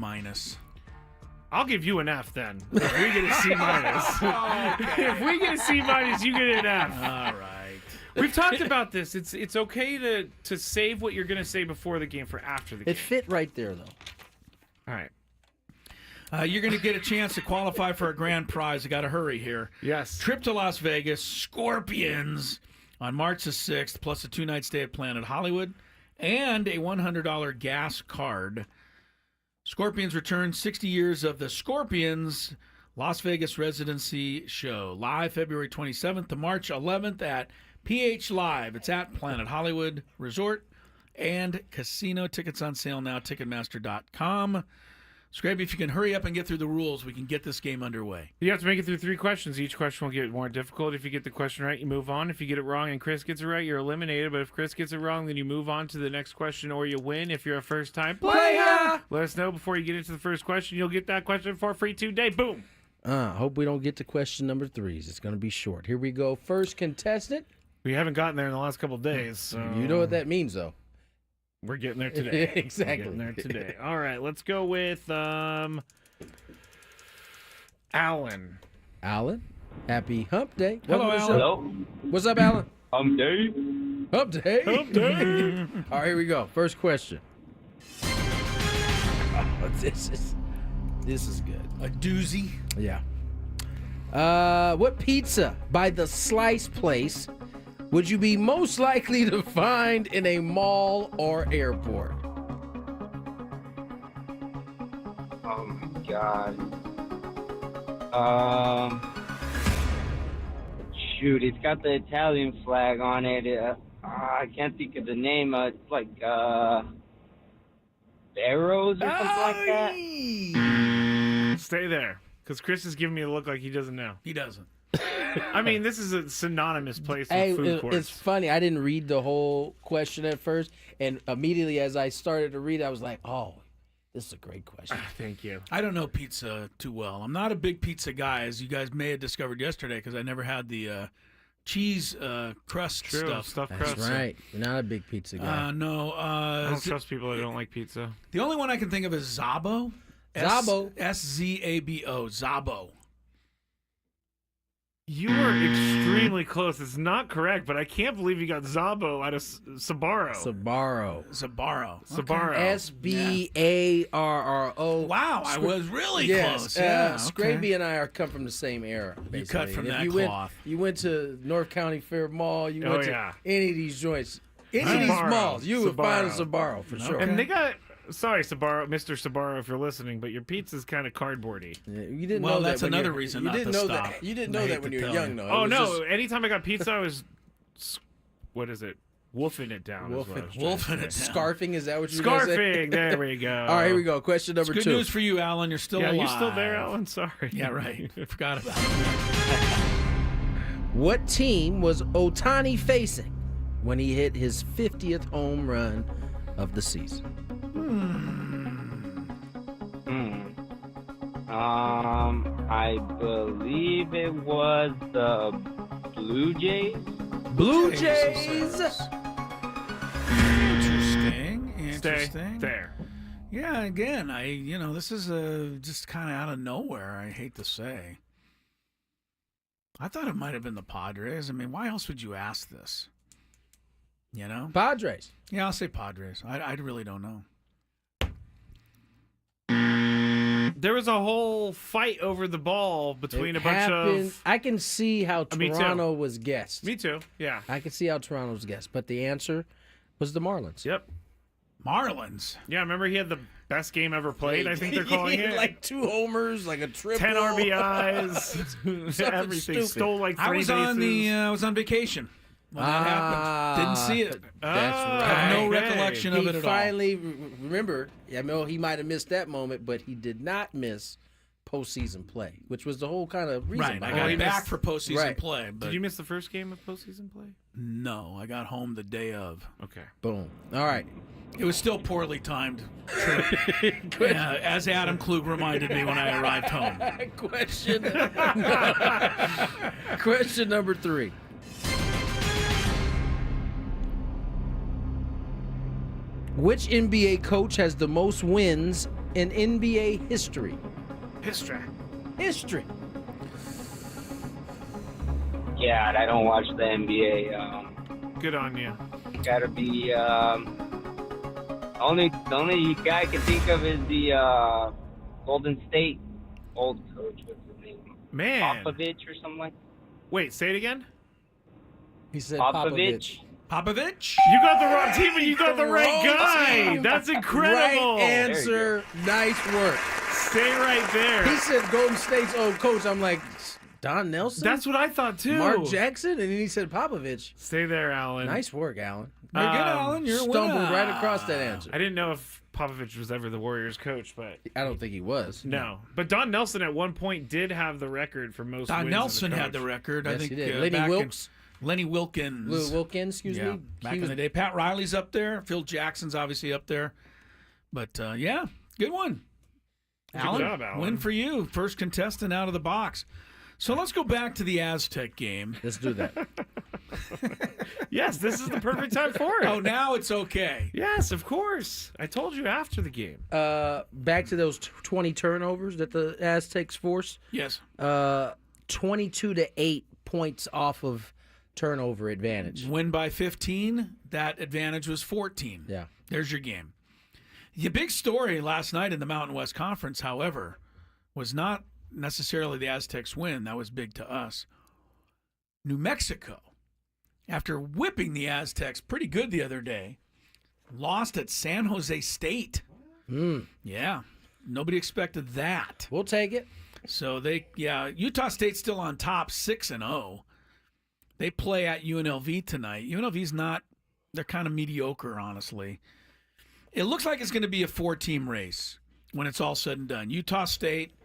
I'll give you an F then. If we get a C-. If we get a C-, you get an F. All right. We've talked about this. It's okay to save what you're going to say before the game for after the game. It fit right there, though. All right. You're going to get a chance to qualify for a grand prize. I got to hurry here. Yes. Trip to Las Vegas, Scorpions on March the 6th, plus a 2-night stay at Planet Hollywood, and a $100 gas card. Scorpions return 60 years of the Scorpions Las Vegas residency show. Live February 27th to March 11th at PH Live. It's at Planet Hollywood Resort and Casino. Tickets on sale now, Ticketmaster.com. Skraby, if you can hurry up and get through the rules, we can get this game underway. You have to make it through 3 questions. Each question will get more difficult. If you get the question right, you move on. If you get it wrong and Chris gets it right, you're eliminated. But if Chris gets it wrong, then you move on to the next question or you win. If you're a first-time player, let us know before you get into the first question. You'll get that question for free today. Boom. Hope we don't get to question number 3. It's going to be short. Here we go. First contestant. We haven't gotten there in the last couple of days. So you know what that means, though. We're getting there today. Exactly. We're getting there today. All right, let's go with Alan. Alan? Happy Hump Day. Hello, Welcome to the show. Hello. What's up, Alan? Hump Day. Hump Day. Hump Day. All right, here we go. First question. Oh, this is good. A doozy. Yeah. What pizza by the Slice Place would you be most likely to find in a mall or airport? Oh my God. Shoot, it's got the Italian flag on it. I can't think of the name. It's like Barrows or something like that. Stay there, because Chris is giving me a look like he doesn't know. He doesn't. I mean, this is a synonymous place with Hey, food courts. it's funny. I didn't read the whole question at first, and immediately as I started to read, I was like, "Oh, this is a great question." Thank you. I don't know pizza too well. I'm not a big pizza guy, as you guys may have discovered yesterday, because I never had the cheese crust stuff. That's crust. right. You're not a big pizza guy. No. I don't trust people that don't like pizza. The only one I can think of is Zabo. Zabo. Szabo. Zabo. You are extremely close. It's not correct, but I can't believe you got Zabo out of Sbarro. Sbarro. Sbarro. Sbarro. Sbarro. Wow, I was really yes, close. Yeah, Skraby and I come from the same era. Basically. You cut from And if that you cloth. You went to North County Fair Mall. You went to any of these joints. Any of these malls. You would find a Sbarro for sure. And they got... Sorry, Sbarro, Mr. Sbarro, if you're listening, but your pizza's kind of cardboardy. Yeah, you didn't well, know that's that when another you're- reason you not didn't to know stop. That, you didn't I know hate that when to you were tell young, you. though. Oh, It was no. just- Anytime I got pizza, I was... What is it? Wolfing it down. Wolfing is Wolfing it it down. Scarfing, is that what you're going to say? Scarfing. There we go. All right, here we go. Question number It's two. good news for you, Alan. You're still alive. You're still there, Alan. Sorry. Yeah, right. I forgot about it. What team was Ohtani facing when he hit his 50th home run of the season? I believe it was the Blue Jays. Blue Jays. Interesting. Stay there. Yeah, again, this is just kind of out of nowhere, I hate to say. I thought it might have been the Padres. I mean, why else would you ask this? You know? Padres. Yeah, I'll say Padres. I really don't know. There was a whole fight over the ball between a bunch of... I can see how Me too. Toronto was guessed. Me too, yeah. I can see how Toronto was guessed, but the answer was the Marlins. Yep. Marlins? Yeah, remember he had the best game ever played, I think they're calling it. Like 2 homers, like a triple. 10 RBIs. Everything. Stole like 3 bases. I was on vacation when that happened. Didn't see it. That's right. Have no recollection of it at all. Finally, remember, I know he might have missed that moment, but he did not miss postseason play, which was the whole kind of reason. Right, I got back for postseason play. But Did you miss the first game of postseason play? No, I got home the day of. Okay. Boom. All right. It was still poorly timed. Yeah, as Adam Klug reminded me when I arrived home. Question number 3. Which NBA coach has the most wins in NBA history? History. Yeah, I don't watch the NBA. Good on you. Gotta be the only guy I can think of is the Golden State old coach. What's his name? Man. Popovich or something like that. Wait, say it again? He said Popovich. Popovich? You got the wrong team and you got the right guy. That's incredible. Right answer. Nice work. Stay right there. He said Golden State's old coach. I'm like, Don Nelson? That's what I thought too. Mark Jackson? And then he said Popovich. Stay there, Alan. Nice work, Alan. You're good, Alan. You're a winner. Stumbled right across that answer. I didn't know if Popovich was ever the Warriors coach, but I don't think he was. No. But Don Nelson at one point did have the record for most Don wins Nelson as a had the coach. record. Yes, I think he did. back Lenny Wilkes. Lenny Wilkins. Lou Wilkins, excuse me. Back in the day. Pat Riley's up there. Phil Jackson's obviously up there. But, yeah, good one. Good Alan, job, Alan. win for you. First contestant out of the box. So let's go back to the Aztec game. Let's do that. Yes, this is the perfect time for it. Oh, now it's okay. Yes, of course. I told you after the game. Back to those 20 turnovers that the Aztecs forced. Yes. 22-8 points off of turnover advantage. Win by 15, that advantage was 14. Yeah. There's your game. The big story last night in the Mountain West Conference, however, was not necessarily the Aztecs win. That was big to us. New Mexico, after whipping the Aztecs pretty good the other day, lost at San Jose State. Yeah. Nobody expected that. We'll take it. So Utah State's still on top, 6-0. They play at UNLV tonight. UNLV's they're kind of mediocre, honestly. It looks like it's going to be a 4-team race when it's all said and done. Utah State,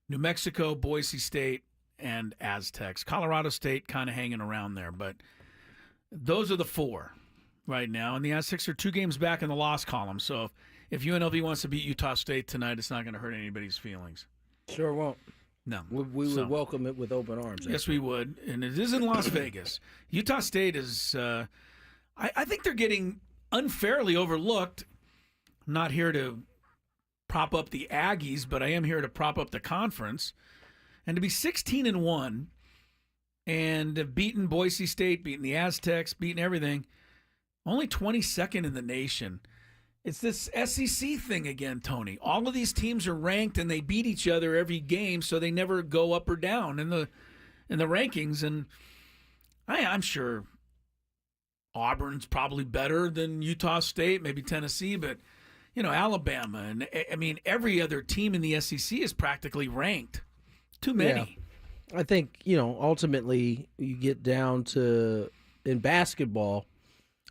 New Mexico, Boise State, and Aztecs. Colorado State kind of hanging around there, but those are the 4 right now. And the Aztecs are 2 games back in the loss column. So if UNLV wants to beat Utah State tonight, it's not going to hurt anybody's feelings. Sure won't. No. We would welcome it with open arms. Yes, we would. And it is in Las Vegas. Utah State is, I think they're getting unfairly overlooked. I'm not here to prop up the Aggies, but I am here to prop up the conference. And to be 16-1 and have beaten Boise State, beaten the Aztecs, beaten everything, only 22nd in the nation. It's this SEC thing again, Tony. All of these teams are ranked and they beat each other every game, so they never go up or down in the rankings. And I'm sure Auburn's probably better than Utah State, maybe Tennessee, but Alabama and every other team in the SEC is practically ranked. Too many. Yeah. I think ultimately you get down to in basketball.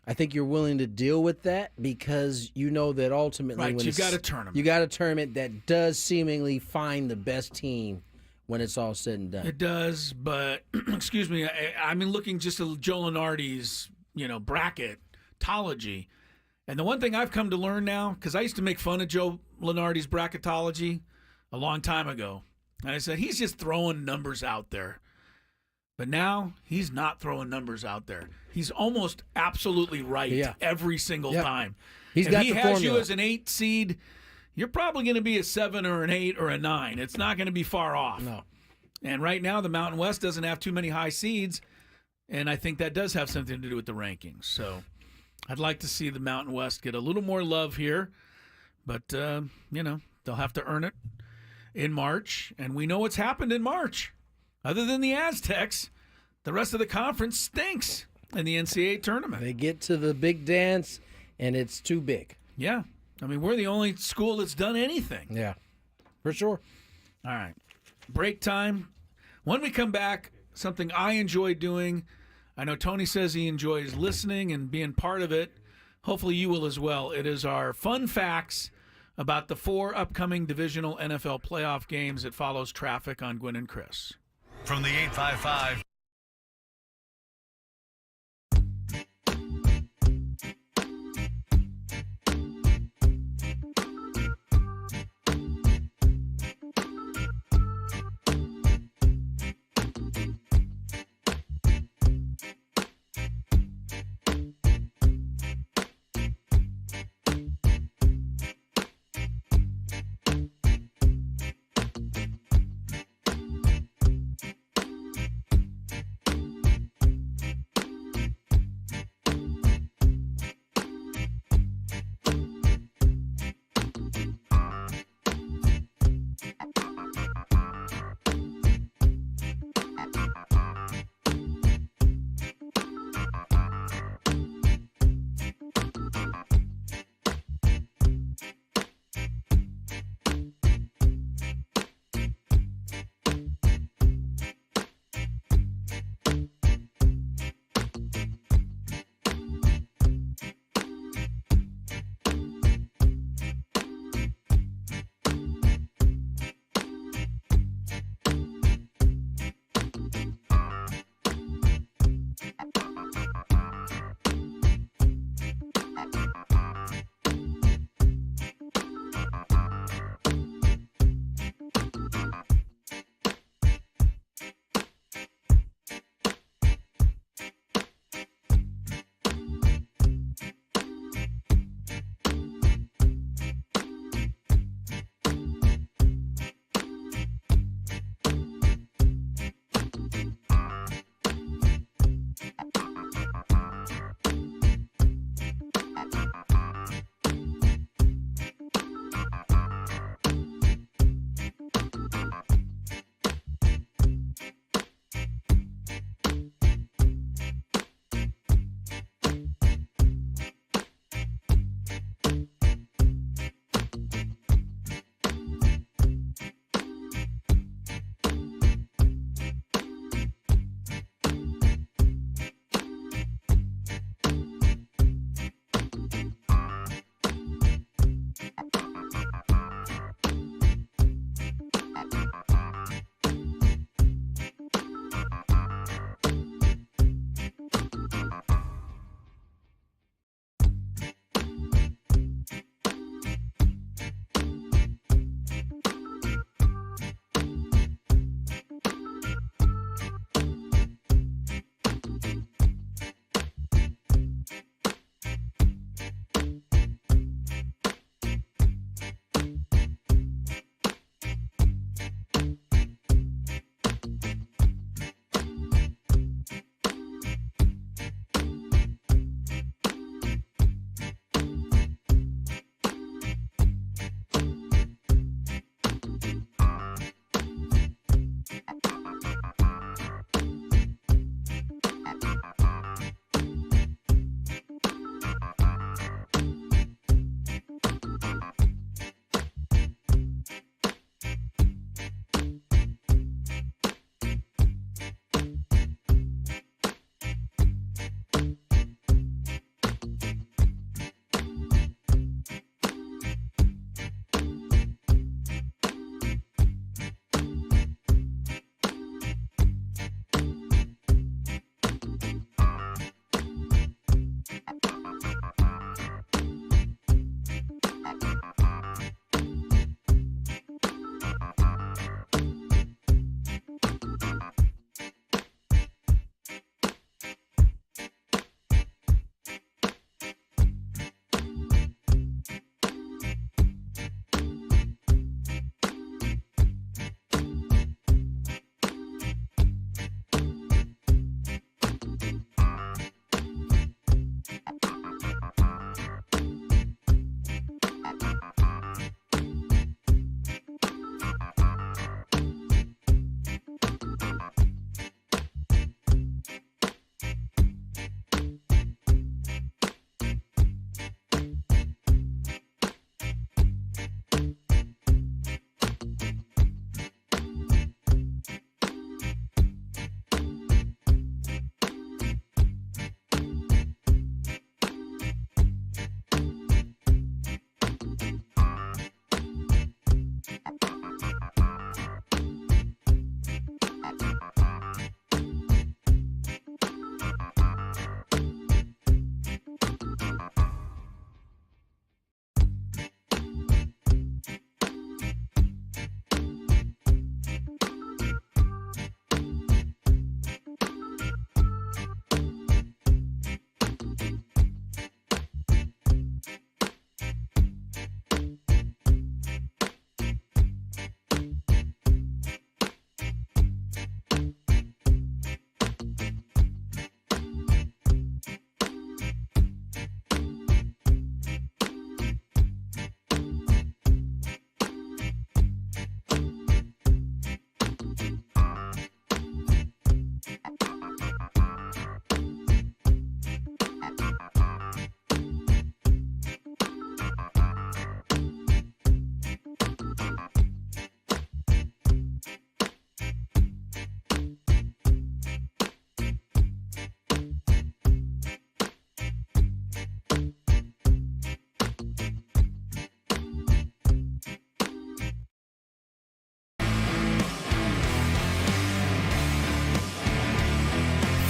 I think you're willing to deal with that because that ultimately when you've got a tournament. You got a tournament that does seemingly find the best team when it's all said and done. It does, but excuse me, I'm looking just at Joe Lunardi's, bracketology. And the one thing I've come to learn now, because I used to make fun of Joe Lunardi's bracketology a long time ago. And I said, he's just throwing numbers out there. But now he's not throwing numbers out there. He's almost absolutely right every single time. If he has you as an 8 seed, you're probably going to be a 7 or an 8 or a 9. It's not going to be far off. No. And right now the Mountain West doesn't have too many high seeds, and I think that does have something to do with the rankings. So I'd like to see the Mountain West get a little more love here, but they'll have to earn it in March, and we know what's happened in March. Other than the Aztecs, the rest of the conference stinks in the NCAA tournament. They get to the big dance, and it's too big. Yeah. We're the only school that's done anything. Yeah, for sure. All right. Break time. When we come back, something I enjoy doing. I know Tony says he enjoys listening and being part of it. Hopefully you will as well. It is our fun facts about the 4 upcoming divisional NFL playoff games. It follows traffic on Gwynn and Chris. From the 855.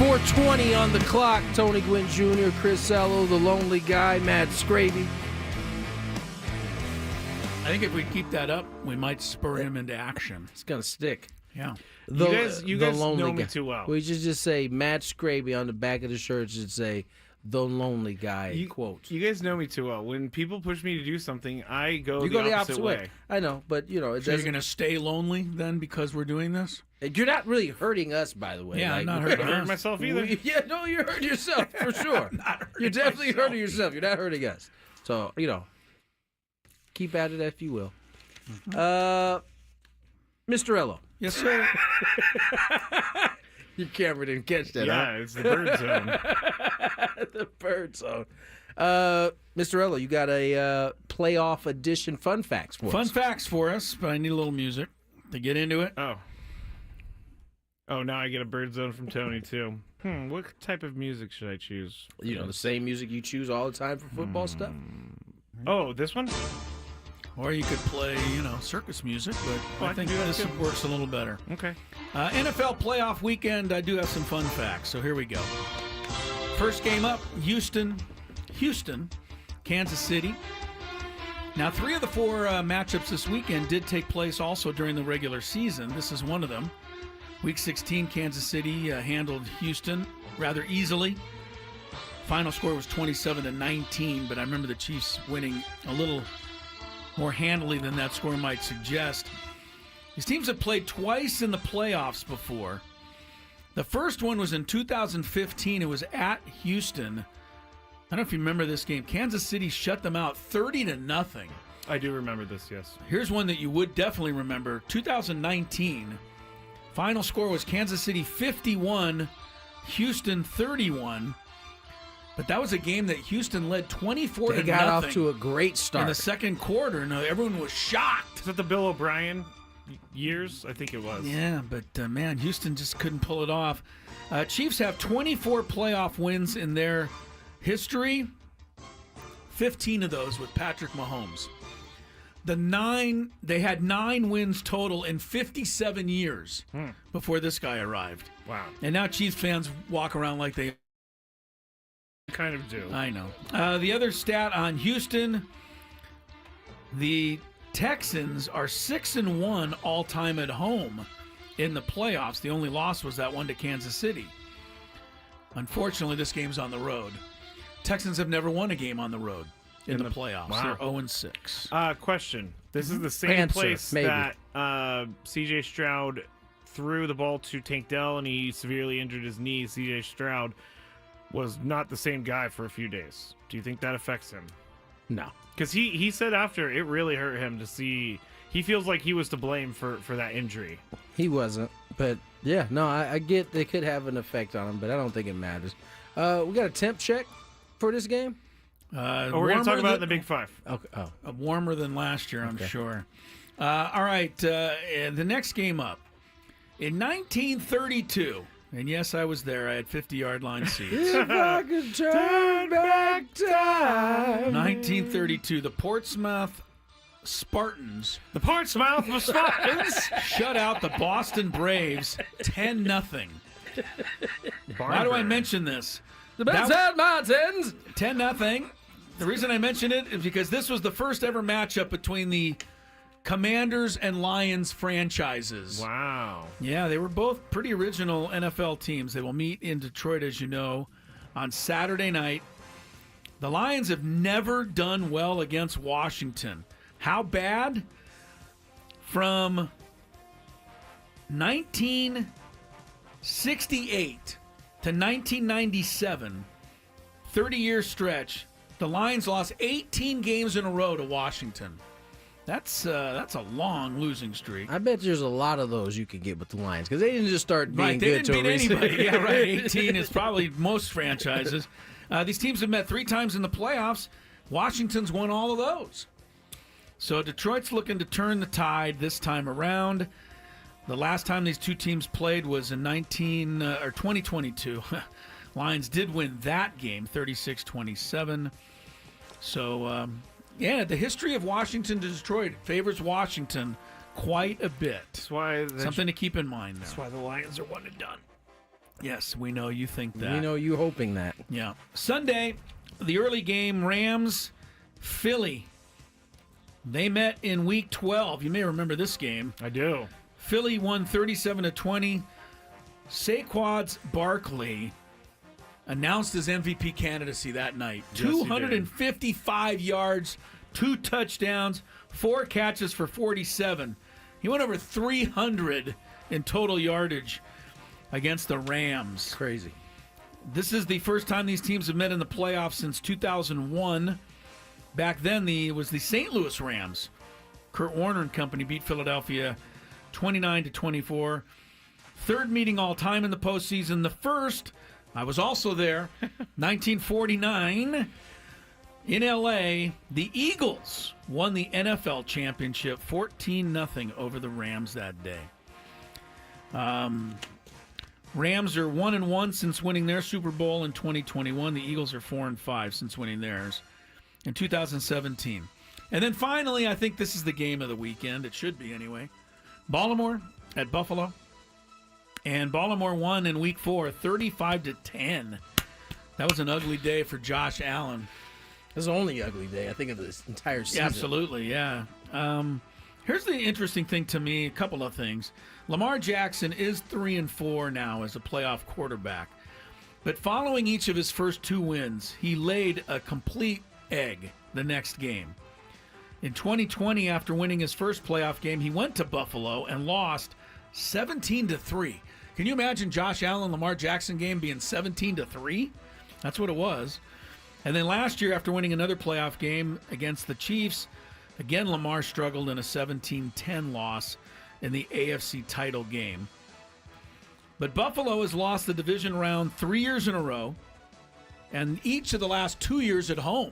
4:20 on the clock. Tony Gwynn Jr., Chris Ello, the lonely guy, Matt Skraby. I think if we keep that up, we might spur him into action. It's going to stick. Yeah. You guys know me too well. We should just say Matt Skraby on the back of the shirt should say the lonely guy, quote. You guys know me too well. When people push me to do something, I go the opposite way. I know, but so you're going to stay lonely then because we're doing this? You're not really hurting us, by the way. Yeah, I'm not hurting myself either. You're hurting yourself for sure. You're definitely hurting yourself. You're not hurting us. So, keep at it if you will. Mr. Ello. Yes, sir. Your camera didn't catch that, Yeah, it's the bird zone. The bird zone. Mr. Ello, you got a playoff edition fun facts for us. Fun facts for us, but I need a little music to get into it. Oh, now I get a bird zone from Tony, too. What type of music should I choose? The same music you choose all the time for football stuff? Oh, this one? Or you could play, circus music, but I think this works a little better. Okay. NFL playoff weekend, I do have some fun facts, so here we go. First game up, Houston, Kansas City. Now, 3 of the 4 matchups this weekend did take place also during the regular season. This is one of them. Week 16, Kansas City handled Houston rather easily. Final score was 27-19, but I remember the Chiefs winning a little more handily than that score might suggest. These teams have played twice in the playoffs before. The first one was in 2015. It was at Houston. I don't know if you remember this game. Kansas City shut them out 30-0. I do remember this, yes. Here's one that you would definitely remember. 2019. Final score was Kansas City 51, Houston 31. But that was a game that Houston led 24-0. They got off to a great start in the second quarter. No, everyone was shocked. Is that the Bill O'Brien years? I think it was. Yeah, but man, Houston just couldn't pull it off. Chiefs have 24 playoff wins in their history. 15 of those with Patrick Mahomes. They had 9 wins total in 57 years before this guy arrived. Wow. And now Chiefs fans walk around like they kind of do. I know. The other stat on Houston, the Texans are 6-1 all-time at home in the playoffs. The only loss was that one to Kansas City. Unfortunately, this game's on the road. Texans have never won a game on the road in the playoffs. Wow. They're 0-6. Question. This is the same place that C.J. Stroud threw the ball to Tank Dell and he severely injured his knee. C.J. Stroud was not the same guy for a few days. Do you think that affects him? No. Because he said after it really hurt him to see. He feels like he was to blame for that injury. He wasn't. But, yeah, no, I get they could have an effect on him, but I don't think it matters. We got a temp check for this game? We're going to talk about it in the Big Five. Okay. Warmer than last year, I'm sure. All right, the next game up. In 1932, and yes, I was there. I had 50-yard line seats. If I could turn back time. 1932, the Portsmouth Spartans. The Portsmouth Spartans shut out the Boston Braves 10-0. Why do I mention this? The Benshead Mountains 10-0. The reason I mention it is because this was the first ever matchup between the Commanders and Lions franchises. Wow. Yeah, they were both pretty original NFL teams. They will meet in Detroit, as you know, on Saturday night. The Lions have never done well against Washington. How bad? From 1968 to 1997, 30-year stretch, the Lions lost 18 games in a row to Washington. That's a long losing streak. I bet there's a lot of those you could get with the Lions because they didn't just start being good to anybody. Yeah, right. 18 is probably most franchises. These teams have met 3 times in the playoffs. Washington's won all of those. So Detroit's looking to turn the tide this time around. The last time these two teams played was in 2022. Lions did win that game, 36-27. So, the history of Washington to Detroit favors Washington quite a bit. That's why something to keep in mind. Now. That's why the Lions are one and done. Yes, we know you think that. We know you hoping that. Yeah. Sunday, the early game, Rams, Philly. They met in Week 12. You may remember this game. I do. Philly won 37-20. Saquon Barkley announced his MVP candidacy that night. Yes, 255 yards, 2 touchdowns, 4 catches for 47. He went over 300 in total yardage against the Rams. Crazy. This is the first time these teams have met in the playoffs since 2001. Back then, it was the St. Louis Rams. Kurt Warner and company beat Philadelphia 29-24. Third meeting all time in the postseason. The first, I was also there, 1949 in L.A. The Eagles won the NFL championship 14-0 over the Rams that day. Rams are 1-1 since winning their Super Bowl in 2021. The Eagles are 4-5 since winning theirs in 2017. And then finally, I think this is the game of the weekend. It should be anyway. Baltimore at Buffalo. And Baltimore won in Week 4, 35-10. That was an ugly day for Josh Allen. It was the only ugly day, I think, of this entire season. Yeah, absolutely, yeah. Here's the interesting thing to me, a couple of things. Lamar Jackson is 3-4 now as a playoff quarterback. But following each of his first 2 wins, he laid a complete egg the next game. In 2020, after winning his first playoff game, he went to Buffalo and lost 17-3. Can you imagine Josh Allen, Lamar Jackson game being 17-3? That's what it was. And then last year, after winning another playoff game against the Chiefs, again, Lamar struggled in a 17-10 loss in the AFC title game. But Buffalo has lost the division round 3 years in a row, and each of the last 2 years at home.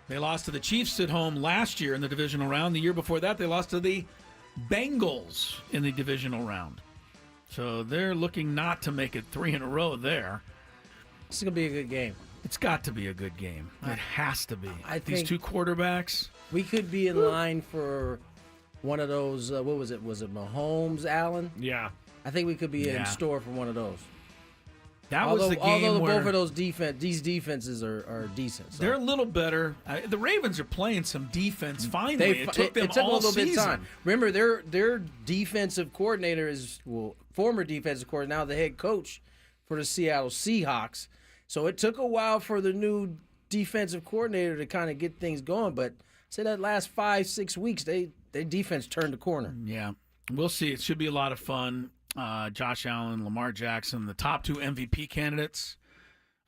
They lost to the Chiefs at home last year in the divisional round. The year before that, they lost to the Bengals in the divisional round. So they're looking not to make it 3 in a row there. This is going to be a good game. It's got to be a good game. It has to be. I These think 2 quarterbacks. We could be in line for one of those, what was it? Was it Mahomes, Allen? Yeah. I think we could be in store for one of those. That was the game although where both of these defenses are decent. So. They're a little better. The Ravens are playing some defense finally. It took them a all little bit season. of time. Remember, their defensive coordinator is, former defensive coordinator, now the head coach for the Seattle Seahawks. So it took a while for the new defensive coordinator to kind of get things going. But say that last 5-6 weeks, their defense turned the corner. Yeah, we'll see. It should be a lot of fun. Josh Allen, Lamar Jackson, the top 2 MVP candidates.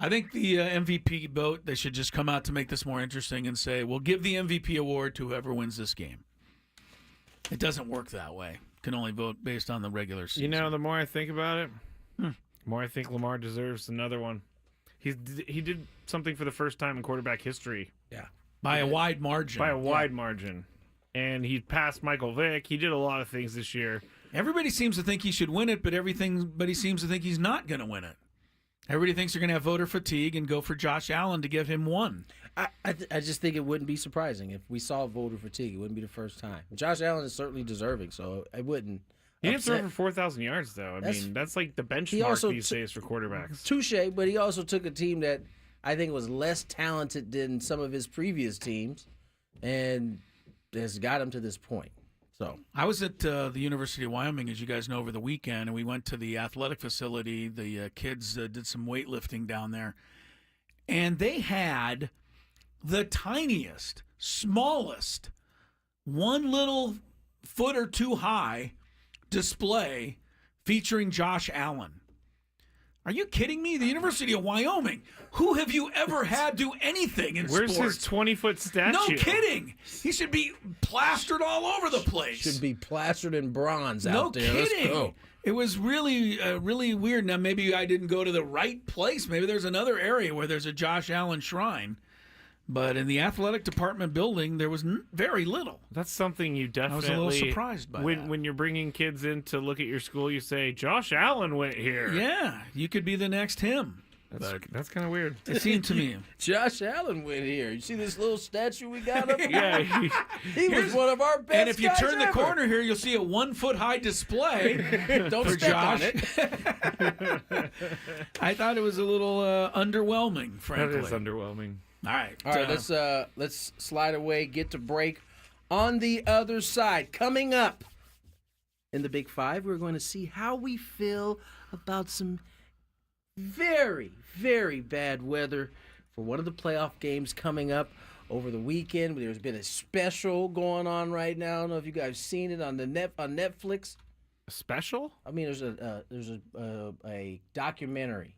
I think the MVP vote, they should just come out to make this more interesting and say, we'll give the MVP award to whoever wins this game. It doesn't work that way. Can only vote based on the regular season. You know, the more I think about it, the more I think Lamar deserves another one. He did something for the first time in quarterback history. Yeah. By a wide margin. By a wide margin. And he passed Michael Vick. He did a lot of things this year. Everybody seems to think he should win it, but he seems to think he's not going to win it. Everybody thinks they're going to have voter fatigue and go for Josh Allen to give him one. I just think it wouldn't be surprising if we saw voter fatigue. It wouldn't be the first time. Josh Allen is certainly deserving, so I wouldn't. He didn't throw for 4,000 yards, though. I mean, that's like the benchmark these days for quarterbacks. Touche, but he also took a team that I think was less talented than some of his previous teams and has got him to this point. So I was at the University of Wyoming, as you guys know, over the weekend, and we went to the athletic facility. The kids did some weightlifting down there, and they had the tiniest, smallest, 1 little foot or 2 high display featuring Josh Allen. Are you kidding me? The University of Wyoming. Who have you ever had do anything in Where's sports? his 20-foot statue? No kidding. He should be plastered all over the place. Should be plastered in bronze No out there. kidding. Let's go. It was really, really weird. Now, maybe I didn't go to the right place. Maybe there's another area where there's a Josh Allen shrine. But in the athletic department building, there was very little. That's something you definitely. I was a little surprised by that. When you're bringing kids in to look at your school, you say, Josh Allen went here. Yeah, you could be the next him. That's kind of weird. It seemed to me. Josh Allen went here. You see this little statue we got up? Yeah, he was one of our best. And if you guys turn the ever. corner here, you'll see a 1 foot high display. Don't for step Josh. on it. I thought it was a little underwhelming, frankly. That is underwhelming. All right. All right, let's slide away, get to break. On the other side, coming up in the Big Five, we're going to see how we feel about some very, very bad weather for one of the playoff games coming up over the weekend. There's been a special going on right now. I don't know if you guys seen it on on Netflix. A special? I mean, there's a documentary.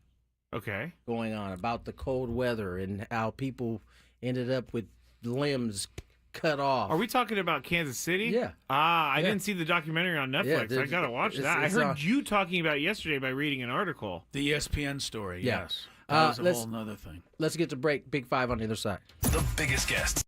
Okay. Going on about the cold weather and how people ended up with limbs cut off. Are we talking about Kansas City? Yeah. I didn't see the documentary on Netflix. Yeah, I gotta watch that. I heard you talking about it yesterday by reading an article. The ESPN story, Yeah. yes. That was a whole nother thing. Let's get to break. Big Five on the other side. The biggest guests.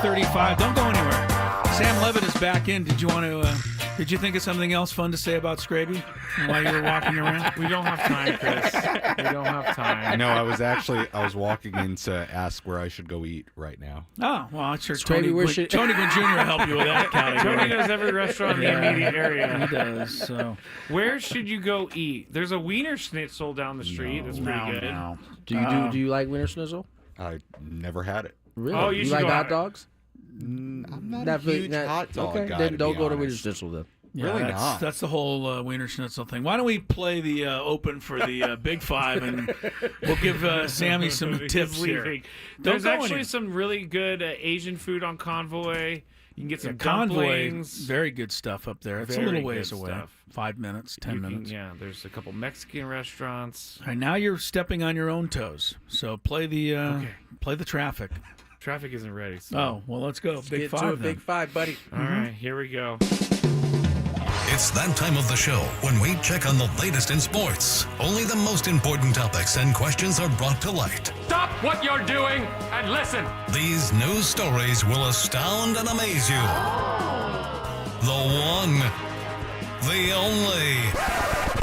4:35. Don't go anywhere. Sam Levitt is back in. Did you want to? Did you think of something else fun to say about Skraby while you were walking around? We don't have time, Chris. We don't have time. No, I was walking in to ask where I should go eat right now. Oh, well, I'm sure Skraby, Tony Gwynn Jr. will help you with that category. Tony knows every restaurant in the immediate area. He does. So, where should you go eat? There's a Wiener Schnitzel down the street. That's pretty good. No. Do you like Wiener Schnitzel? I never had it. Really? Oh, you should like go hot out. dogs? I'm not a huge hot dog okay, guy. then don't go to Wiener Wiener Schnitzel then. Yeah, Really not. That's the whole Wiener Schnitzel thing. Why don't we play the open for the Big Five, and we'll give Sammy some He's tips leaving. here. There's Don't go actually anywhere. some really good Asian food on Convoy. You can get some Convoy, dumplings. very good stuff up there. It's Very a little ways good away. stuff. 5 minutes, 10 minutes. Yeah, there's a couple Mexican restaurants. All right, now you're stepping on your own toes. So play the play the traffic. Traffic isn't ready. So. Oh, well, let's go. Big Get Five. to a then. Big Five, buddy. All right, here we go. It's that time of the show when we check on the latest in sports. Only the most important topics and questions are brought to light. Stop what you're doing and listen. These news stories will astound and amaze you. The one, the only,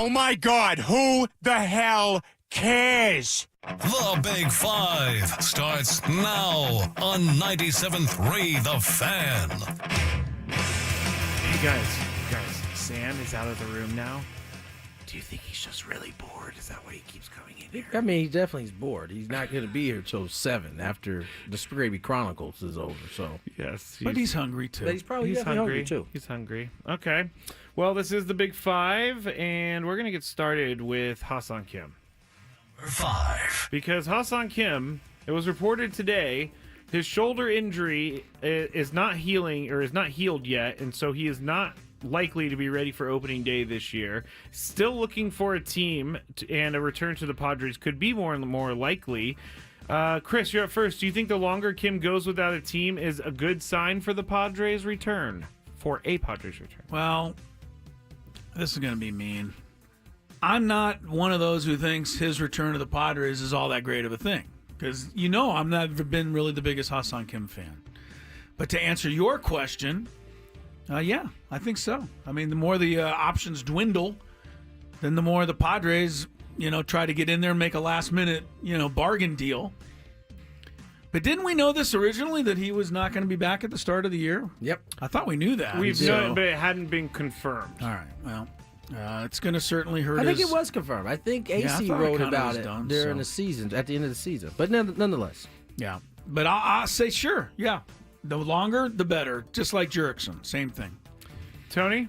Oh my God, who the hell cares? the Big Five starts now on 97.3 The Fan. Hey guys, Sam is out of the room now. Do you think he's just really bored? Is that why he keeps coming in here? I mean, he definitely is bored. He's not going to be here till 7 after the Skraby Chronicles is over. So, Yes, But he's hungry, too. but he's probably definitely hungry too. He's hungry. Okay. Well, this is the Big Five, and we're going to get started with Ha-Seong Kim. Number 5. Because Ha-Seong Kim, it was reported today, his shoulder injury is not healing or is not healed yet, and so he is not likely to be ready for opening day this year. Still looking for a team, and a return to the Padres could be more and more likely. Chris, you're up first. Do you think the longer Kim goes without a team is a good sign for the Padres' return? For a Padres return? Well, this is going to be mean. I'm not one of those who thinks his return to the Padres is all that great of a thing. Because, I've never been really the biggest Ha-Seong Kim fan. But to answer your question, yeah, I think so. I mean, the more the options dwindle, then the more the Padres, try to get in there and make a last-minute, bargain deal. But didn't we know this originally, that he was not going to be back at the start of the year? Yep. I thought we knew that. We've known it, but it hadn't been confirmed. All right, well, it's going to certainly hurt I think his... it was confirmed. I think AC I thought it wrote kinda about was it done, during so. the season, at the end of the season. But nonetheless. Yeah, but I'll say sure, yeah. The longer, the better. Just like Jurickson, same thing. Tony?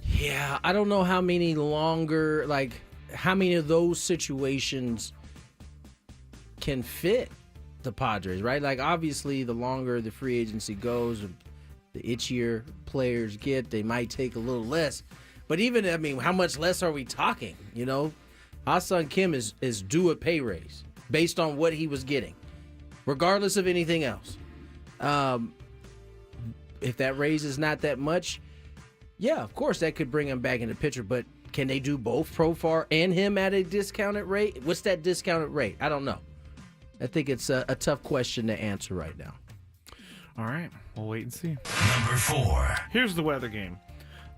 Yeah, I don't know how many how many of those situations can fit the Padres, right? Like, obviously, the longer the free agency goes, the itchier players get, they might take a little less. But even, how much less are we talking, Ha-Seong Kim is due a pay raise based on what he was getting, regardless of anything else. If that raise is not that much, yeah, of course, that could bring him back in the picture. But can they do both Profar and him at a discounted rate? What's that discounted rate? I don't know. I think it's a tough question to answer right now. All right, we'll wait and see. Number 4. Here's the weather game.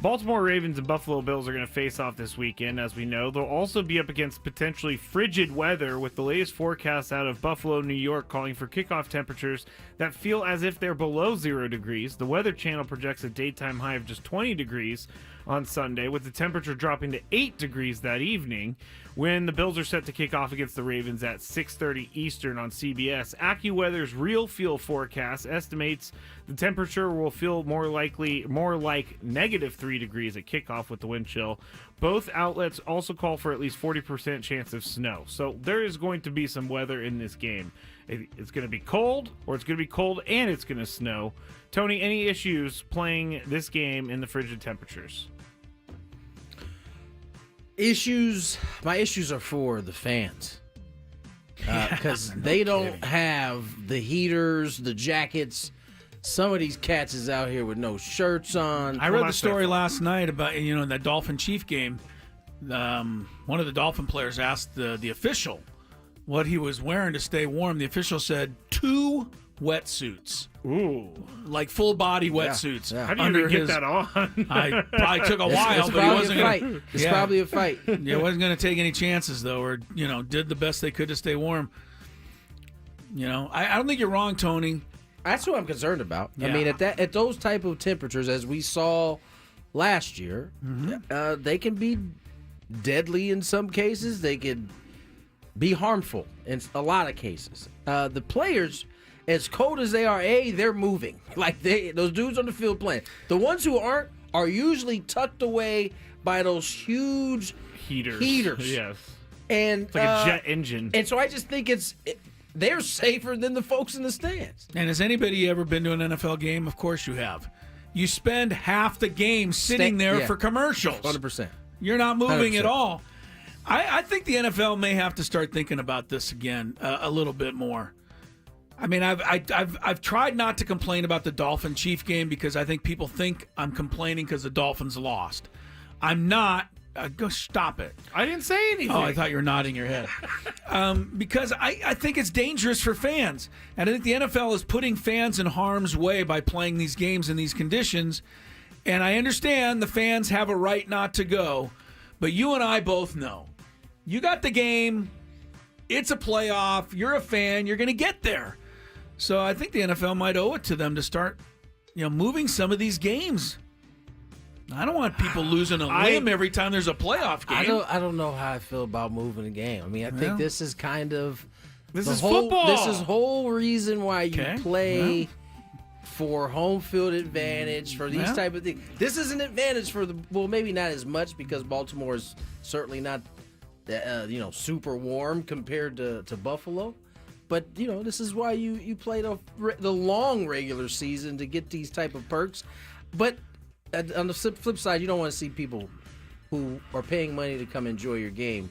Baltimore Ravens and Buffalo Bills are going to face off this weekend, as we know. They'll also be up against potentially frigid weather, with the latest forecasts out of Buffalo, New York, calling for kickoff temperatures that feel as if they're below 0 degrees. The Weather Channel projects a daytime high of just 20 degrees on Sunday, with the temperature dropping to 8 degrees that evening, when the Bills are set to kick off against the Ravens at 6:30 Eastern on CBS. AccuWeather's Real Feel forecast estimates the temperature will feel more like -3 degrees at kickoff with the wind chill. Both outlets also call for at least 40% chance of snow. So there is going to be some weather in this game. It's going to be cold, or it's going to be cold and it's going to snow. Tony, any issues playing this game in the frigid temperatures? My issues are for the fans. Because they don't have the heaters, the jackets. Some of these cats is out here with no shirts on. I read the story last night about, in that Dolphin Chief game. One of the Dolphin players asked the official what he was wearing to stay warm. The official said 2 wetsuits. Ooh. Like full-body wetsuits. Yeah. How do you even get that on? I probably took a while, but he wasn't going to... It's probably a fight. Yeah, wasn't going to take any chances, though, or, did the best they could to stay warm. I don't think you're wrong, Tony. That's what I'm concerned about. Yeah. I mean, at those type of temperatures, as we saw last year, they can be deadly in some cases. They can be harmful in a lot of cases. The players, as cold as they are, they're moving. Like those dudes on the field playing. The ones who aren't are usually tucked away by those huge heaters. Yes. And it's like a jet engine. And so I just think they're safer than the folks in the stands. And has anybody ever been to an NFL game? Of course you have. You spend half the game sitting there for commercials. 100%. You're not moving 100%. at all. I think the NFL may have to start thinking about this again a little bit more. I mean, I've tried not to complain about the Dolphin-Chief game because I think people think I'm complaining because the Dolphins lost. I'm not. Go stop it. I didn't say anything. Oh, I thought you were nodding your head. Because I think it's dangerous for fans. And I think the NFL is putting fans in harm's way by playing these games in these conditions. And I understand the fans have a right not to go. But you and I both know. You got the game. It's a playoff. You're a fan. You're going to get there. So I think the NFL might owe it to them to start, moving some of these games. I don't want people losing a limb every time there's a playoff game. I don't know how I feel about moving the game. I mean, I think this is kind of football. This is whole reason why you play for home field advantage for these type of things. This is an advantage for maybe not as much because Baltimore is certainly not super warm compared to Buffalo. But this is why you play the long regular season to get these type of perks. But on the flip side, you don't want to see people who are paying money to come enjoy your game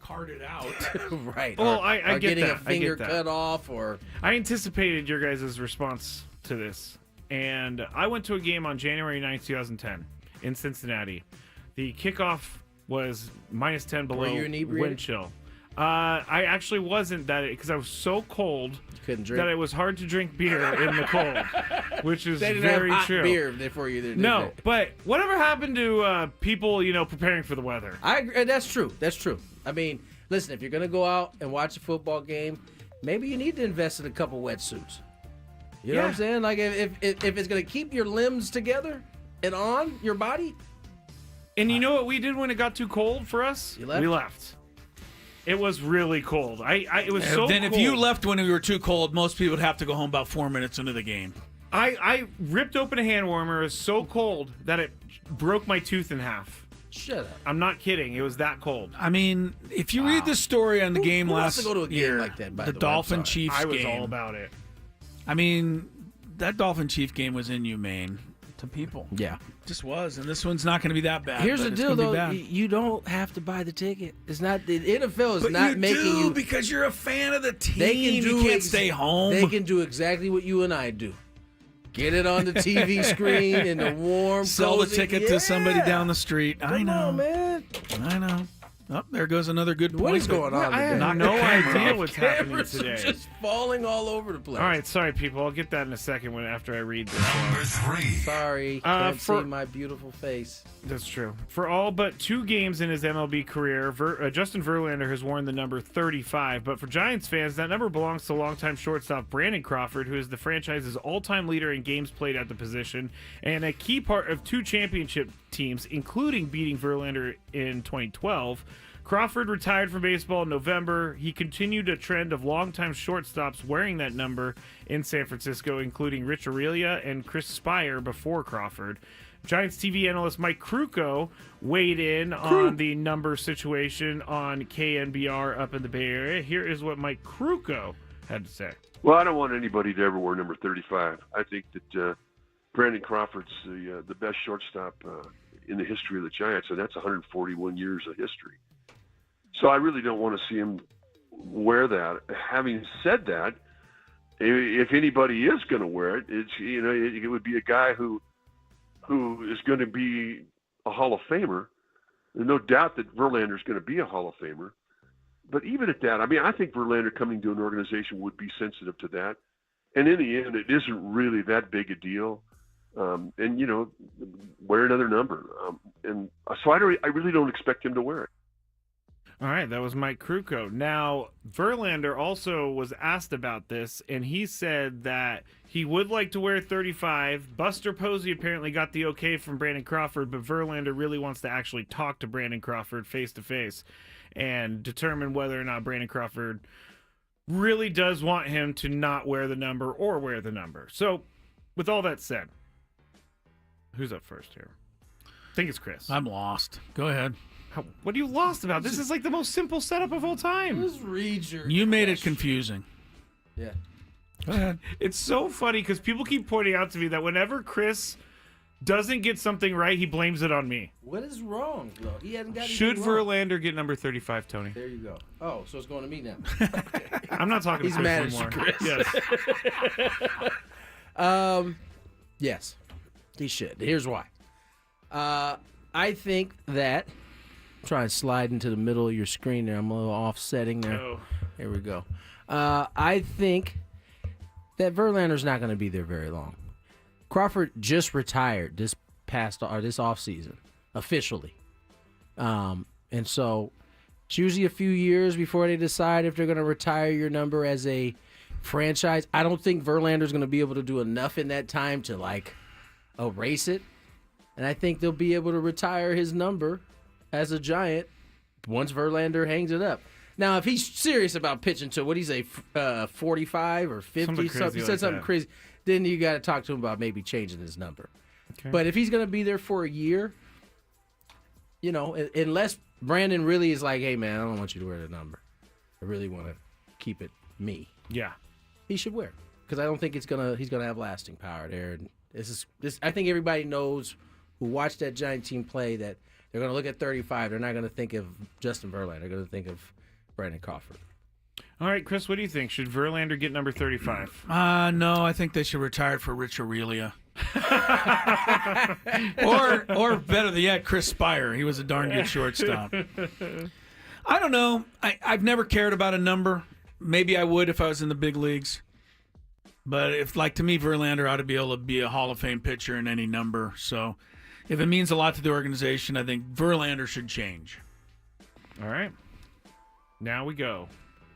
carted out. Right. Well, or I get getting that. a finger cut off. Or I anticipated your guys' response to this. And I went to a game on January 9th, 2010 in Cincinnati. The kickoff was minus 10 below wind chill. I actually wasn't because I was so cold that it was hard to drink beer in the cold, which is they didn't very have hot true. Beer for you there, no, but whatever happened to people, preparing for the weather? I agree. That's true. I mean, listen, if you're gonna go out and watch a football game, maybe you need to invest in a couple wetsuits. You know what I'm saying? Like if it's gonna keep your limbs together and on your body. And you know what we did when it got too cold for us? You left? We left. It was really cold. It was so then cold. If you left when we were too cold, most people would have to go home about 4 minutes into the game. I ripped open a hand warmer. It was so cold that it broke my tooth in half. Shut up. I'm not kidding. It was that cold. I mean, if you read the story on the game who last wants to go to a game year, like that, by the the way? Dolphin Chiefs I was game. all about it. I mean, that Dolphin Chief game was inhumane to people. Yeah. It just was, and this one's not going to be that bad. Here's but the it's deal, gonna be though. bad. You don't have to buy the ticket. It's not the NFL is But not you making do you because you're a fan of the team. They can do you can't stay home. They can do exactly what you and I do. Get it on the TV screen in the warm. Sell the cozy- ticket to somebody down the street. I Come know, on, man. I know. Oh, there goes another good point. What is going on? I today? have no idea what's happening Cameras are today. just falling all over the place. All right, sorry, people. I'll get that in a second after I read this. Number 3. Sorry, can't see my beautiful face. That's true. For all but 2 games in his MLB career, Justin Verlander has worn the number 35. But for Giants fans, that number belongs to longtime shortstop Brandon Crawford, who is the franchise's all-time leader in games played at the position and a key part of 2 championship teams, including beating Verlander in 2012. Crawford retired from baseball in November. He continued a trend of longtime shortstops wearing that number in San Francisco, including Rich Aurelia and Chris Spire before Crawford. Giants TV analyst Mike Krukow weighed in on the number situation on KNBR up in the Bay Area. Here is what Mike Krukow had to say. Well, I don't want anybody to ever wear number 35. I think that Brandon Crawford's the best shortstop in the history of the Giants, and that's 141 years of history. So I really don't want to see him wear that. Having said that, if anybody is going to wear it, it would be a guy who is going to be a Hall of Famer. There's no doubt that Verlander is going to be a Hall of Famer. But even at that, I mean, I think Verlander coming to an organization would be sensitive to that. And in the end, it isn't really that big a deal. And, you know, wear another number. And so I really don't expect him to wear it. All right, that was Mike Krukow. Now, Verlander also was asked about this, and he said that he would like to wear 35. Buster Posey apparently got the okay from Brandon Crawford, but Verlander really wants to actually talk to Brandon Crawford face-to-face and determine whether or not Brandon Crawford really does want him to not wear the number or wear the number. So, with all that said, who's up first here? I think it's Chris. I'm lost. Go ahead. What are you lost about? This is like the most simple setup of all time. Just read your You made it confusing. Yeah. Go ahead. It's so funny because people keep pointing out to me that whenever Chris doesn't get something right, he blames it on me. What is wrong, though? He hasn't got Should anything wrong. Verlander get number 35, Tony? There you go. Oh, so it's going to me now. I'm not talking to He's Chris mad anymore. at Chris. Yes. Yes, he should. Here's why. I think that try and slide into the middle of your screen there. I'm a little offsetting there. Oh. There we go. I think that Verlander's not going to be there very long. Crawford just retired this offseason officially, and so it's usually a few years before they decide if they're going to retire your number as a franchise. I don't think Verlander's going to be able to do enough in that time to like erase it, and I think they'll be able to retire his number as a Giant once Verlander hangs it up. Now, if he's serious about pitching to, what do you say, 45 or 50? He said something crazy. Then you got to talk to him about maybe changing his number. Okay. But if he's going to be there for a year, you know, unless Brandon really is like, hey, man, I don't want you to wear the number. I really want to keep it me. Yeah. He should wear it because I don't think he's going to have lasting power there. And I think everybody knows who watched that Giant team play that they're going to look at 35. They're not going to think of Justin Verlander. They're going to think of Brandon Crawford. All right, Chris, what do you think? Should Verlander get number 35? No, I think they should retire it for Rich Aurelia. or better yet, Chris Spire. He was a darn good shortstop. I don't know. I've never cared about a number. Maybe I would if I was in the big leagues. But to me, Verlander ought to be able to be a Hall of Fame pitcher in any number. So if it means a lot to the organization, I think Verlander should change. All right. Now we go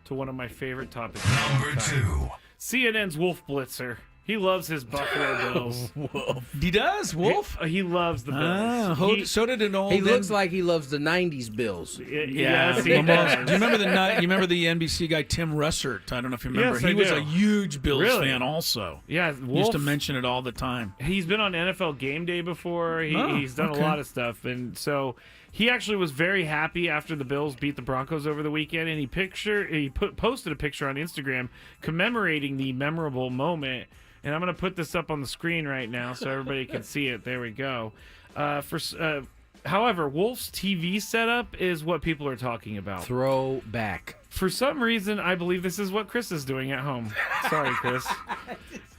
to one of my favorite topics. Number 2. CNN's Wolf Blitzer. He loves his Buffalo Bills. Wolf. He does? Wolf? He loves the Bills. So did an old... He looks like he loves the 90s Bills. Yes, he does. Do you remember the NBC guy Tim Russert? I don't know if you remember. Yes, he was a huge Bills fan also. Yeah, Wolf, he used to mention it all the time. He's been on NFL Game Day before. He's done a lot of stuff. And so he actually was very happy after the Bills beat the Broncos over the weekend. And he posted a picture on Instagram commemorating the memorable moment. And I'm going to put this up on the screen right now so everybody can see it. There we go. However, Wolf's TV setup is what people are talking about. Throwback. For some reason, I believe this is what Chris is doing at home. Sorry, Chris.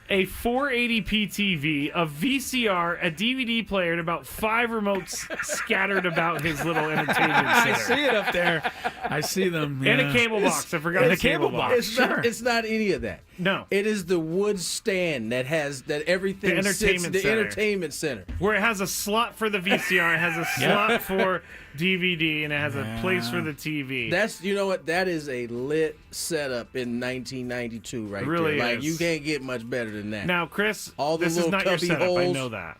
A 480p TV, a VCR, a DVD player, and about 5 remotes scattered about his little entertainment center. I see it up there. I see them. And a cable box. I forgot the cable box. It's not any of that. No. It is the wood stand that everything the entertainment center. Where it has a slot for the VCR, it has a slot for DVD, and it has a place for the TV. You know what? That is a lit setup in 1992 right really there. Like, is. you can't get much better than that. Now, Chris, all the this is not your setup. holes. I know that.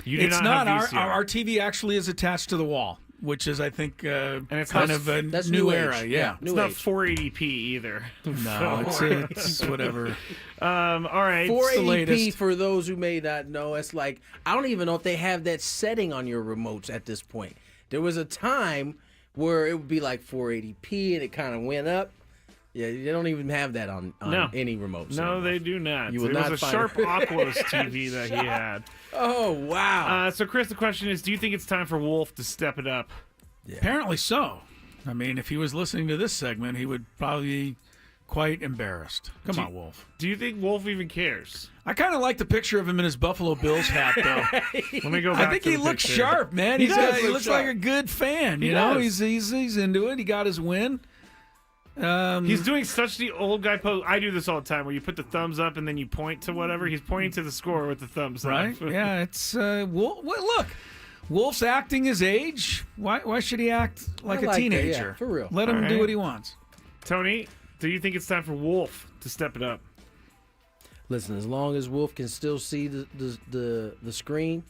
It's not. Our TV actually is attached to the wall, which is, I think, and it's kind of a new era. Yeah. It's not 480p either. No, it's whatever. All right. 480p, for those who may not know, it's like, I don't even know if they have that setting on your remotes at this point. There was a time where it would be like 480p and it kind of went up. Yeah, they don't even have that on any remotes. No, anymore. they do not. You will it not was a find Sharp it. Aquos TV that he had. Oh, wow. So, Chris, the question is, do you think it's time for Wolf to step it up? Yeah. Apparently so. I mean, if he was listening to this segment, he would probably be quite embarrassed. Come on, Wolf. Do you think Wolf even cares? I kind of like the picture of him in his Buffalo Bills hat, though. Let me go back I think to he the looks picture. sharp, man. He looks like a good fan. He You know, does. he's into it. He got his win. He's doing such the old guy pose. I do this all the time, where you put the thumbs up and then you point to whatever. He's pointing to the score with the thumbs up. Right? Yeah, it's look. Wolf's acting his age. Why should he act like a teenager? That, yeah, for real. Let him do what he wants. Tony, do you think it's time for Wolf to step it up? Listen, as long as Wolf can still see the screen,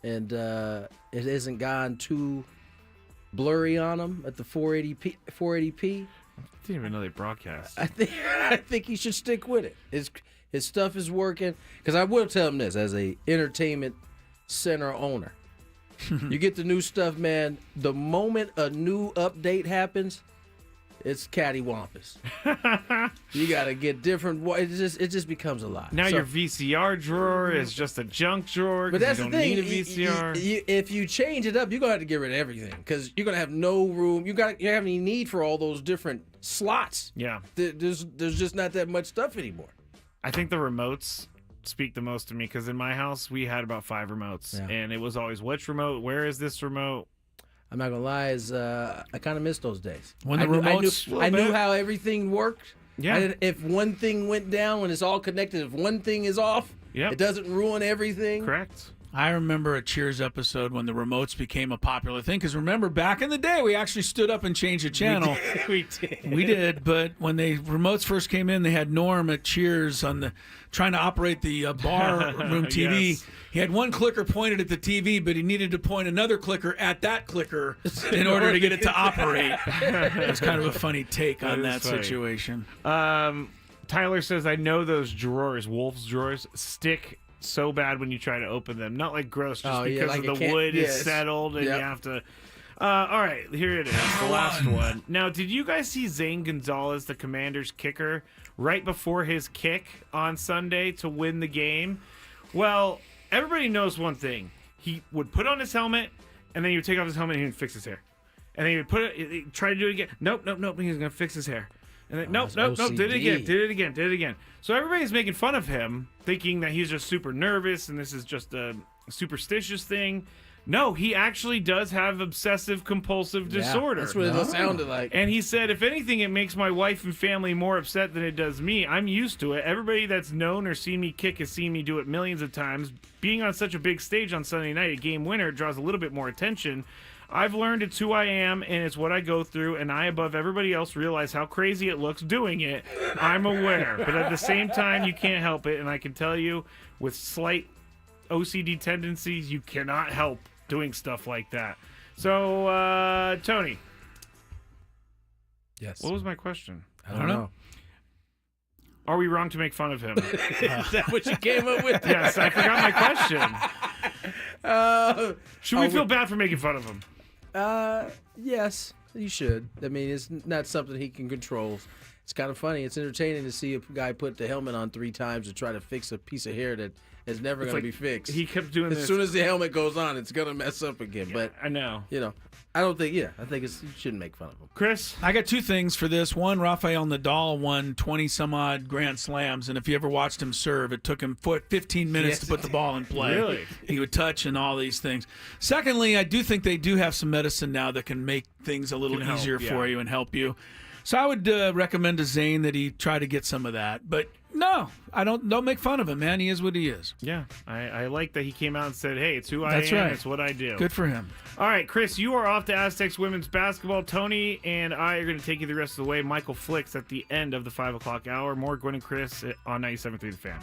and it hasn't gone too blurry on him at the 480p. I didn't even know they broadcast. I think he should stick with it. His stuff is working. Because I will tell him this, as a entertainment center owner, you get the new stuff, man. The moment a new update happens, it's cattywampus. You got to get different. It just becomes a lot. Now your VCR drawer is just a junk drawer. But that's you don't the thing. Need a VCR. If you change it up, you're gonna have to get rid of everything because you're gonna have no room. You don't have any need for all those different slots. Yeah. There's just not that much stuff anymore. I think the remotes speak the most to me because in my house we had about 5 remotes, and it was always which remote, where is this remote. I'm not gonna lie, I kind of miss those days. When the remotes, I knew how everything worked. Yeah. If one thing went down, when it's all connected, if one thing is off, it doesn't ruin everything. Correct. I remember a Cheers episode when the remotes became a popular thing. Because remember, back in the day, we actually stood up and changed the channel. We did. But when the remotes first came in, they had Norm at Cheers trying to operate the bar room TV. Yes. He had one clicker pointed at the TV, but he needed to point another clicker at that clicker in order to get it to operate. It was kind of a funny take on that situation. Tyler says, I know those drawers, Wolf's drawers, stick so bad when you try to open them. Not like gross, just because like of the wood is settled and you have to... all right, here it is, the last one. Now, did you guys see Zane Gonzalez, the Commanders kicker, right before his kick on Sunday to win the game? Well, everybody knows one thing. He would put on his helmet, and then he would take off his helmet and he would fix his hair. And then he would try to do it again. Nope, he was going to fix his hair. And then, nope, did it again. So everybody's making fun of him, thinking that he's just super nervous and this is just a superstitious thing. No, he actually does have obsessive compulsive disorder. That's what it sounded like. And he said, if anything, it makes my wife and family more upset than it does me. I'm used to it. Everybody that's known or seen me kick has seen me do it millions of times. Being on such a big stage on Sunday night, a game winner, draws a little bit more attention. I've learned it's who I am, and it's what I go through, and I, above everybody else, realize how crazy it looks doing it. I'm aware. But at the same time, you can't help it, and I can tell you, with slight OCD tendencies, you cannot help doing stuff like that. So, Tony. Yes. What was my question? I don't know. Are we wrong to make fun of him? Is that what you came up with? Yes, I forgot my question. Should we feel bad for making fun of him? Yes, you should. I mean, it's not something he can control. It's kind of funny. It's entertaining to see a guy put the helmet on 3 times to try to fix a piece of hair that is never going to be fixed. He kept doing this. As soon as the helmet goes on, it's going to mess up again. Yeah, but I know. I don't think, I think you shouldn't make fun of him. Chris? I got 2 things for this. One, Rafael Nadal won 20-some-odd Grand Slams, and if you ever watched him serve, it took him 15 minutes to put the ball in play. Really? He would touch and all these things. Secondly, I do think they do have some medicine now that can make things a little easier for you and help you. So I would recommend to Zane that he try to get some of that. But no, I don't make fun of him, man. He is what he is. Yeah, I like that he came out and said, hey, it's who I That's am, right. it's what I do. Good for him. All right, Chris, you are off to Aztecs women's basketball. Tony and I are going to take you the rest of the way. Michael Flicks at the end of the 5 o'clock hour. More Gwynn and Chris on 97.3 The Fan.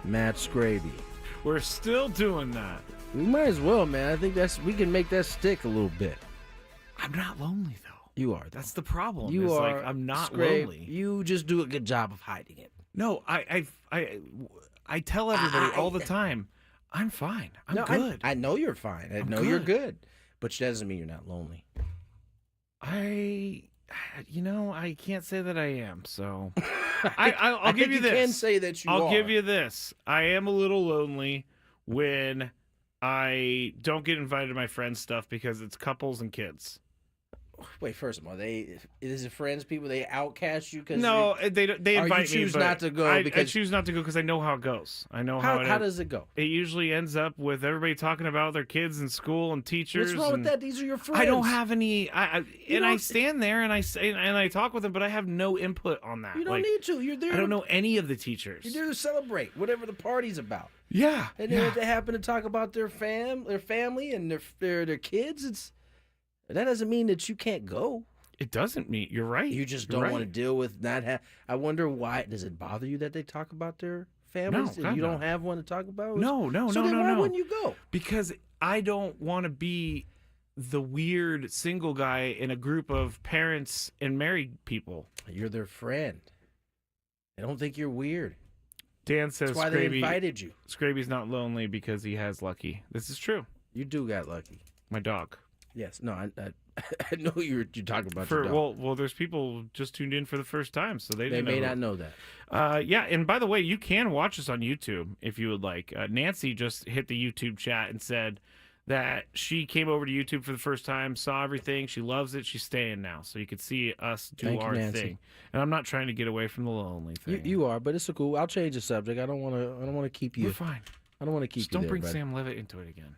Matt Skraby. We're still doing that. We might as well, man. I think we can make that stick a little bit. I'm not lonely though. You are. That's the problem. You are. Like, I'm not Skrabe, lonely. You just do a good job of hiding it. No, I tell everybody all the time, I'm fine. I'm good. I know you're fine. I know you're good, but that doesn't mean you're not lonely. I can't say that I am. So I'll give you this. You can say that you are. I'll give you this. I am a little lonely when I don't get invited to my friends' stuff because it's couples and kids. Wait, first of all, is it friends people? They outcast you because no, they invite me. Choose not to go. I because choose not to go because I know how it goes. I know how does it go? It usually ends up with everybody talking about their kids in school and teachers. What's wrong with that? These are your friends. I don't have any. I stand there and I talk with them, but I have no input on that. You don't need to. You're there. I don't know any of the teachers. You're there to celebrate whatever the party's about. Yeah, and then if they happen to talk about their family and their kids, that doesn't mean that you can't go. It doesn't mean you're right. You just don't want to deal with not have. I wonder why. Does it bother you that they talk about their families and you don't have one to talk about? No. So then why wouldn't you go? Because I don't want to be the weird single guy in a group of parents and married people. You're their friend. I don't think you're weird. Dan says that's why they invited you. Skraby's not lonely because he has Lucky. This is true. You do got Lucky. My dog. Yes. No, I know you're talking about your dog. Well, there's people just tuned in for the first time, so they may not know that. Yeah, and by the way, you can watch us on YouTube if you would like. Nancy just hit the YouTube chat and said that she came over to YouTube for the first time, saw everything, she loves it, she's staying now, so you can see us do our thing. And I'm not trying to get away from the lonely thing. You are, but it's cool. I'll change the subject. I don't want to keep you. We're fine. I don't want to keep just you. Don't bring brother. Sam Levitt into it again.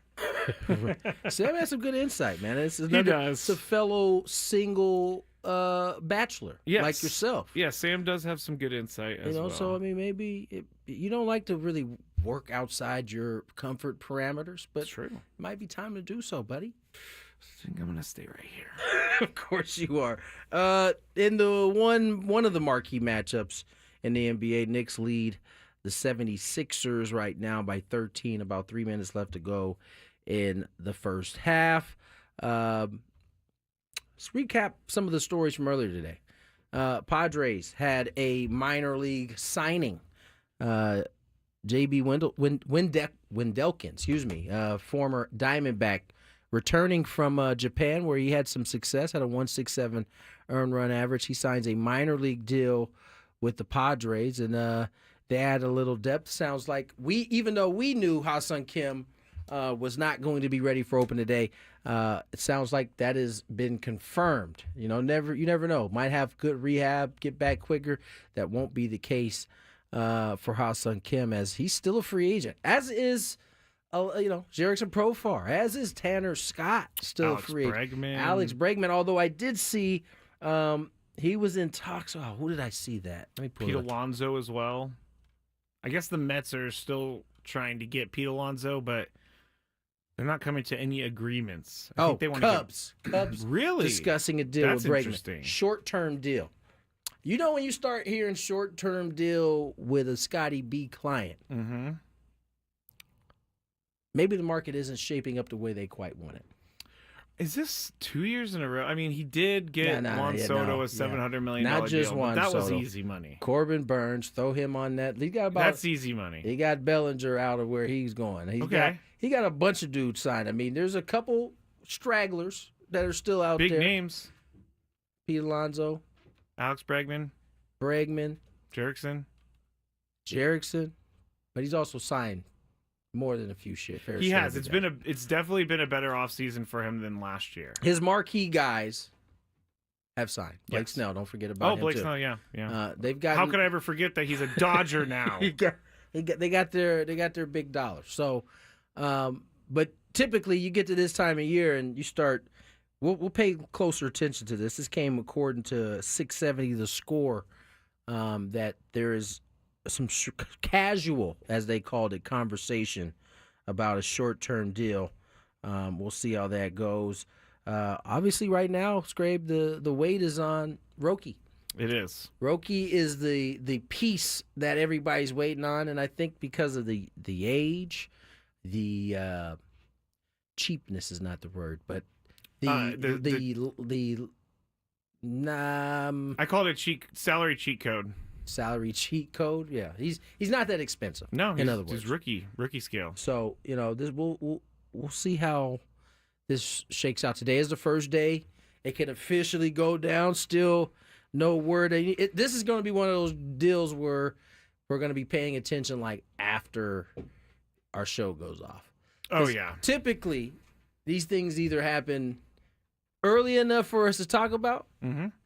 Sam has some good insight, man. He does. It's a fellow single bachelor, like yourself. Yeah, Sam does have some good insight as well. So I mean, maybe you don't like to really work outside your comfort parameters, but true. It might be time to do so, buddy. I think I'm gonna stay right here. Of course you are. In the one of the marquee matchups in the NBA, Knicks lead the 76ers right now by 13. About 3 minutes left to go in the first half. Let's recap some of the stories from earlier today. Padres had a minor league signing. J.B. Wendelken, former Diamondback, returning from Japan where he had some success, had a 1.67 earned run average. He signs a minor league deal with the Padres, and they add a little depth. Sounds like even though we knew Ha-Seong Kim was not going to be ready for open today, it sounds like that has been confirmed. You never know. Might have good rehab, get back quicker. That won't be the case for Ha-Seong Kim, as he's still a free agent, as is Jerickson Profar, as is Tanner Scott, still free agent. Alex Bregman, although I did see he was in talks. Oh, who did I see that? Let me pull Pete Alonso as well. I guess the Mets are still trying to get Pete Alonso, but they're not coming to any agreements. I think they want Cubs really discussing a deal That's with Bregman. Interesting. Short-term deal. You know, when you start hearing short-term deal with a Scotty B client, maybe the market isn't shaping up the way they quite want it. Is this 2 years in a row? I mean, he did get Juan Soto a $700 million Not just deal, Juan but that Soto. was easy money. Corbin Burns, throw him on that. He got That's easy money. He got Bellinger out of where he's going. He got a bunch of dudes signed. I mean, there's a couple stragglers that are still out Big there. Big names. Pete Alonso. Alex Bregman. Jerickson. But he's also signed more than a few shit. He has. It's definitely been a better offseason for him than last year. His marquee guys have signed. Blake Snell, don't forget about him. Blake too. Snell, yeah. They've got. How could I ever forget that he's a Dodger now? They got their big dollars. So, but typically you get to this time of year and you start. We'll pay closer attention to this. This came according to 670 The Score, that there is some casual, as they called it, conversation about a short-term deal. We'll see how that goes. Obviously, right now, Scrabe, the weight is on Roki. It is. Roki is the piece that everybody's waiting on, and I think because of the age, the cheapness is not the word, but I called it salary cheat code. Salary cheat code. Yeah, he's not that expensive. No, in other words, he's rookie scale. So this we'll see how this shakes out. Today is the first day. It can officially go down. Still no word. This is going to be one of those deals where we're going to be paying attention like after our show goes off. Oh yeah. Typically, these things either happen early enough for us to talk about,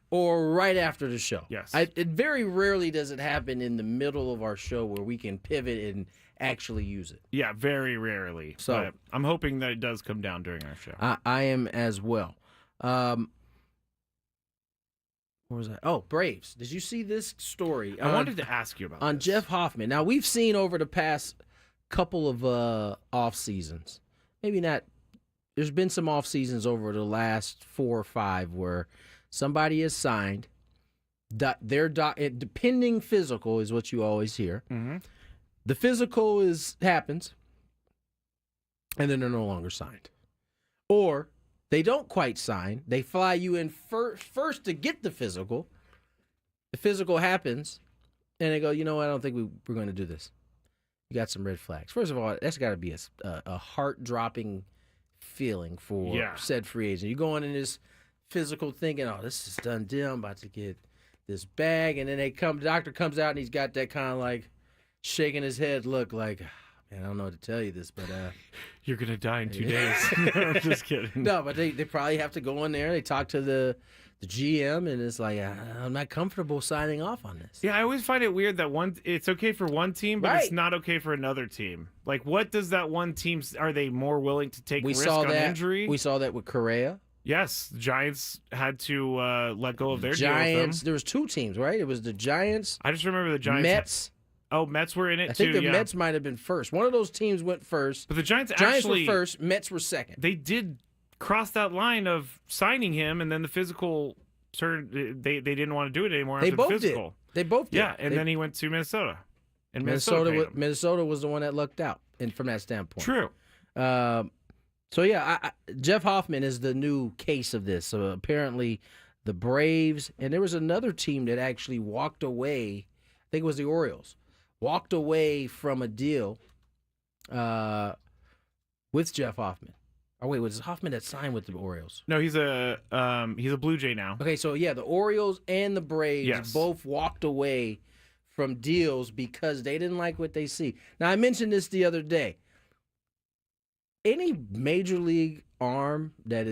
or right after the show. Yes. It very rarely does it happen in the middle of our show where we can pivot and actually use it. Yeah, very rarely. So but I'm hoping that it does come down during our show. I am as well. Where was that? Oh, Braves. Did you see this story? I wanted to ask you about on this. Jeff Hoffman. Now, we've seen over the past couple of off seasons, maybe not. There's been some off seasons over the last 4 or 5 where somebody is signed. Pending physical is what you always hear. Mm-hmm. The physical happens, and then they're no longer signed, or they don't quite sign. They fly you in first to get the physical. The physical happens, and they go, you know what? I don't think we're going to do this. You got some red flags. First of all, that's got to be a heart-dropping feeling for said free agent. You going in this physical thinking, oh, this is done deal. I'm about to get this bag, and then the doctor comes out, and he's got that kind of like shaking his head look like, man, I don't know what to tell you this, but you're gonna die in 2 days. No, I'm just kidding. No, but they probably have to go in there. They talk to the GM, and it's like, I'm not comfortable signing off on this. Yeah, I always find it weird that it's okay for one team, but it's not okay for another team. Like, what does that one team? Are they more willing to take risk on injury? We saw that with Correa. Yes, the Giants had to let go of their Giants. deal with them. There was 2 teams, right? It was the Giants. I just remember the Giants. Mets. Mets were in it too. I think the Mets might have been first. One of those teams went first. But the Giants were first. Mets were second. They did cross that line of signing him, and then the physical turned. They didn't want to do it anymore after the physical. They both did. Yeah, and then he went to Minnesota. And Minnesota was the one that lucked out, and from that standpoint. True. So yeah, Jeff Hoffman is the new case of this. So apparently, the Braves, and there was another team that actually walked away. I think it was the Orioles. Walked away from a deal with Jeff Hoffman. Oh wait, was it Hoffman that signed with the Orioles? No, he's a Blue Jay now. Okay, so yeah, the Orioles and the Braves both walked away from deals because they didn't like what they see. Now I mentioned this the other day. Any major league arm that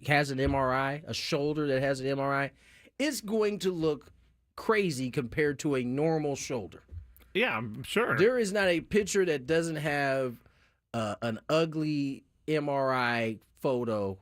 has an MRI, a shoulder that has an MRI, is going to look crazy compared to a normal shoulder. Yeah, I'm sure. There is not a pitcher that doesn't have an ugly MRI photo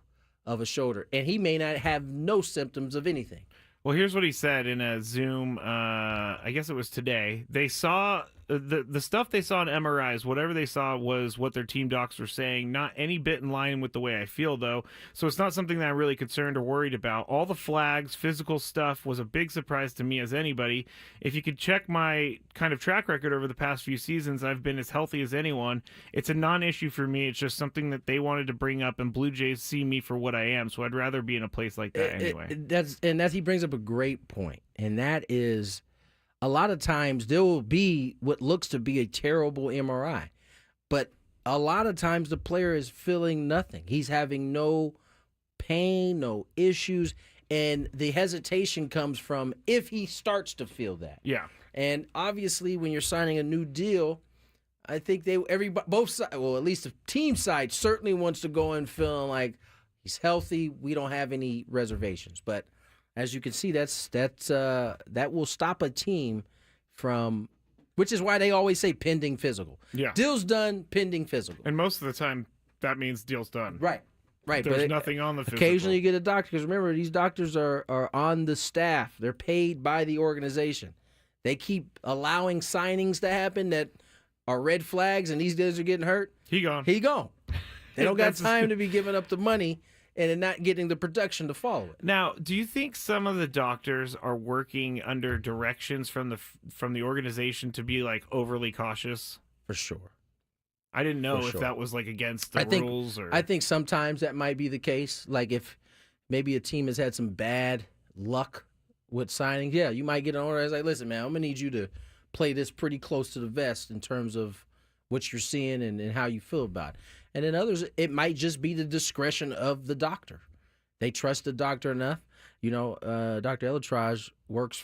of a shoulder, and he may not have no symptoms of anything. Well, here's what he said in a Zoom, I guess it was today. They saw the stuff they saw in MRIs, whatever they saw was what their team docs were saying, not any bit in line with the way I feel, though. So it's not something that I'm really concerned or worried about. All the flags, physical stuff was a big surprise to me as anybody. If you could check my kind of track record over the past few seasons, I've been as healthy as anyone. It's a non-issue for me. It's just something that they wanted to bring up, and Blue Jays see me for what I am, so I'd rather be in a place like that anyway. He brings up a great point, and that is a lot of times there will be what looks to be a terrible MRI, but a lot of times the player is feeling nothing. He's having no pain, no issues, and the hesitation comes from if he starts to feel that. Yeah. And obviously when you're signing a new deal, I think both sides, well, at least the team side certainly wants to go in feeling like he's healthy. We don't have any reservations, but as you can see, that will stop a team from, which is why they always say pending physical. Yeah. Deal's done, pending physical. And most of the time, that means deal's done. Right. There's nothing on the physical. Occasionally you get a doctor, because remember, these doctors are on the staff. They're paid by the organization. They keep allowing signings to happen that are red flags, and these guys are getting hurt. He gone. They don't got time to be giving up the money and not getting the protection to follow it. Now, do you think some of the doctors are working under directions from the organization to be like overly cautious? For sure. I didn't know if that was like against the rules. Or I think sometimes that might be the case. Like if maybe a team has had some bad luck with signings, yeah, you might get an order that's like, listen, man, I'm going to need you to play this pretty close to the vest in terms of what you're seeing and how you feel about it. And then others, it might just be the discretion of the doctor. They trust the doctor enough. You know, Dr. Elatraj works,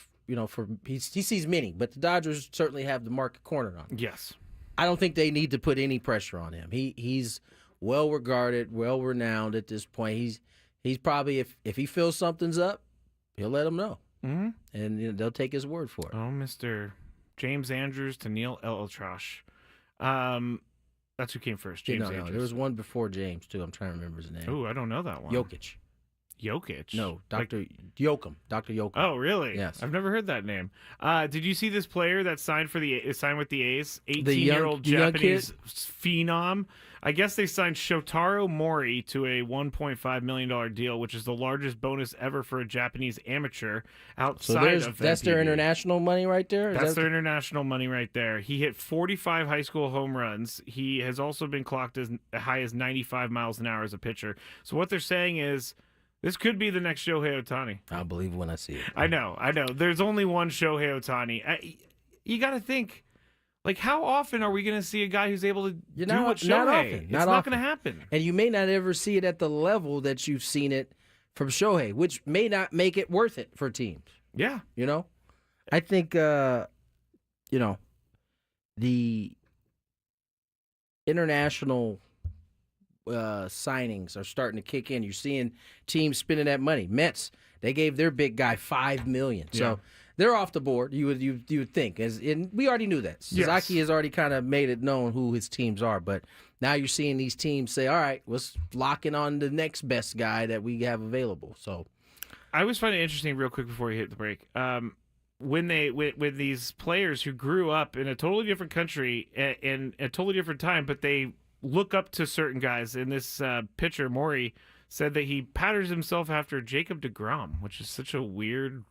he sees many, but the Dodgers certainly have the market cornered on him. Yes. I don't think they need to put any pressure on him. He's well regarded, well renowned at this point. He's probably, if he feels something's up, he'll let them know. Mm-hmm. And they'll take his word for it. Oh, Mr. James Andrews to Neil Elatraj. That's who came first, James Andrews. No, there was one before James, too. I'm trying to remember his name. Oh, I don't know that one. Jokic? No, Dr. Yoakum. Dr. Yoakum. Oh, really? Yes. I've never heard that name. Did you see this player that signed with the A's? 18-year-old Japanese phenom. I guess they signed Shotaro Mori to a $1.5 million deal, which is the largest bonus ever for a Japanese amateur outside of that's their international money right there? That's their international money right there. He hit 45 high school home runs. He has also been clocked as high as 95 miles an hour as a pitcher. So what they're saying is, this could be the next Shohei Ohtani. I'll believe when I see it. I know. There's only one Shohei Ohtani. You got to think, like, how often are we going to see a guy who's able to do what Shohei? Not often. It's not going to happen. And you may not ever see it at the level that you've seen it from Shohei, which may not make it worth it for teams. Yeah. I think, the international signings are starting to kick in. You're seeing teams spending that money. Mets, they gave their big guy $5 million. Yeah. So they're off the board. You would think, and we already knew that. Sasaki has already kind of made it known who his teams are, but now you're seeing these teams say, "All right, let's lock in on the next best guy that we have available." So, I always find it interesting, real quick before we hit the break, with these players who grew up in a totally different country in a totally different time, but they look up to certain guys. And this pitcher, Maury, said that he patterns himself after Jacob deGrom, which is such a weird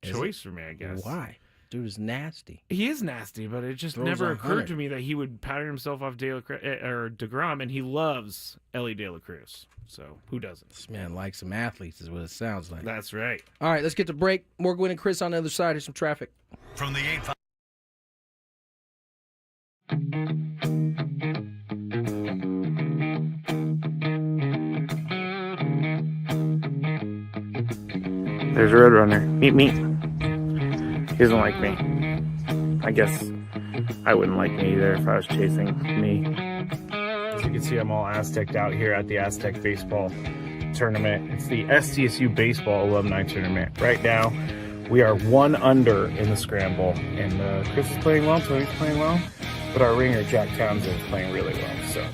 choice for me, I guess. Why? Dude is nasty. He is nasty, but it just never occurred to me that he would pattern himself off deGrom, and he loves Ellie De La Cruz. So who doesn't? This man likes some athletes, is what it sounds like. That's right. All right, let's get to break. More Gwynn and Chris on the other side. Here's some traffic. From the 8-5. There's Roadrunner. Meet me. He doesn't like me. I guess I wouldn't like me either if I was chasing me. As you can see, I'm all Aztec'd out here at the Aztec Baseball Tournament. It's the SDSU Baseball Alumni Tournament. Right now, we are 1 under in the scramble. And Chris is playing well, Tony's playing well. But our ringer, Jack Townsend, is playing really well. So.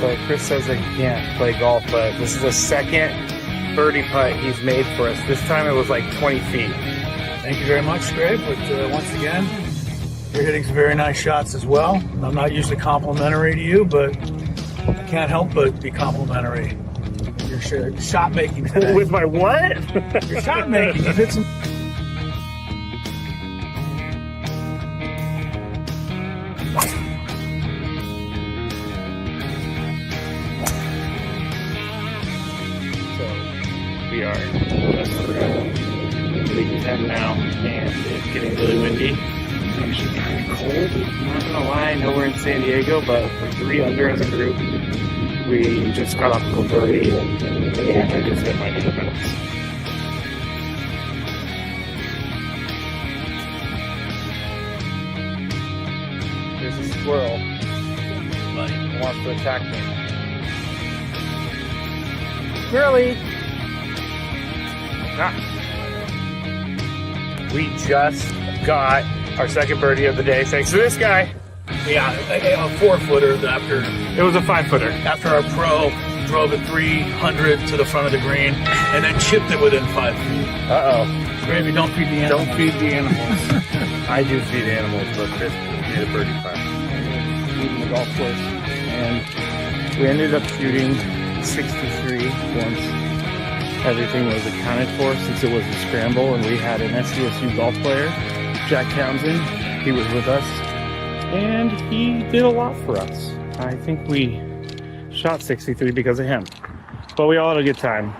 So Chris says that he can't play golf, but this is the second birdie putt he's made for us. This time it was like 20 feet. Thank you very much, Skraby. But once again, you're hitting some very nice shots as well. I'm not usually complimentary to you, but I can't help but be complimentary. Your shot making today. With my what? Your shot making. You hit some. We are just league 10 now, and it's getting really windy. It's actually kind of cold. I'm not gonna lie, I know we're in San Diego, but we're 3 under as a group. We just got off a birdie, and I just hit my defense. There's a squirrel. He wants to attack me. Squirrely! We just got our second birdie of the day thanks to this guy. Yeah, a 4-footer after. It was a 5-footer. After our pro drove it 300 to the front of the green and then chipped it within 5 feet. Uh-oh. Skraby, don't feed the animals. Don't feed the animals. I do feed animals, but Chris made a birdie putt. Leaving the golf course. And we ended up shooting 63 once everything was accounted for, since it was a scramble and we had an SDSU golf player, Jack Townsend. He was with us and he did a lot for us. I think we shot 63 because of him, but we all had a good time.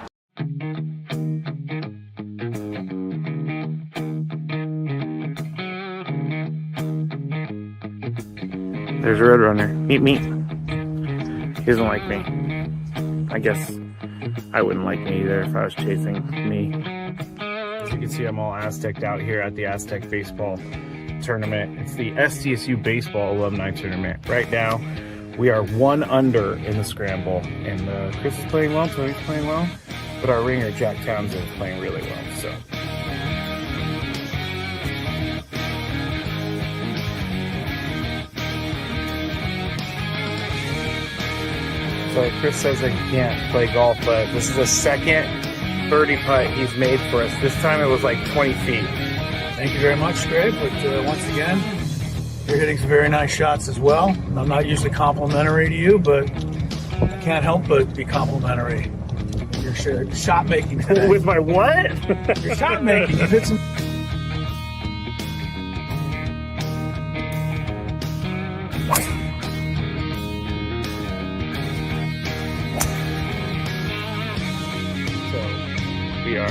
There's a Roadrunner. Meet me. He doesn't like me. I guess I wouldn't like me either if I was chasing me. As you can see, I'm all Aztec'd out here at the Aztec Baseball Tournament. It's the SDSU Baseball Alumni Tournament. Right now, we are 1 under in the scramble. And Chris is playing well, Tony's playing well. But our ringer, Jack Townsend, is playing really well. So Chris says I can't play golf, but this is the second birdie putt he's made for us. This time it was like 20 feet. Thank you very much, Skrabe. But once again, you're hitting some very nice shots as well. I'm not usually complimentary to you, but I can't help but be complimentary. Your shot making today. With my what? Your shot making. You've hit some. We are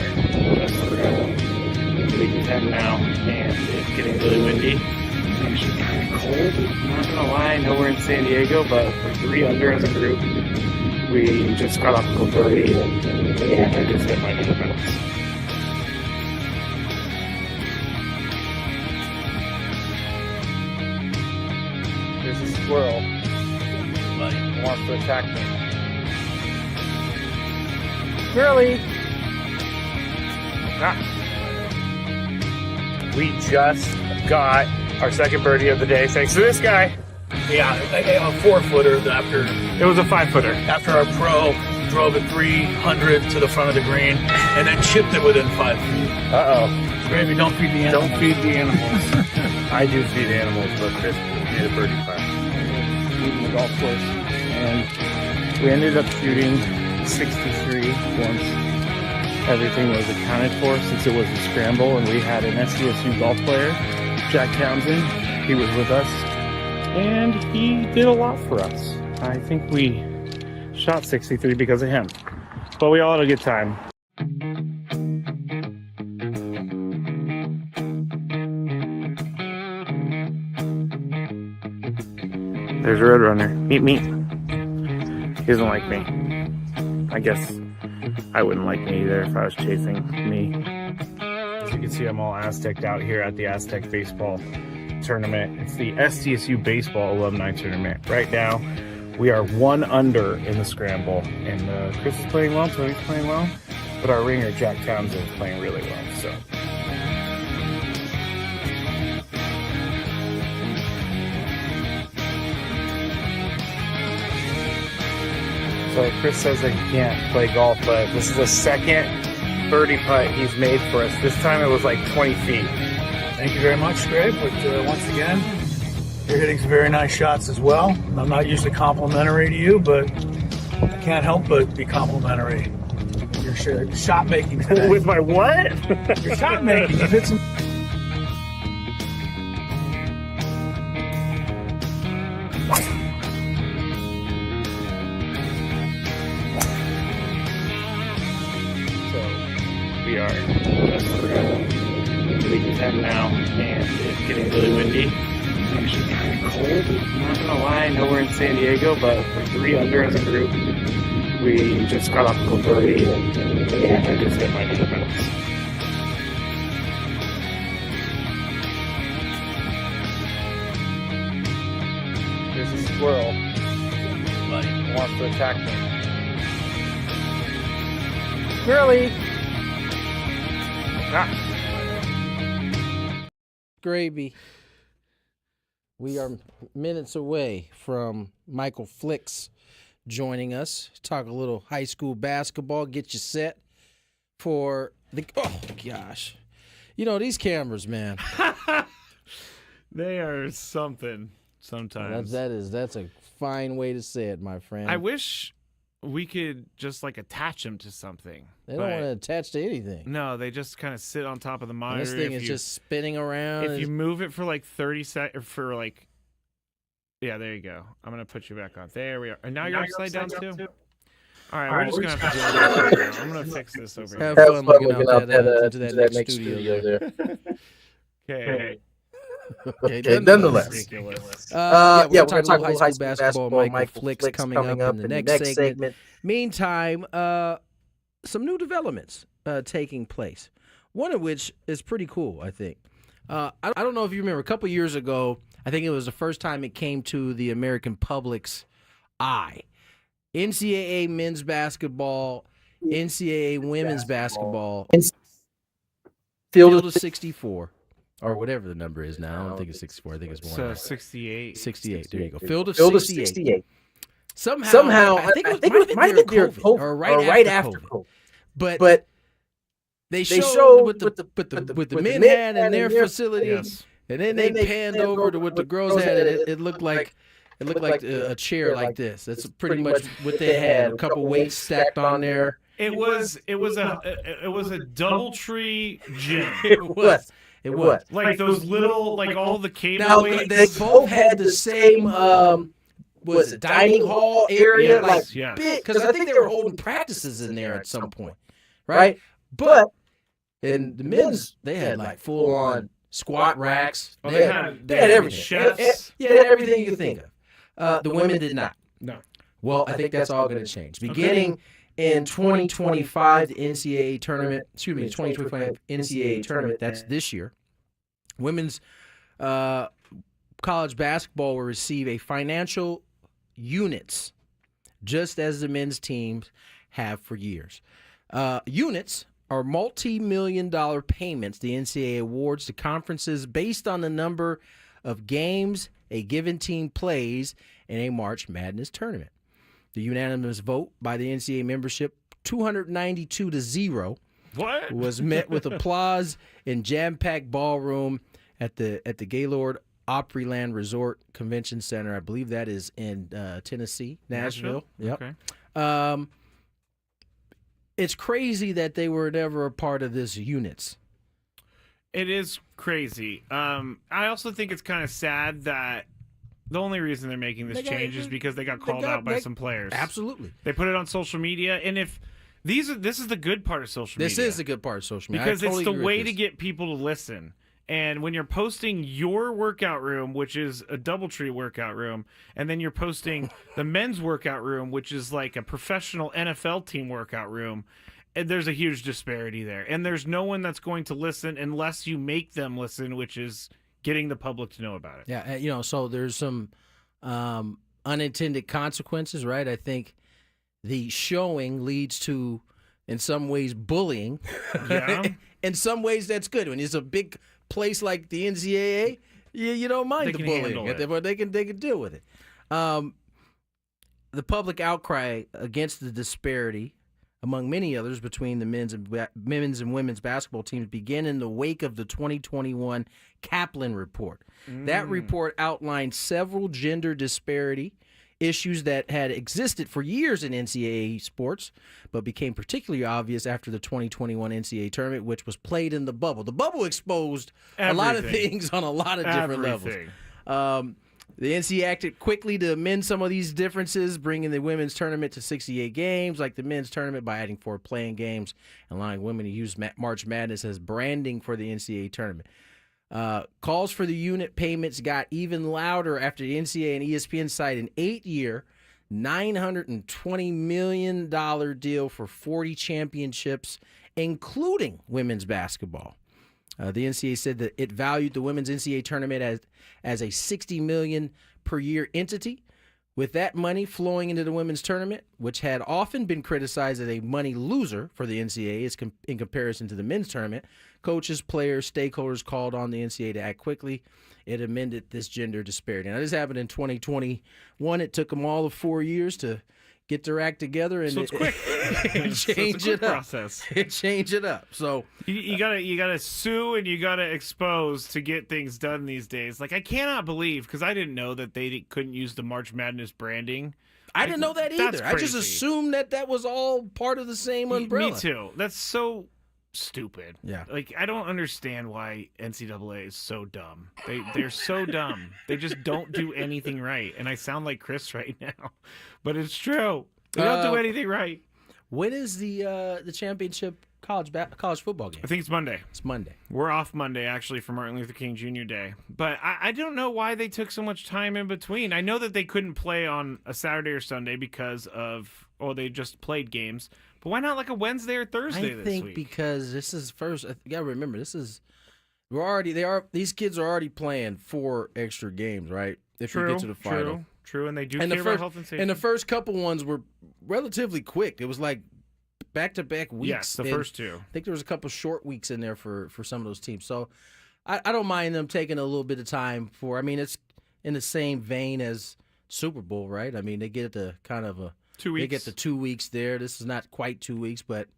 leaving 10 now, and it's getting really windy. It's actually kind of cold. I'm not gonna lie, I know we're in San Diego, but we're 3 under as a group. We just got off the birdie, and I just hit my defense. There's a squirrel. He wants to attack me. Squirrely! We just got our second birdie of the day thanks to this guy. Yeah, a 4-footer after. It was a 5-footer. After our pro drove it 300 to the front of the green and then chipped it within 5 feet. Uh-oh. Skraby, don't feed the animals. Don't feed the animals. I do feed animals, but Chris made a birdie putt. Leaving the golf course. And we ended up shooting 63 once everything was accounted for, since it was a scramble and we had an SDSU golf player, Jack Townsend. He was with us and he did a lot for us. I think we shot 63 because of him, but we all had a good time. There's a Roadrunner. Meet me. He doesn't like me. I guess I wouldn't like me either if I was chasing me. As you can see, I'm all Aztec'd out here at the Aztec Baseball Tournament. It's the SDSU Baseball Alumni Tournament. Right now, we are 1 under in the scramble. And Chris is playing well, Tony's playing well. But our ringer, Jack Townsend, is playing really well. So Chris says I can't play golf, but this is the second birdie putt he's made for us. This time it was like 20 feet. Thank you very much, Skrabe. But once again, you're hitting some very nice shots as well. I'm not usually complimentary to you, but I can't help but be complimentary. Your shot making today. With my what? Your shot making. You've hit some. We are leaving 10 now, and it's getting really windy. It's actually kind of cold. I'm not gonna lie, I know we're in San Diego, but we're 3 under as a group. We just got off the birdie, and I just hit my defense. There's a squirrel. He wants to attack me. Squirrely! Gravy. We are minutes away from Michael Flicks joining us. Talk a little high school basketball. Get you set for the These cameras, man. They are something sometimes. That's a fine way to say it, my friend. I wish we could just attach them to something. They don't want to attach to anything. No, they just kind of sit on top of the monitor. And this thing is just spinning around. If you move it for 30 seconds, yeah, there you go. I'm gonna put you back on. There we are. And now you're upside down too. All right, we're just gonna have to do it. I'm gonna fix this over here. Have fun looking out into that next studio there. Okay. Okay, nonetheless. We're talking about high school basketball. Michael Flicks coming up in the next segment. Meantime, some new developments taking place. One of which is pretty cool, I think. I don't know if you remember, a couple years ago, I think it was the first time it came to the American public's eye. NCAA men's basketball, NCAA women's basketball, field of 64. Or whatever the number is now. I don't think it's 64. I think it's more. 68. 68. There you go. Field of 68. Somehow, I think it might have been during COVID or right after COVID. But they showed what the men had in their facility, and then they panned over to what the girls had, and it looked like a chair like this. That's pretty much what they had. A couple weights stacked on there. It was a DoubleTree gym. It was. Like those little, all the cable now, weights. They both had the same, dining hall area? Big, because I think they were holding practices in there at some point, right? But in the men's, they had full-on squat racks. Oh, they had everything. Chefs. They had everything you could think of. The women did not. No. Well, I think that's all going to change. Beginning in 2025, the NCAA tournament, 2025 NCAA tournament, that's this year, women's college basketball will receive a financial units, just as the men's teams have for years. Units are multi-million-dollar payments the NCAA awards to conferences based on the number of games a given team plays in a March Madness tournament. The unanimous vote by the NCAA membership, 292-0, was met with applause in jam-packed ballroom at the Gaylord Opryland Resort Convention Center. I believe that is in Tennessee, Nashville. Yep. Okay. It's crazy that they were never a part of this units. It is crazy. I also think it's kind of sad that the only reason they're making this change is because they got called out by some players. Absolutely. They put it on social media, and if this is the good part of social media. This is the good part of social media. Because it's the way to get people to listen. And when you're posting your workout room, which is a DoubleTree workout room, and then you're posting the men's workout room, which is like a professional NFL team workout room, and there's a huge disparity there. And there's no one that's going to listen unless you make them listen, which is getting the public to know about it. Yeah, so there's some unintended consequences, right? I think the showing leads to, in some ways, bullying. Yeah. In some ways, that's good. When it's a big place like the NCAA, you don't mind the bullying, but they can deal with it. The public outcry against the disparity, among many others, between the men's and women's basketball teams began in the wake of the 2021 Kaplan report. That report outlined several gender disparity issues that had existed for years in NCAA sports, but became particularly obvious after the 2021 NCAA tournament, which was played in the bubble. The bubble exposed a lot of things on a lot of different levels. The NCAA acted quickly to amend some of these differences, bringing the women's tournament to 68 games, like the men's tournament, by adding 4 playing games and allowing women to use March Madness as branding for the NCAA tournament. Calls for the unit payments got even louder after the NCAA and ESPN signed an 8-year, $920 million deal for 40 championships, including women's basketball. The NCAA said that it valued the women's NCAA tournament as a $60 million per year entity. With that money flowing into the women's tournament, which had often been criticized as a money loser for the NCAA in comparison to the men's tournament, coaches, players, stakeholders called on the NCAA to act quickly. It amended this gender disparity. Now, this happened in 2021. It took them all of 4 years to get their act together and So it's quick. change it up. Process. Change it up. So you gotta sue and you gotta expose to get things done these days. Like I cannot believe, because I didn't know that they couldn't use the March Madness branding. I didn't know that either. I just assumed that was all part of the same umbrella. Me too. That's so stupid. Yeah. Like I don't understand why NCAA is so dumb. They're so dumb. They just don't do anything right. And I sound like Chris right now, but it's true. They don't do anything right. When is the championship college football game? I think it's Monday. It's Monday. We're off Monday, actually, for Martin Luther King Jr. Day. But I don't know why they took so much time in between. I know that they couldn't play on a Saturday or Sunday because of, they just played games. But why not like a Wednesday or Thursday this week? I think because this is first. You got to remember, these kids are already playing 4 extra games, right? If you get to the final. True, and they do care about health and safety. And the first couple ones were relatively quick. It was like back-to-back weeks. Yes, the first 2. I think there was a couple short weeks in there for some of those teams. So I don't mind them taking a little bit of time for. I mean, it's in the same vein as Super Bowl, right? I mean, they get the kind of 2 weeks. They get the 2 weeks there. This is not quite 2 weeks, but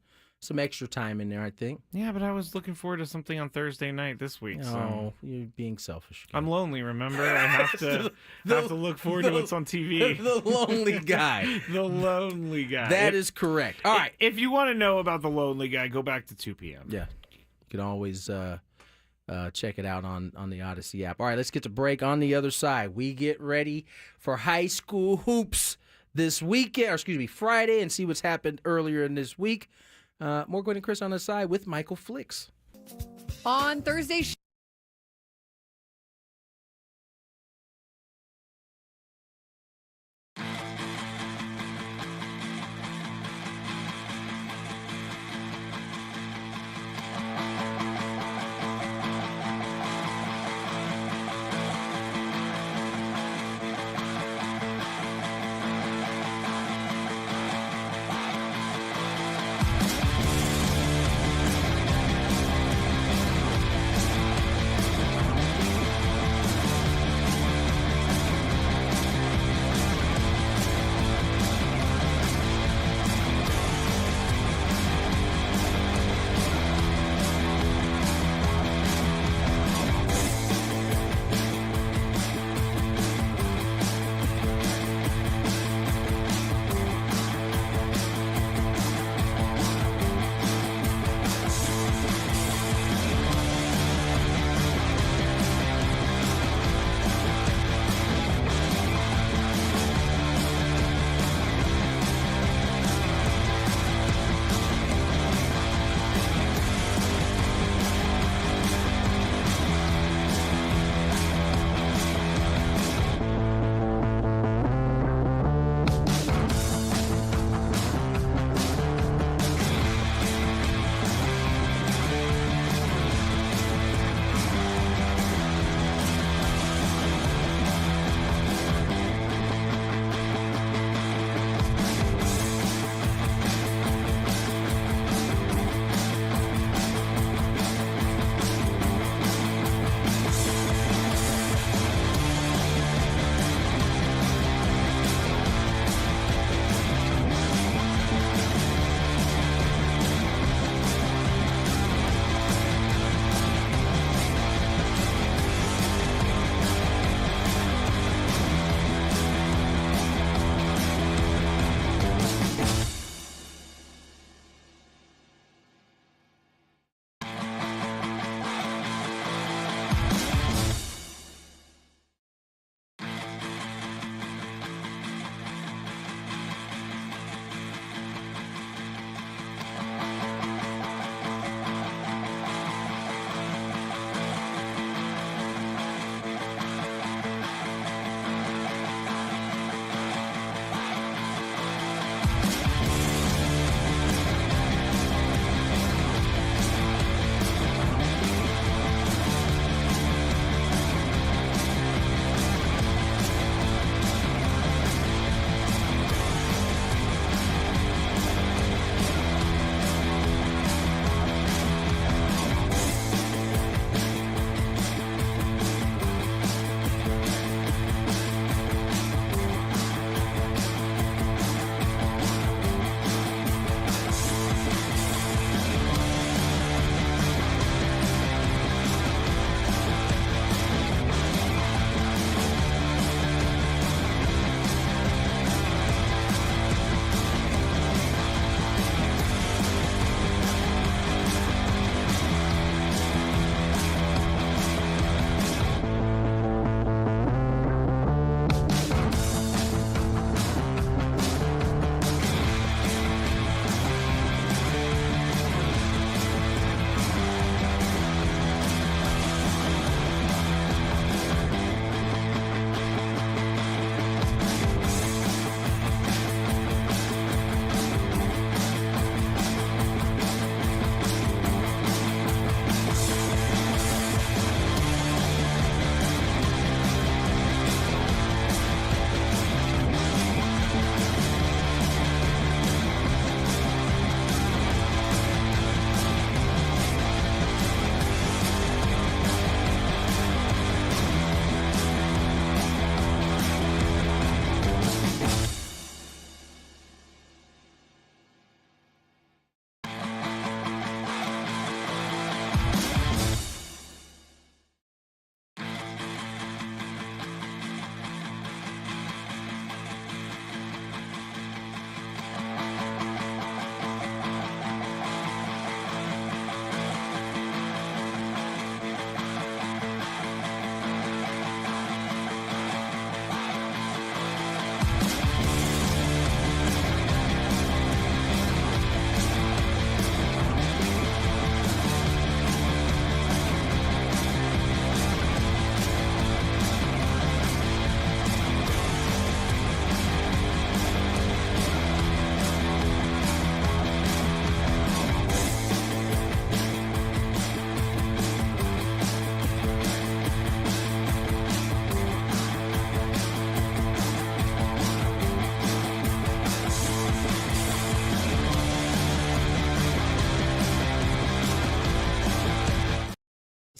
some extra time in there, I think. Yeah, but I was looking forward to something on Thursday night this week. Oh, you're being selfish. I'm lonely, remember? I have to look forward to what's on TV. The lonely guy. The lonely guy. That is correct. All right. If you want to know about the lonely guy, go back to 2 p.m. Yeah. You can always check it out on the Odyssey app. All right, let's get to break. On the other side, we get ready for high school hoops this weekend, Friday, and see what's happened earlier in this week. More Gwynn and Chris on the side with Michael Flicks. On Thursday.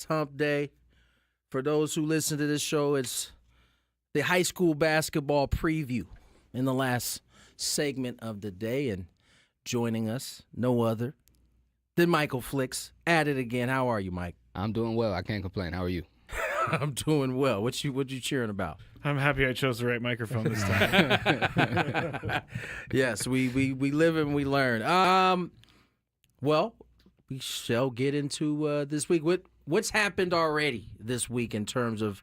hump day. For those who listen to this show, it's the high school basketball preview in the last segment of the day. And joining us, no other than Michael Flicks. At it again. How are you, Mike? I'm doing well. I can't complain. How are you? I'm doing well. What you cheering about? I'm happy I chose the right microphone this time. Yes, we live and we learn. Well, we shall get into this week. What's happened already this week in terms of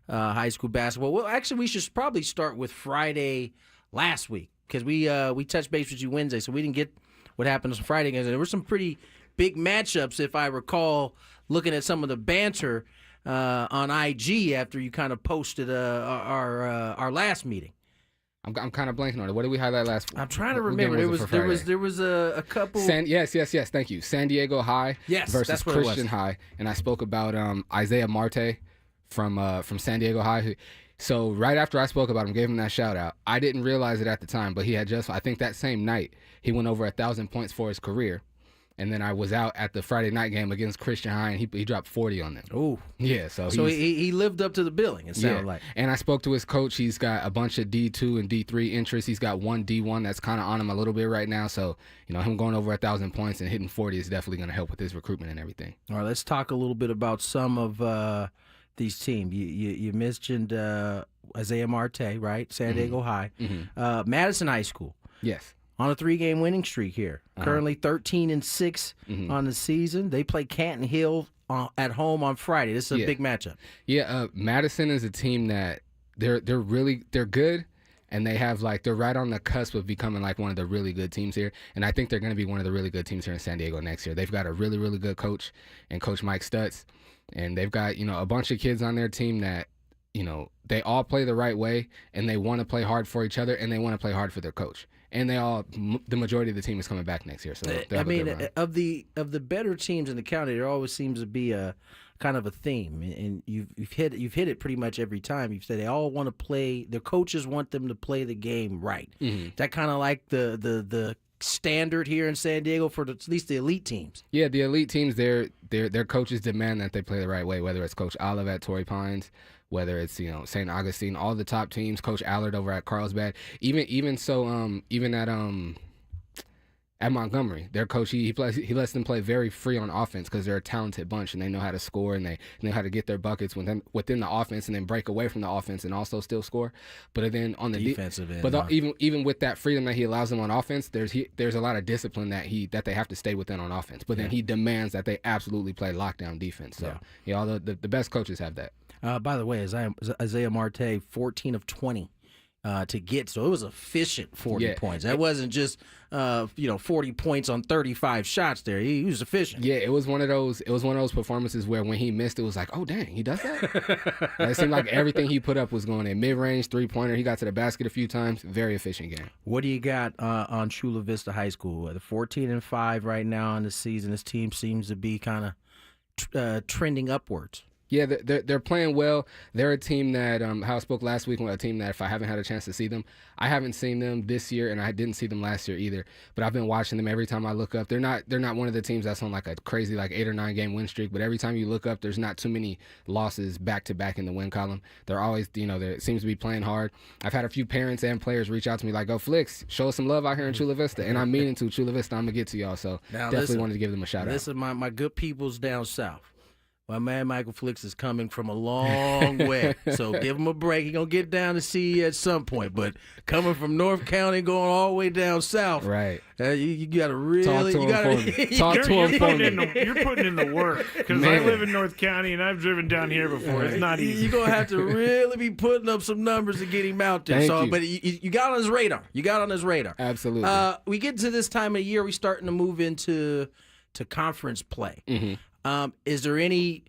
high school basketball? Well, actually, we should probably start with Friday last week because we touched base with you Wednesday, so we didn't get what happened on Friday games. There were some pretty big matchups, if I recall, looking at some of the banter on IG after you kind of posted our last meeting. I'm kind of blanking on it. What did we highlight last week? I'm trying to remember. There was a couple. Yes. Thank you. San Diego High versus that's what Christian High, and I spoke about Isaiah Marte from San Diego High. So right after I spoke about him, gave him that shout out. I didn't realize it at the time, but he had I think that same night he went over 1,000 points for his career. And then I was out at the Friday night game against Christian High, and he dropped 40 on them. Oh, yeah. So he lived up to the billing. It sounded like. And I spoke to his coach. He's got a bunch of D2 and D3 interests. He's got one D1 that's kind of on him a little bit right now. So him going over 1,000 points and hitting 40 is definitely going to help with his recruitment and everything. All right, let's talk a little bit about some of these teams. You mentioned Isaiah Marte, right? San Diego High, Madison High School. Yes. On a 3-game winning streak here. Currently 13-6 on the season. They play Canton Hill at home on Friday. This is a big matchup. Yeah, Madison is a team that they're good, and they have they're right on the cusp of becoming one of the really good teams here. And I think they're going to be one of the really good teams here in San Diego next year. They've got a really, really good coach, and Coach Mike Stutz, and they've got a bunch of kids on their team that they all play the right way, and they want to play hard for each other, and they want to play hard for their coach. And the majority of the team is coming back next year. So of the better teams in the county, there always seems to be a kind of a theme, and you've hit it pretty much every time. You've said they all want to play. Their coaches want them to play the game right. That kind of like the standard here in San Diego for at least the elite teams. Yeah, the elite teams, their coaches demand that they play the right way. Whether it's Coach Olive at Torrey Pines, whether it's St. Augustine, all the top teams, Coach Allard over at Carlsbad, even at Montgomery, their coach he lets them play very free on offense because they're a talented bunch and they know how to score and they know how to get their buckets within the offense and then break away from the offense and also still score. But then on the defensive end, but even with that freedom that he allows them on offense, there's a lot of discipline that they have to stay within on offense. But then he demands that they absolutely play lockdown defense. So the best coaches have that. By the way, Isaiah Marte, 14 of 20 to get, so it was efficient 40 points. That wasn't just 40 points on 35 shots there. He was efficient. Yeah, it was one of those performances where when he missed, it was like, oh dang, he does that. It seemed like everything he put up was going in mid-range, 3-pointer. He got to the basket a few times. Very efficient game. What do you got on Chula Vista High School? The 14-5 right now in the season. This team seems to be kind of trending upwards. Yeah, they're playing well. They're a team that, how I spoke last week, a team that if I haven't had a chance to see them, I haven't seen them this year, and I didn't see them last year either. But I've been watching them every time I look up. They're not one of the teams that's on a crazy 8 or 9 game win streak. But every time you look up, there's not too many losses back to back in the win column. They're always, they seems to be playing hard. I've had a few parents and players reach out to me like, "Oh, Flicks, show us some love out here in Chula Vista," and I'm meaning to. Chula Vista, I'm gonna get to y'all. So definitely wanted to give them a shout out. This is my good peoples down south. My man Michael Flicks is coming from a long way, so give him a break. He's going to get down to see you at some point, but coming from North County going all the way down south, right? You got to really... Talk to him for me. You're putting in the work, because I live in North County, and I've driven down here before. It's not easy. You're going to have to really be putting up some numbers to get him out there. But you got on his radar. Absolutely. We get to this time of year, we're starting to move into conference play. Is there any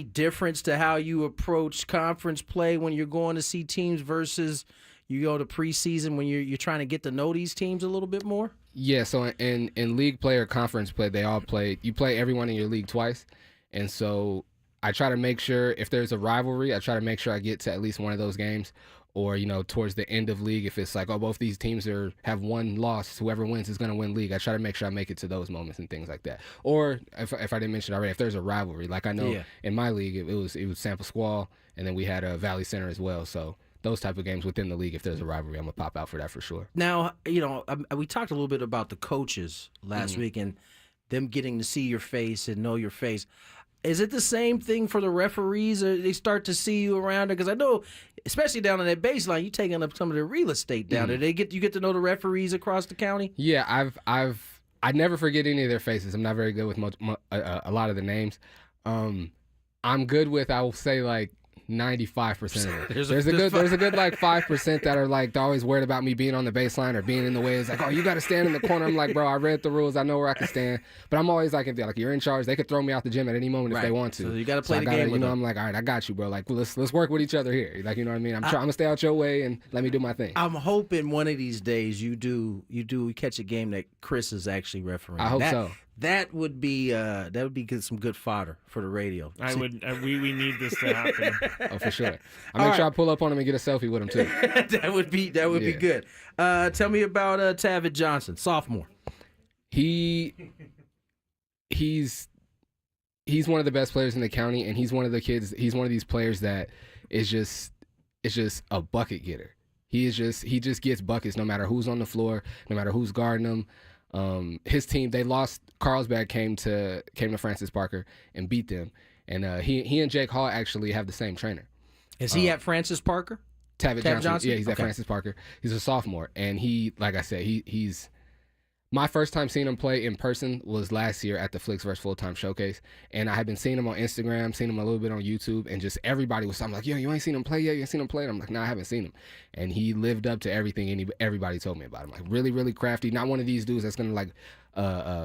difference to how you approach conference play when you're going to see teams versus you go to preseason when you're trying to get to know these teams a little bit more? Yeah, so in league play or conference play, you play everyone in your league twice. And so I try to make sure if there's a rivalry, I try to make sure I get to at least one of those games. or towards the end of league, if it's like, oh, both these teams have one loss, whoever wins is going to win league, I try to make sure I make it to those moments and things like that. Or if I didn't mention already, if there's a rivalry, like I know in my league it was Sample Squall, and then we had a Valley Center as well. So those type of games within the league, if there's a rivalry, I'm gonna pop out for that for sure. Now, we talked a little bit about the coaches last week and them getting to see your face and know your face. Is it the same thing for the referees, or they start to see you around there? Because I know, especially down on that baseline, you taking up some of the real estate down there. You get to know the referees across the county. Yeah, I never forget any of their faces. I'm not very good with a lot of the names. I'm good with, I will say, like 95% of it. There's a good like 5% that are like, they're always worried about me being on the baseline or being in the way. It's like, oh, you got to stand in the corner. I'm like, bro, I read the rules. I know where I can stand. But I'm always like, if they're like, you're in charge, they could throw me out the gym at any moment if they want to. So you got to play the game with them. I'm like, all right, I got you, bro. Like, let's work with each other here. Like, you know what I mean? I'm gonna stay out your way and let me do my thing. I'm hoping one of these days you catch a game that Chris is actually refereeing. I hope so. That would be some good fodder for the radio. We need this to happen. Oh, for sure. I'll make sure I pull up on him and get a selfie with him too. That would be good. Tell me about Tavitt Johnson, sophomore. He's one of the best players in the county, and he's one of the kids. He's one of these players that is just a bucket getter. He just gets buckets no matter who's on the floor, no matter who's guarding him. His team, they lost. Carlsbad came to Francis Parker and beat them, and he and Jake Hall actually have the same trainer. Is he at Francis Parker? Tavitt Johnson? Yeah, he's at Francis Parker. He's a sophomore, and like I said, he's my first time seeing him play in person was last year at the Flicks vs. Full-Time Showcase, and I had been seeing him on Instagram, seeing him a little bit on YouTube, and just everybody was like, yo, you ain't seen him play yet? You ain't seen him play? And I'm like, no, I haven't seen him. And he lived up to everything everybody told me about him. Like, really, really crafty. Not one of these dudes that's going to, like,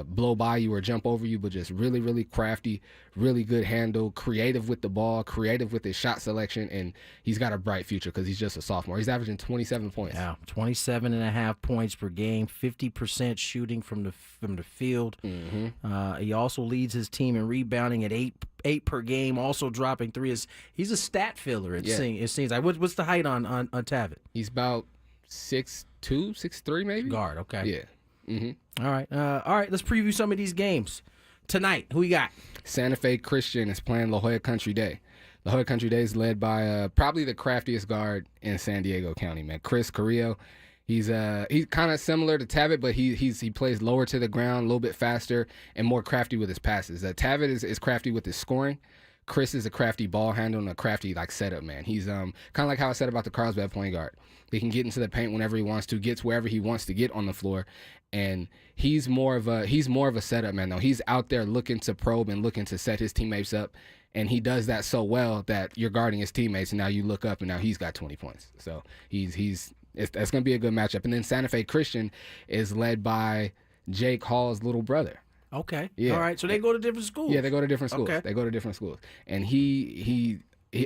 blow by you or jump over you, but just really, really crafty, really good handle, creative with the ball, creative with his shot selection, and he's got a bright future because he's just a sophomore. He's averaging 27 points. Yeah, 27.5 points per game, 50% shooting from the field. Mm-hmm. He also leads his team in rebounding at eight per game, also dropping 3. He's a stat filler, it seems. Like, what's the height on Tavitt? He's about 6'2", 6'3", maybe. Guard, okay. Yeah. Mm-hmm. All right. Let's preview some of these games tonight. Who we got? Santa Fe Christian is playing La Jolla Country Day. La Jolla Country Day is led by probably the craftiest guard in San Diego County, man. Chris Carrillo. He's kind of similar to Tavitt, but he plays lower to the ground, a little bit faster, and more crafty with his passes. Tavitt is crafty with his scoring. Chris is a crafty ball handle and a crafty like setup man. He's kind of like how I said about the Carlsbad point guard. He can get into the paint whenever he wants to, gets wherever he wants to get on the floor, and he's more of a setup man though. He's out there looking to probe and looking to set his teammates up, and he does that so well that you're guarding his teammates, and now you look up and now he's got 20 points. So that's going to be a good matchup. And then Santa Fe Christian is led by Jake Hall's little brother. Okay. Yeah. All right. So they go to different schools. Yeah, they go to different schools. Okay. They go to different schools. And he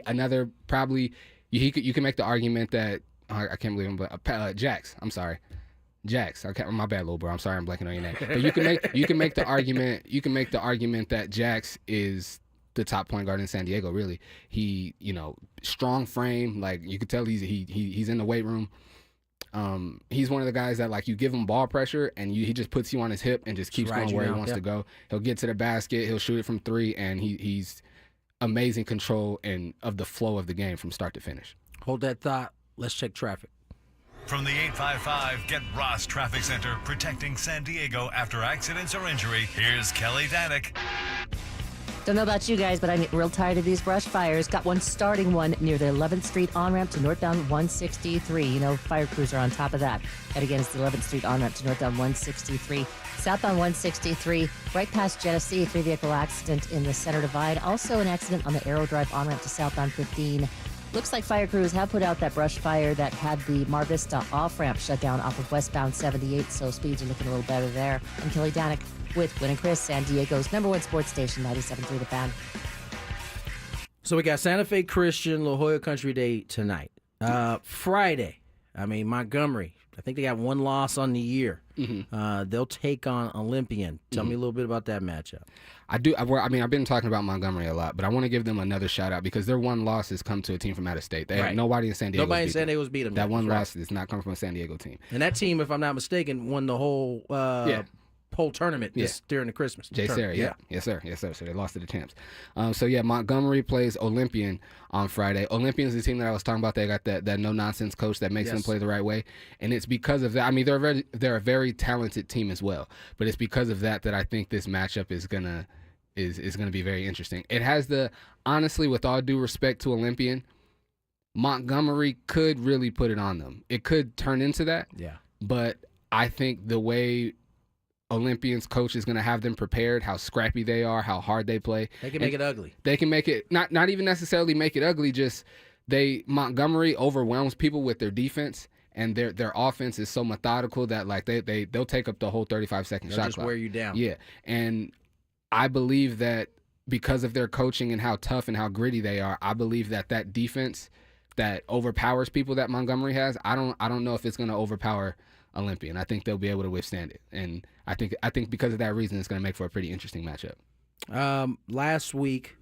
another probably you can make the argument that I can't believe him, but Jax. I'm sorry. Jax. Okay, my bad, little bro. I'm sorry, I'm blanking on your name. But you can make the argument. You can make the argument that Jax is the top point guard in San Diego. Really, he strong frame. Like you could tell he's in the weight room. He's one of the guys that like you give him ball pressure and he just puts you on his hip and just keeps going where he wants to go. He'll get to the basket, he'll shoot it from 3, and he's amazing control and of the flow of the game from start to finish. Hold that thought. Let's check traffic. From the 855 Get Ross Traffic Center, protecting San Diego after accidents or injury, here's Kelly Danick. Don't know about you guys, but I'm real tired of these brush fires. Got one starting one near the 11th Street on-ramp to northbound 163. Fire crews are on top of that. Yet again, it's the 11th Street on-ramp to northbound 163. Southbound 163, right past Genesee, 3-vehicle accident in the center divide. Also an accident on the Arrow Drive on-ramp to southbound 15. Looks like fire crews have put out that brush fire that had the Mar Vista off-ramp shut down off of westbound 78, so speeds are looking a little better there. I'm Kelly Danick with Gwynn and Chris, San Diego's #1 sports station, 97.3 The Fan. So we got Santa Fe Christian, La Jolla Country Day tonight. Friday, I mean, Montgomery, I think they got one loss on the year. They'll take on Olympian. Tell me a little bit about that matchup. I mean, I've been talking about Montgomery a lot, but I want to give them another shout out because their one loss has come to a team from out of state. They have nobody in San Diego. Nobody in San Diego's beat them. That one loss does not come from a San Diego team. And that team, if I'm not mistaken, won the whole whole tournament during the Christmas. Jay Sarah, yes sir. So they lost to the champs. Montgomery plays Olympian on Friday. Olympian is the team that I was talking about. They got that no nonsense coach that makes them play the right way, and it's because of that. I mean, they're a very talented team as well, but it's because of that I think this matchup is gonna be very interesting. It has honestly, with all due respect to Olympian, Montgomery could really put it on them. It could turn into that. Yeah. But I think the way Olympian's coach is going to have them prepared, how scrappy they are, how hard they play. They can make it ugly. They can make it not even necessarily make it ugly. Just Montgomery overwhelms people with their defense, and their offense is so methodical that like they'll take up the whole 35-second shot clock. Just wear you down. Yeah, and I believe that because of their coaching and how tough and how gritty they are, I believe that defense that overpowers people that Montgomery has, I don't know if it's going to overpower Olympian. I think they'll be able to withstand it, and I think because of that reason, it's going to make for a pretty interesting matchup. Last week,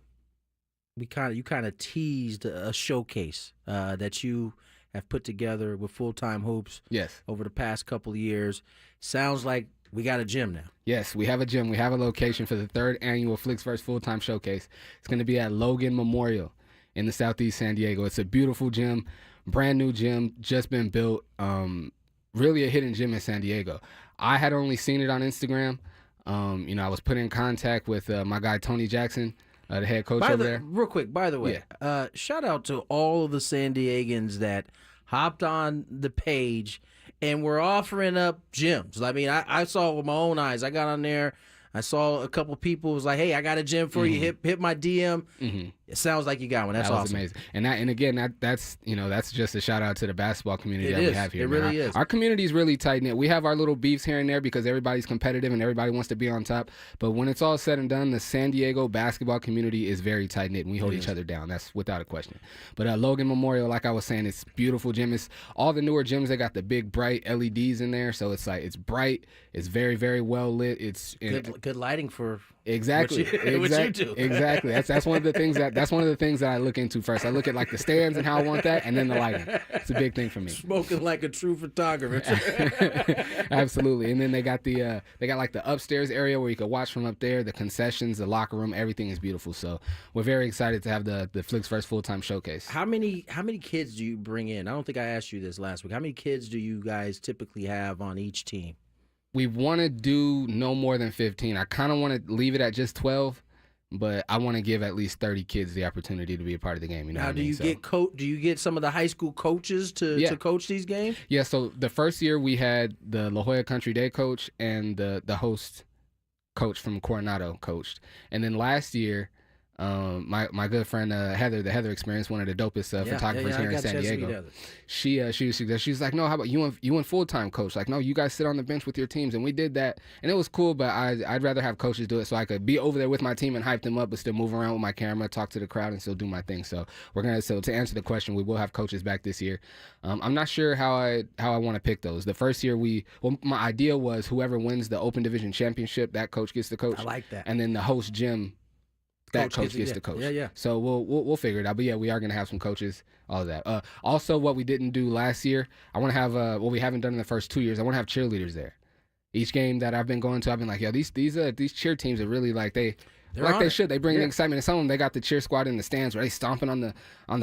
you kind of teased a showcase that you have put together with Full Time Hoops. Yes. Over the past couple of years, sounds like we got a gym now. Yes, we have a gym. We have a location for the 3rd annual Flicks vs. Full Time Showcase. It's going to be at Logan Memorial in the Southeast San Diego. It's a beautiful gym, brand new gym, just been built. Really a hidden gym in San Diego. I had only seen it on Instagram. I was put in contact with my guy Tony Jackson, the head coach over there. Real quick, by the way, shout out to all of the San Diegans that hopped on the page and were offering up gyms. I mean, I saw it with my own eyes. I got on there. I saw a couple people was like, "Hey, I got a gym for you. Hit my DM." It sounds like you got one. That's that was awesome. Amazing. And again, that's just a shout out to the basketball community we have here. It really is. Our community is really tight knit. We have our little beefs here and there because everybody's competitive and everybody wants to be on top. But when it's all said and done, the San Diego basketball community is very tight knit, and we hold each other down. That's without a question. But Logan Memorial, like I was saying, it's beautiful gym. It's all the newer gyms. They got the big bright LEDs in there, so it's bright. It's very, very well lit. It's good lighting for exactly. What you do. Exactly. That's one of the things that I look into first. I look at like the stands and how I want that, and then the lighting. It's a big thing for me. Smoking like a true photographer. Absolutely. And then they got like the upstairs area where you can watch from up there. The concessions, the locker room, everything is beautiful. So we're very excited to have the Flicks vs. Full Time Showcase. How many kids do you bring in? I don't think I asked you this last week. How many kids do you guys typically have on each team? We want to do no more than 15. I kind of want to leave it at just 12, but I want to give at least 30 kids the opportunity to be a part of the game. You know now, what I mean? Do you get some of the high school coaches to coach these games? Yeah. So the first year we had the La Jolla Country Day coach and the host coach from Coronado coached, and then last year. My good friend Heather, the Heather Experience, one of the dopest photographers here in San Diego. She was like, no, how about you and full time coach? Like, no, you guys sit on the bench with your teams, and we did that, and it was cool. But I'd rather have coaches do it so I could be over there with my team and hype them up, but still move around with my camera, talk to the crowd, and still do my thing. So to answer the question, we will have coaches back this year. I'm not sure how I want to pick those. The first year my idea was whoever wins the Open Division Championship, that coach gets to coach. I like that. And then the host gym. That coach gets to coach. Yeah. So we'll figure it out. But yeah, we are going to have some coaches, all of that. Also, what we didn't do last year, I want to have what we haven't done in the first 2 years. I want to have cheerleaders there. Each game that I've been going to, I've been like, yo, these cheer teams are really like they should. They bring the excitement. And some of them, they got the cheer squad in the stands where they stomping on the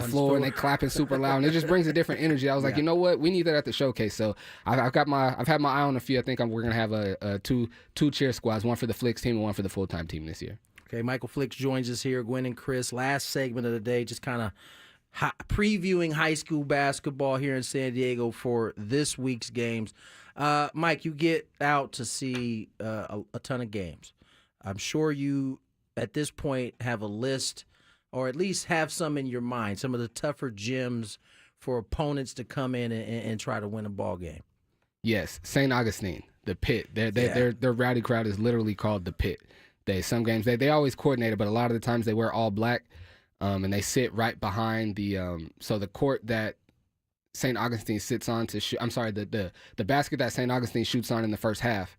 floor and they clapping super loud, and it just brings a different energy. I was like, you know what, we need that at the showcase. So I've had my eye on a few. I think we're gonna have a two cheer squads, one for the Flicks team and one for the full time team this year. Okay, Michael Flicks joins us here. Gwynn and Chris, last segment of the day, just kind of previewing high school basketball here in San Diego for this week's games. Mike, you get out to see a ton of games. I'm sure you, at this point, have a list, or at least have some in your mind, some of the tougher gyms for opponents to come in and try to win a ball game. Yes, St. Augustine, the Pit. Their rowdy crowd is literally called the Pit. Some games they always coordinated, but a lot of the times they wear all black, and they sit right behind the so the court that St. Augustine sits on to shoot. I'm sorry, the basket that St. Augustine shoots on in the first half,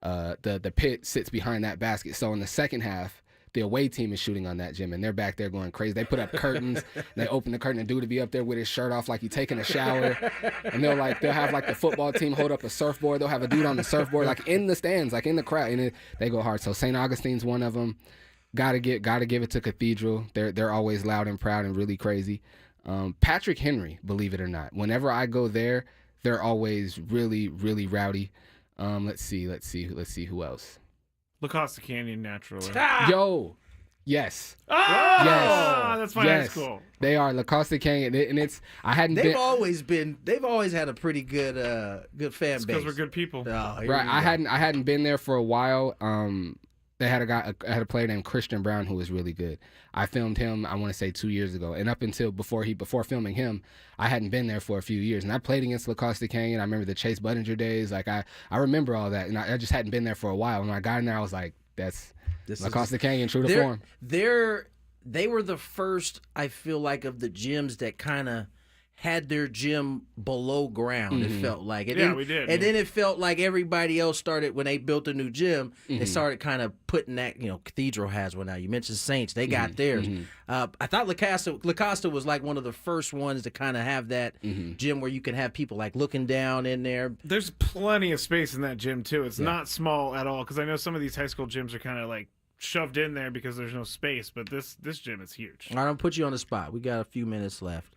the pit sits behind that basket. So in the second half, the away team is shooting on that gym, and they're back there going crazy. They put up curtains. They open the curtain, and dude to be up there with his shirt off like he's taking a shower. And they'll have like the football team hold up a surfboard. They'll have a dude on the surfboard, like in the stands, like in the crowd, and they go hard. So St. Augustine's one of them. Gotta give it to Cathedral. They're always loud and proud and really crazy. Patrick Henry, believe it or not, whenever I go there, they're always really, really rowdy. Let's see who else. La Costa Canyon, naturally. Yo, yes. Oh, yes. That's my high school. They are La Costa Canyon, and They've always had a pretty good fan base. Because we're good people. Right. I hadn't been there for a while. They had a player named Christian Brown who was really good. I filmed him, I want to say 2 years ago, and up until before filming him, I hadn't been there for a few years. And I played against La Costa Canyon. I remember the Chase Budinger days. Like I remember all that, and I just hadn't been there for a while. And when I got in there, I was like, "This La Costa Canyon, true to form." They were the first, I feel like, of the gyms that kind of had their gym below ground. It felt like it. We did. And then it felt like everybody else started when they built a new gym. They started kind of putting that. Cathedral has one now. You mentioned Saints; they got theirs. I thought La Costa was like one of the first ones to kind of have that gym where you can have people like looking down in there. There's plenty of space in that gym too. It's not small at all, because I know some of these high school gyms are kind of like shoved in there because there's no space. But this gym is huge. All right, I'll put you on the spot. We got a few minutes left.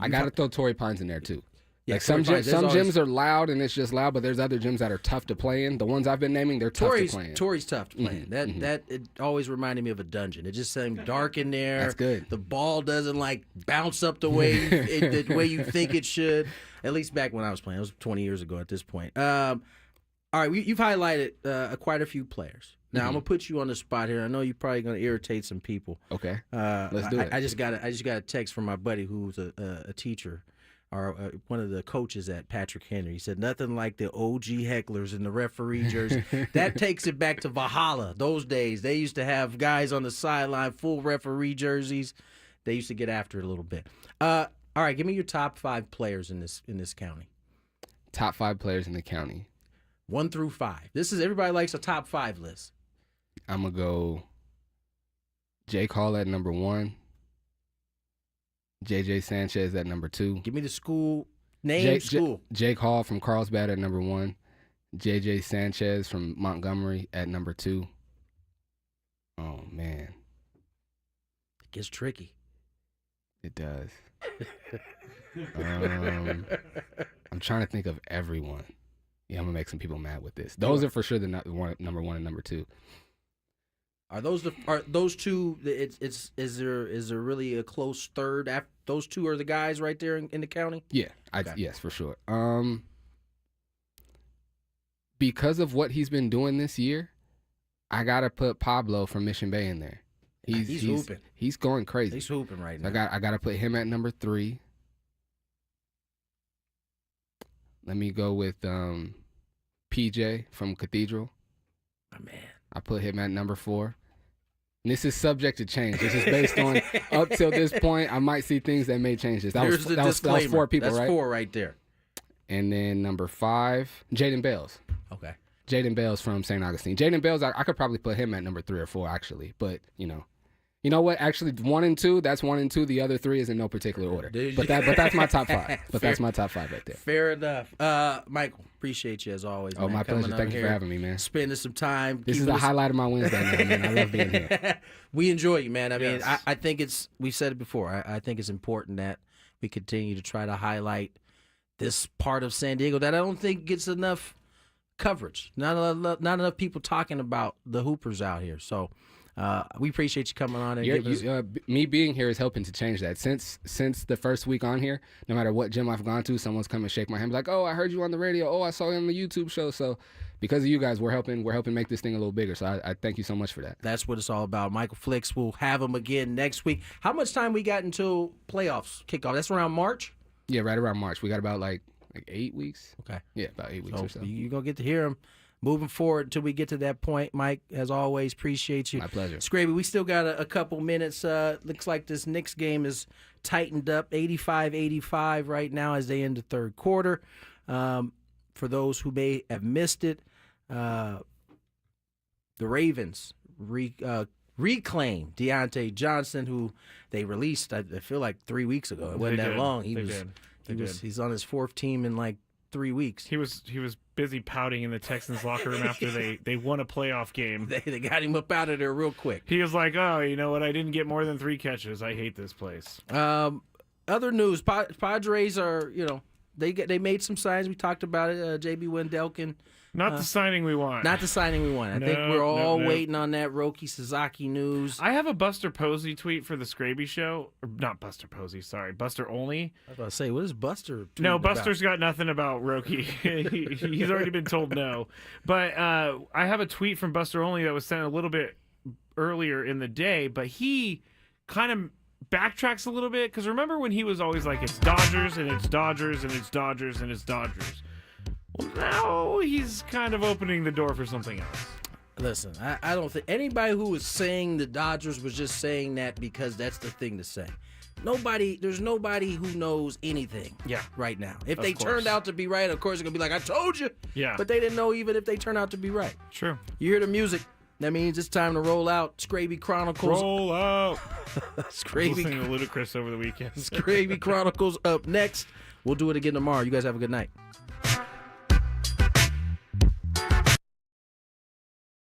I got to throw Torrey Pines in there too. Yeah, like some gyms are loud and it's just loud, but there's other gyms that are tough to play in. The ones I've been naming, they're tough to play in. Torrey's tough to play in. That it always reminded me of a dungeon. It just seemed dark in there. That's good. The ball doesn't like bounce up the way you think it should. At least back when I was playing, it was 20 years ago at this point. All right, you've highlighted quite a few players. Now I'm gonna put you on the spot here. I know you're probably gonna irritate some people. Okay, let's do it. I just got a text from my buddy who's a teacher, or one of the coaches at Patrick Henry. He said nothing like the OG hecklers in the referee jersey. That takes it back to Valhalla. Those days they used to have guys on the sideline, full referee jerseys. They used to get after it a little bit. All right, give me your top 5 players in this county. Top 5 players in the county. 1 through 5. This is everybody likes a top 5 list. I'm going to go Jake Hall at number 1. JJ Sanchez at number 2. Give me the school name. Jake Hall from Carlsbad at number 1. JJ Sanchez from Montgomery at number 2. Oh, man. It gets tricky. It does. I'm trying to think of everyone. Yeah, I'm going to make some people mad with this. Those are for sure the number 1 and number 2. Are those two? Is there really a close third? After those two are the guys right there in the county. Yeah, yes, for sure. Because of what he's been doing this year, I gotta put Pablo from Mission Bay in there. He's hooping. He's going crazy. He's hooping right now. I gotta put him at number 3. Let me go with PJ from Cathedral. My man. I put him at number 4. And this is subject to change. This is based on up till this point. I might see things that may change this. That was 4 people, That's right? 4 right there. And then number 5, Jaden Bales. Okay. Jaden Bales from St. Augustine. Jaden Bales, I could probably put him at number 3 or 4 actually, but you know what? Actually, 1 and 2. That's 1 and 2. The other 3 is in no particular order. But that's my top 5. That's my top 5 right there. Fair enough. Michael, appreciate you as always. Oh, man, my pleasure. Thank you for having me, man. Spending some time. This is the highlight of my Wednesday, man. I love being here. We enjoy you, man. I mean, Yes. I think we've said it before. I think it's important that we continue to try to highlight this part of San Diego that I don't think gets enough coverage. Not enough people talking about the Hoopers out here. So. We appreciate you coming on and me being here is helping to change that. Since the first week on here, no matter what gym I've gone to, someone's come and shake my hand, like, "Oh, I heard you on the radio. Oh, I saw you on the YouTube show." So, because of you guys, we're helping make this thing a little bigger. So, I thank you so much for that. That's what it's all about. Michael Flicks, we'll have him again next week. How much time we got until playoffs kickoff? That's around March. Yeah, right around March. We got about like 8 weeks. Okay. Yeah, about 8 weeks or so. You're gonna get to hear him. Moving forward until we get to that point, Mike, as always, appreciate you. My pleasure. Skraby, we still got a couple minutes. Looks like this Knicks game is tightened up 85-85 right now as they end the third quarter. For those who may have missed it, the Ravens reclaim Deontay Johnson, who they released, I feel like 3 weeks ago. It wasn't that long. He's on his fourth team in like 3 weeks. He was busy pouting in the Texans locker room after they won a playoff game. They got him up out of there real quick. He was like, "Oh, you know what? I didn't get more than 3 catches. I hate this place." Other news: Padres are, they made some signs. We talked about it. JB Wendelken. Not the signing we want. Not the signing we want. I think we're all waiting on that Roki Sasaki news. I have a Buster Posey tweet for the Skraby show. Or not Buster Posey, sorry. Buster only. I was about to say, what is Buster tweeting No, Buster's got nothing about Roki. He's already been told no. But I have a tweet from Buster only that was sent a little bit earlier in the day, but he kind of backtracks a little bit, because remember when he was always like, it's Dodgers, and it's Dodgers, and it's Dodgers, and it's Dodgers. Well, now he's kind of opening the door for something else. Listen, I don't think anybody who was saying the Dodgers was just saying that because that's the thing to say. There's nobody who knows anything right now. If they turned out to be right, of course, they're going to be like, I told you. Yeah. But they didn't know even if they turned out to be right. True. You hear the music. That means it's time to roll out Skraby Chronicles. Roll out. Skraby. Listening to Ludacris over the weekend. Skraby Chronicles up next. We'll do it again tomorrow. You guys have a good night.